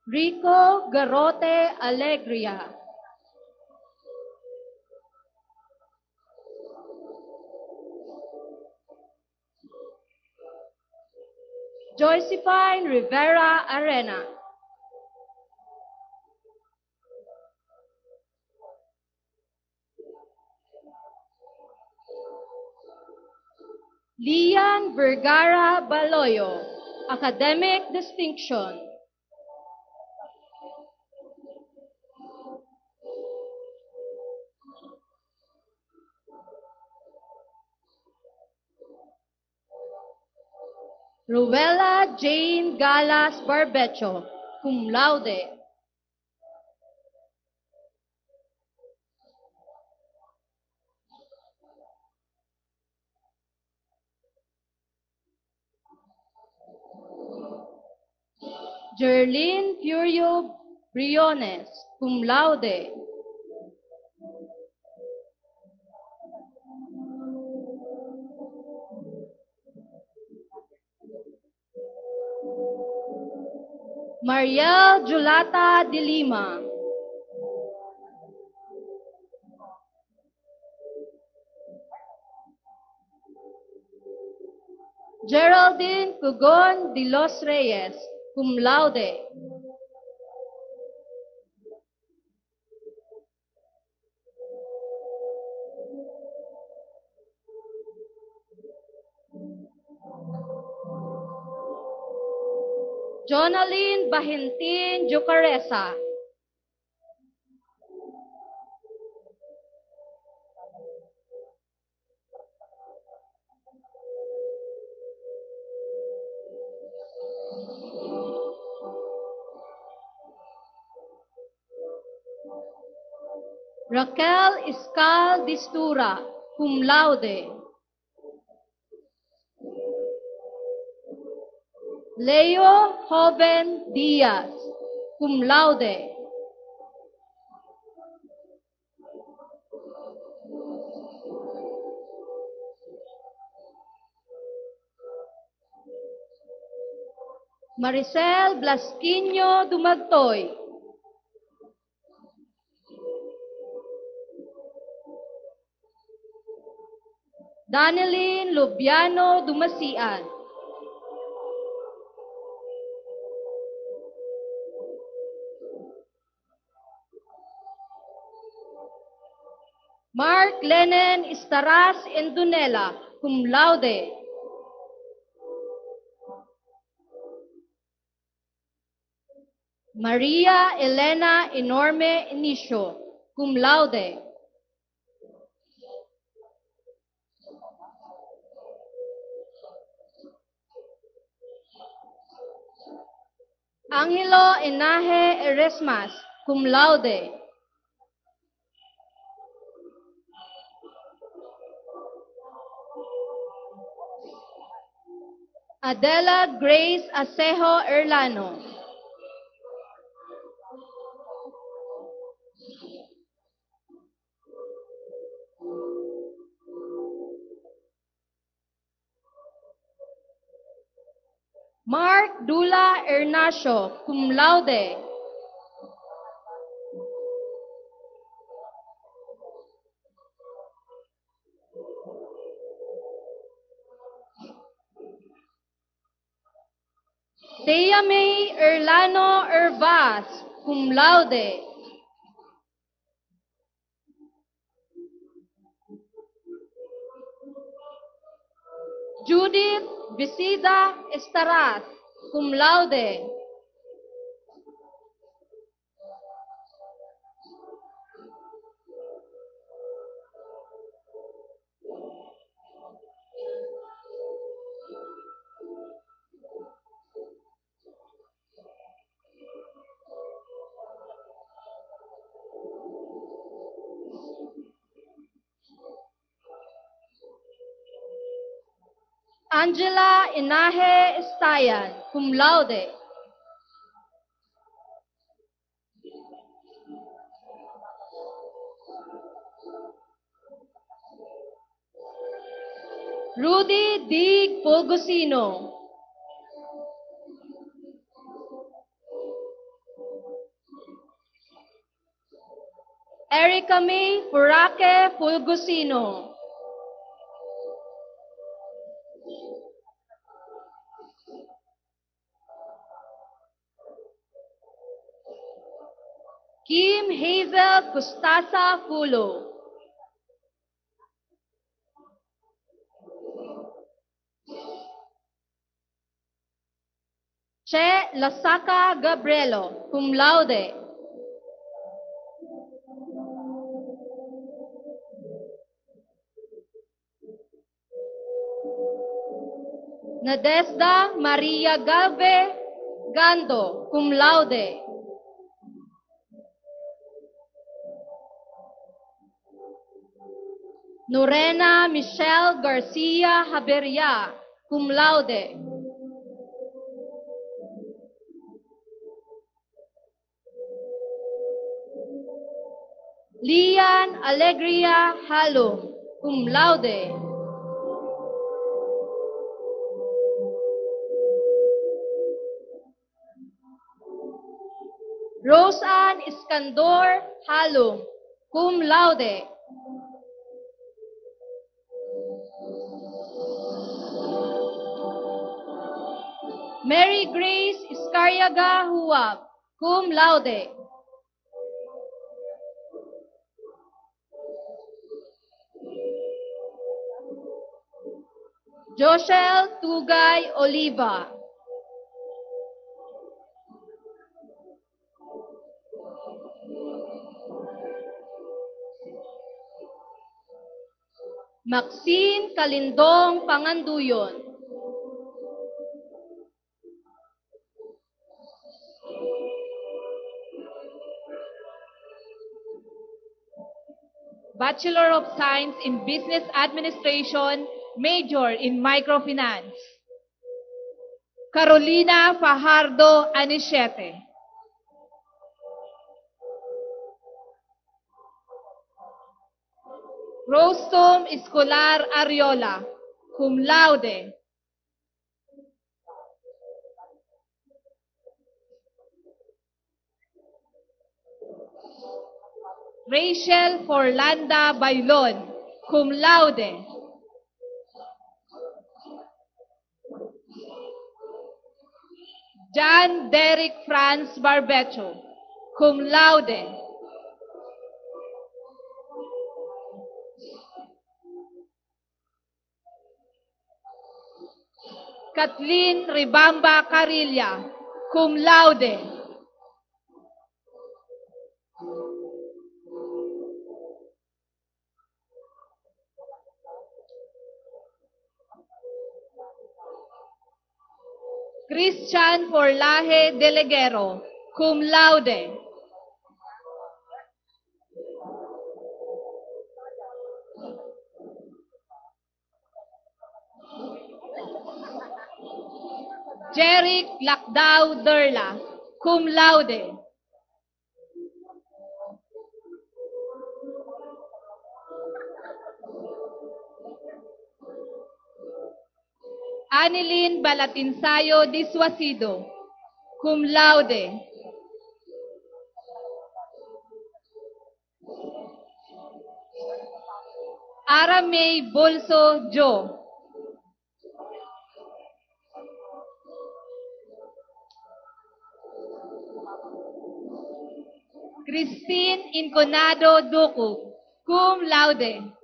Rico Garote Alegria. Josephine Rivera Arena. Lian Vergara Baloyo, Academic Distinction. Ruela Jane Galas Barbecho, cum laude. Jerlyn Furio Briones, cum laude. Mariel Julata de Lima. Geraldine Pugon de los Reyes, cum laude. Jonaline Bahintin Jocaresa. Raquel Iscal Distura, cum laude. Leo Joven Diaz, cum laude. Maricel Blasquino Dumagtoy. Daneline Lubiano Dumasian. Mark Lenen Istaras Endunela, cum laude. Maria Elena Enorme Inicio, cum laude. Angelo Enaje Eresmas, cum laude. Adela Grace Acejo Erlano. Mark Dula Ernacio, cum laude. Thea May Erlano Ervas, cum laude. Judith Visida Estaras, cum laude. Angela Inaje Estayan, cum laude. Rudy D. Pulgosino. Erica May Furaque Pulgosino. Kim Hazel Custasa Fulo. Che Lasaka Gabrielo, cum laude. Nadesda Maria Galve Gando, cum laude. Norena Michelle Garcia Haberia, cum laude. Lian Alegria Halum, cum laude. Christian Iskandor Halong, cum laude. Mary Grace Iscarriaga Huwab, cum laude. Joshel Tugay Oliva. Maxine Kalindong Panganduyon. Bachelor of Science in Business Administration, major in Microfinance. Carolina Fajardo Anichete. Rostom Escolar Ariola, cum laude. Rachel Forlanda Bailon, cum laude. John Derek Franz Barbecho, cum laude. Kathleen Ribamba Carilla, cum laude. Christian Forlaje Deleguero, cum laude. Jeric Lacdao Derla, cum laude. Anilin Balatinsayo Diswasido, cum laude. Aramay Bolso Jo. Christine Inconado Duku, cum laude.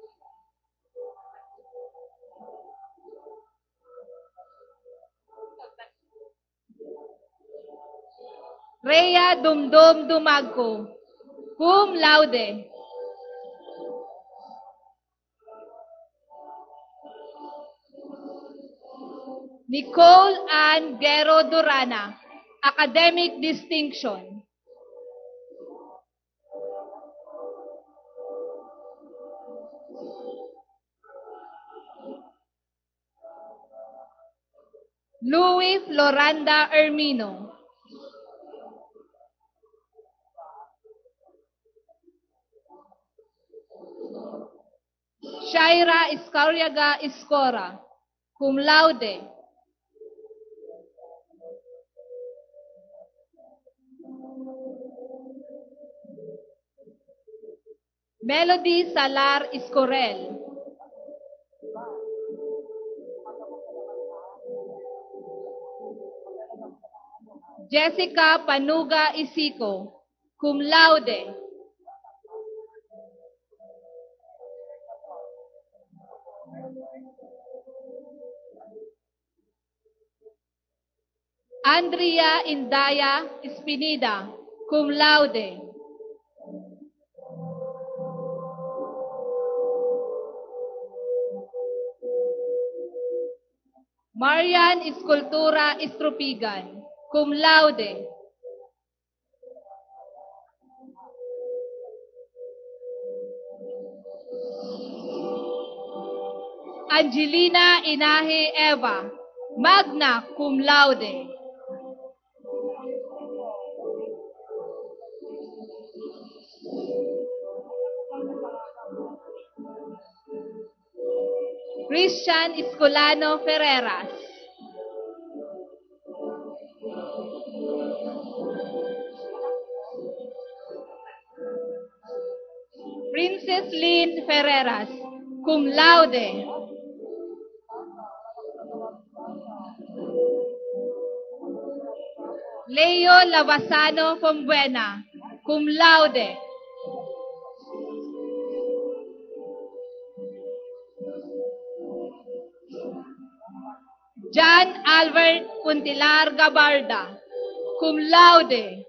Rhea Dumdum Dumagco, cum laude. Nicole Ann Guerro Durana, academic distinction. Louis Floranda Ermino. Shaira Iscarriaga Iscora, cum laude. Melody Salar Iscorel. Jessica Panuga Isico, cum laude. Andrea Indaya Espinida, cum laude. Marian Escultura Estrupigan, cum laude. Angelina Inahe Eva, magna cum laude. Christian Escolano Ferreras. Josephine Ferreras, cum laude. Leo Lavasano Pombuena, cum laude. John Albert Puntilar Gabarda, cum laude.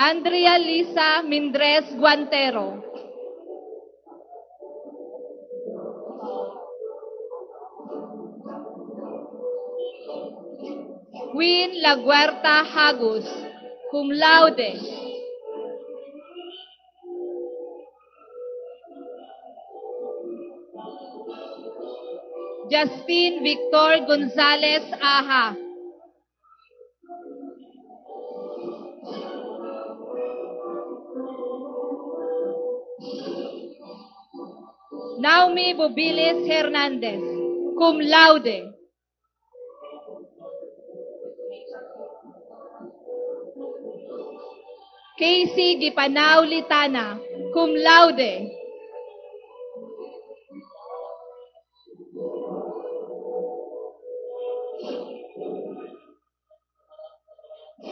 Andrea Lisa Mindres Guantero. Queen Laguerta Hagus, cum laude. Justin Victor Gonzalez Aha. Naomi Bobiles Hernandez, cum laude. Casey Gipanao Litana, cum laude.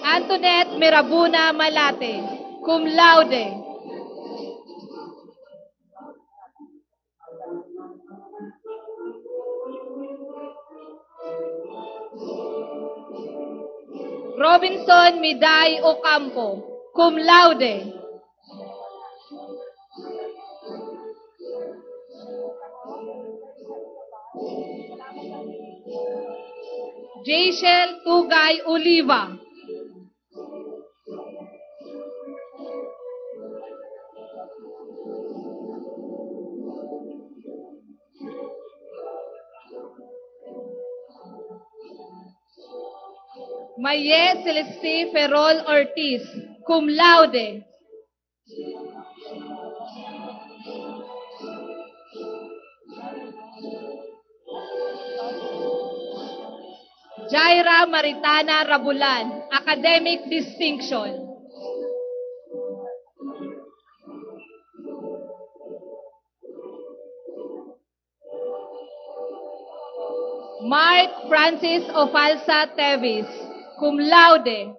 Antoinette Mirabuna Malate, cum laude. Robinson Miday Ocampo, cum laude. Jayshel Tugay Oliva. Maye Celeste Ferrol Ortiz, cum laude. Jaira Maritana Rabulan, academic distinction. Mark Francis Ofalsa Tevis, cum laude.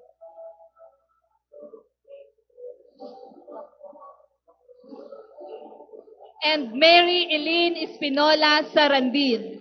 And Mary Eileen Espinola Sarandin.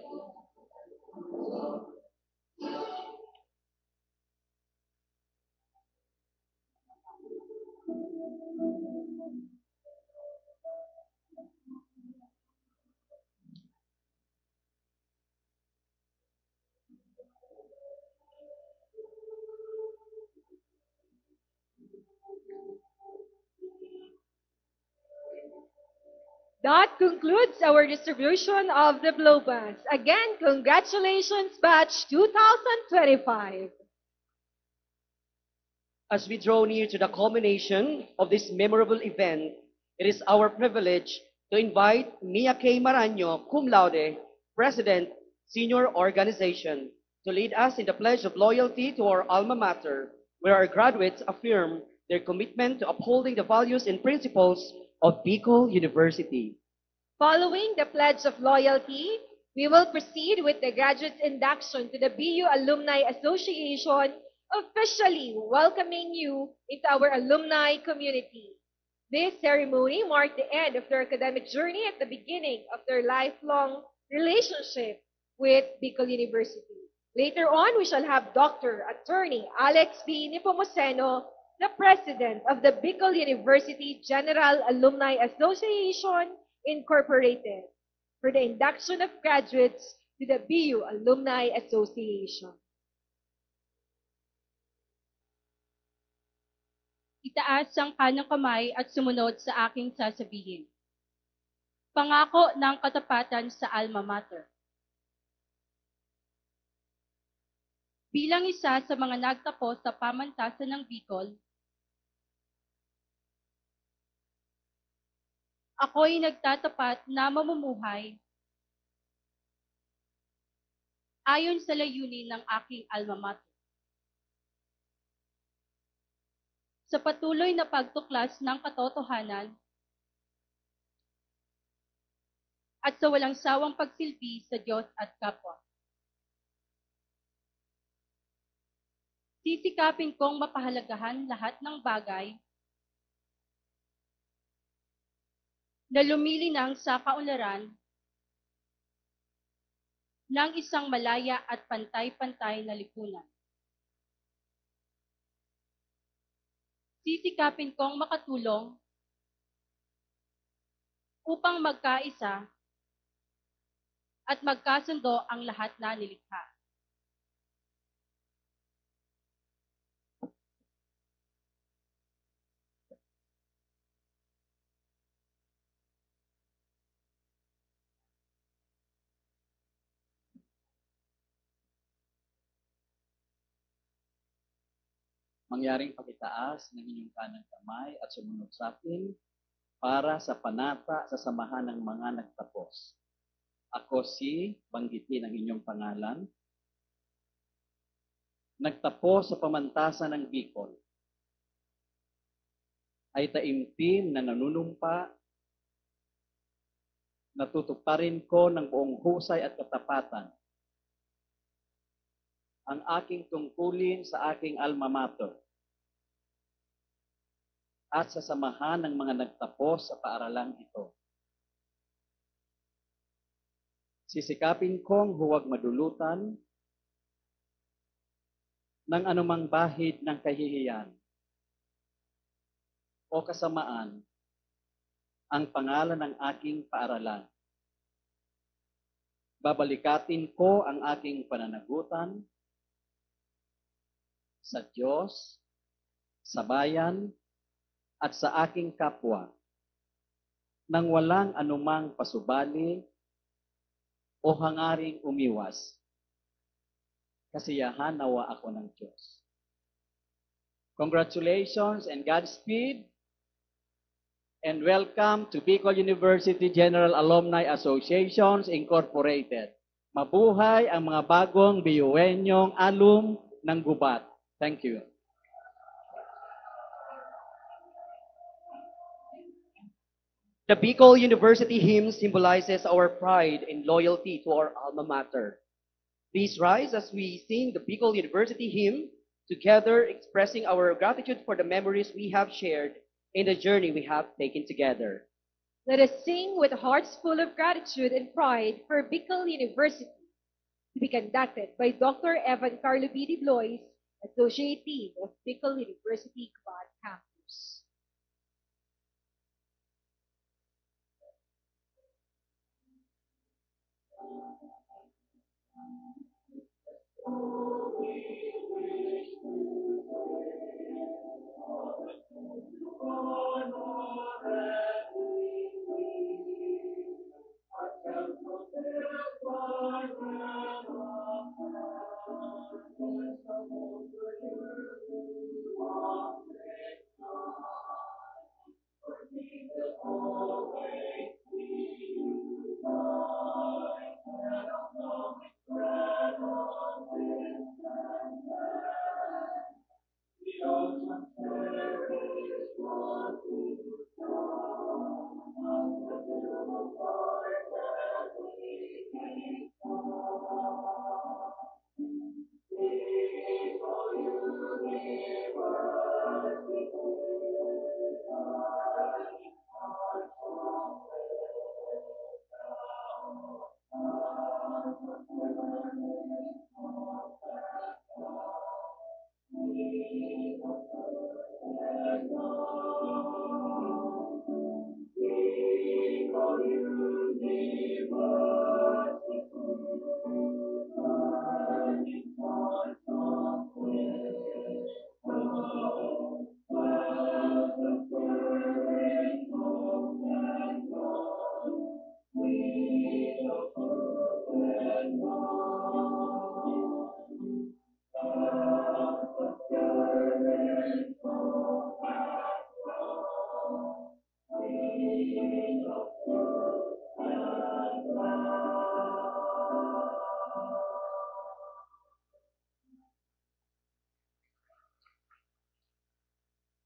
That concludes our distribution of the blow bands. Again, congratulations, Batch 2025. As we draw near to the culmination of this memorable event, it is our privilege to invite Mia K. Maraño, cum laude, President, Senior Organization, to lead us in the pledge of loyalty to our alma mater, where our graduates affirm their commitment to upholding the values and principles of Bicol University. Following the Pledge of Loyalty, we will proceed with the graduates' induction to the BU Alumni Association, officially welcoming you into our alumni community. This ceremony marked the end of their academic journey at the beginning of their lifelong relationship with Bicol University. Later on, we shall have Dr. Attorney Alex B. Nepomuceno, the President of the Bicol University General Alumni Association, Incorporated, for the induction of graduates to the BU Alumni Association. Itaas ang kanang kamay at sumunod sa aking sasabihin. Pangako ng katapatan sa alma mater. Bilang isa sa mga nagtapos sa pamantasan ng Bicol, ako'y nagtatapat na mamumuhay ayon sa layunin ng aking alma mater. sa patuloy na pagtuklas ng katotohanan at sa walang sawang pagsilbi sa Diyos at kapwa. Sisikapin kong mapahalagahan lahat ng bagay na lumilinang sa kaunlaran ng isang malaya at pantay-pantay na lipunan. Sisikapin kong makatulong upang magkaisa at magkasundo ang lahat na nilikha. Mangyaring pagitaas ng inyong kanang kamay at sumunod sa akin para sa panata sa samahan ng mga nagtapos. Ako si, banggitin ang inyong pangalan, nagtapos sa pamantasan ng Bicol, ay taimtim na nanunumpa, natutuparin ko ng buong husay at katapatan ang aking tungkulin sa aking alma mater at sa samahan ng mga nagtapos sa paaralang ito. Sisikapin kong huwag madulutan ng anumang bahid ng kahihiyan o kasamaan ang pangalan ng aking paaralan. Babalikatin ko ang aking pananagutan sa Diyos, sa bayan, at sa aking kapwa, nang walang anumang pasubali o hangaring umiwas. Kasiyahan nawa ako ng Diyos. Congratulations and Godspeed, and welcome to Bicol University General Alumni Associations Incorporated. Mabuhay ang mga bagong biyuenyong alum ng Gubat. Thank you. The Bicol University hymn symbolizes our pride and loyalty to our alma mater. Please rise as we sing the Bicol University hymn, together expressing our gratitude for the memories we have shared and the journey we have taken together. Let us sing with hearts full of gratitude and pride for Bicol University, to be conducted by Dr. Evan Carlo B. de Blois, Associate Dean of Bicol University Gubat Campus.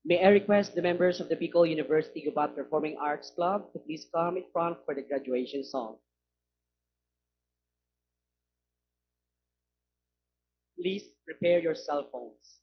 May I request the members of the Bicol University Gubat Performing Arts Club to please come in front for the graduation song. Please prepare your cell phones.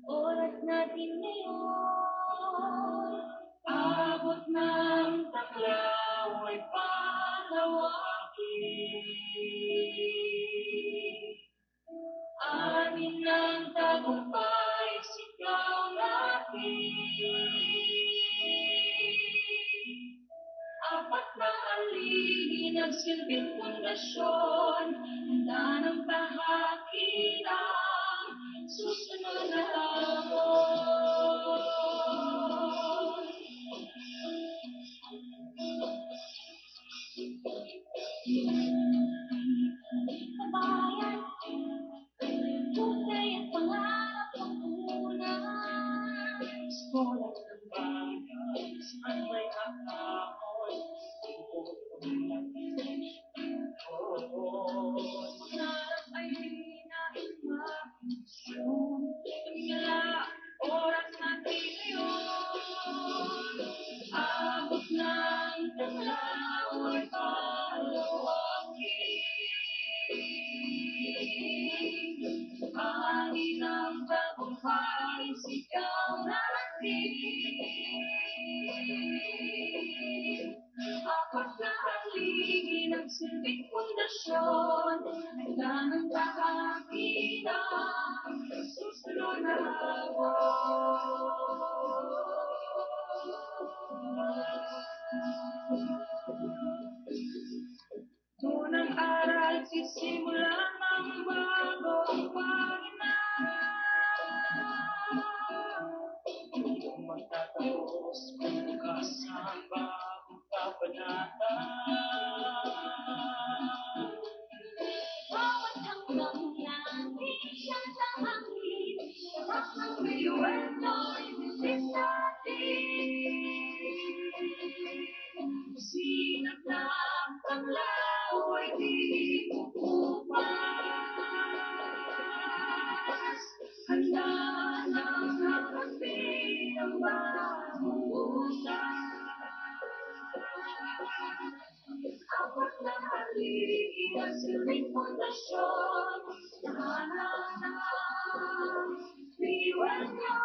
Oras natin ngayon, abot ng tanglaw ay palawakin. Amin ng tagumpay, sigaw natin. Apat na aligi nagsilbing pundasyon, handa ng tahakilang susunod na hamon. Kabayan, tunay at pangarap ang tunay. Skola ng bayan, saan may akahon. Mangarap ay di natin mapasyon. Tumingala, oras natin ngayon. Abot ng tanglaw ay palawakin. Hangin ang tagumpay, sigaw natin. Apat na haligi ng silbing pundasyon, handa ng kahakilan, susunod na tunang aral, sisimulan ng bagong panginaw. Magtatapos bukas ang bagong kabanata. Bawat hanggang langit siyang tahangin, sarap ng riwento, ibigay sa atin. Sinag na ang tanglaw ay di kukupas. Handa nang harapin ang bagong bukas. Apat na haligi ang silbing pundasyon. Iwan niyo,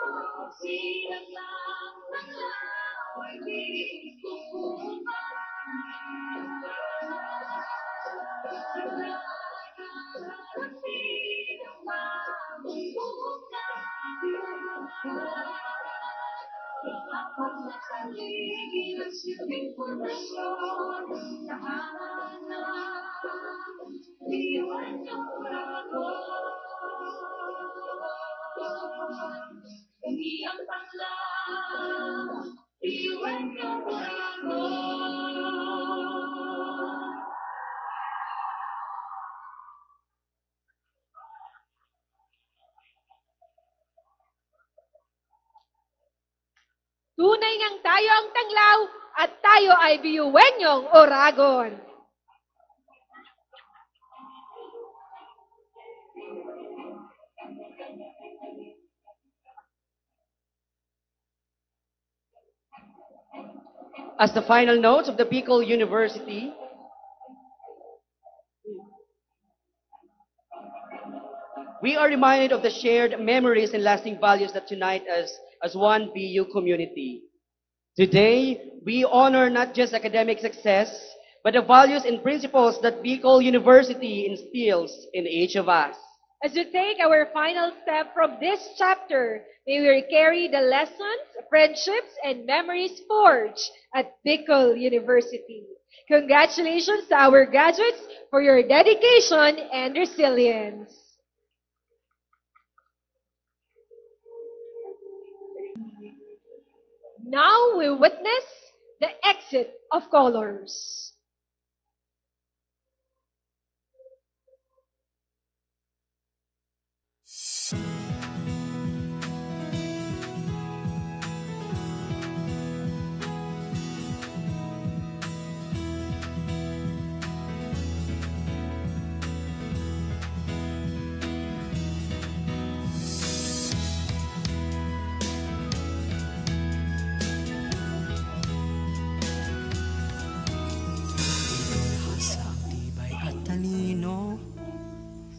silang lang ng laway di kukupas. Harapin ang bagong bukas. Apat na haligi ang silbing pundasyon. Iwan niyo ako. Hindi ang pangla, iwan niyo ako. Tunay ngang tayo ang tanglaw at tayo ay biyuwenyong Oragon. As the final notes of the Bicol University, we are reminded of the shared memories and lasting values that unite us as one BU community. Today, we honor not just academic success, but the values and principles that Bicol University instills in each of us. As we take our final step from this chapter, may we carry the lessons, friendships, and memories forged at Bicol University. Congratulations to our graduates for your dedication and resilience. Now we witness the exit of colors.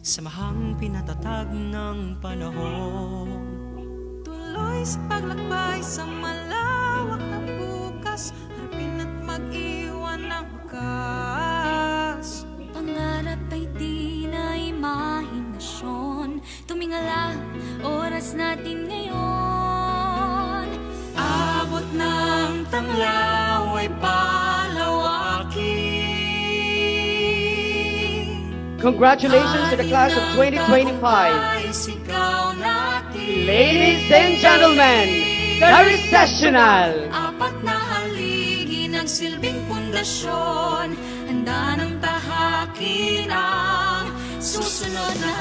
Samahang pinatatag ng panahon, tuloy sa paglakbay sa malawak na bukas, harapin at mag-iwan ng wakas. Pangarap ay di na imahinasyon, tumingala, oras natin ngayon. Abot ng tanglaw ay palawakin. Congratulations to the class of 2025. Ladies and gentlemen, the recessional. Apat na haligi ng silbing pundasyon, handa ng tahakin ang susunod na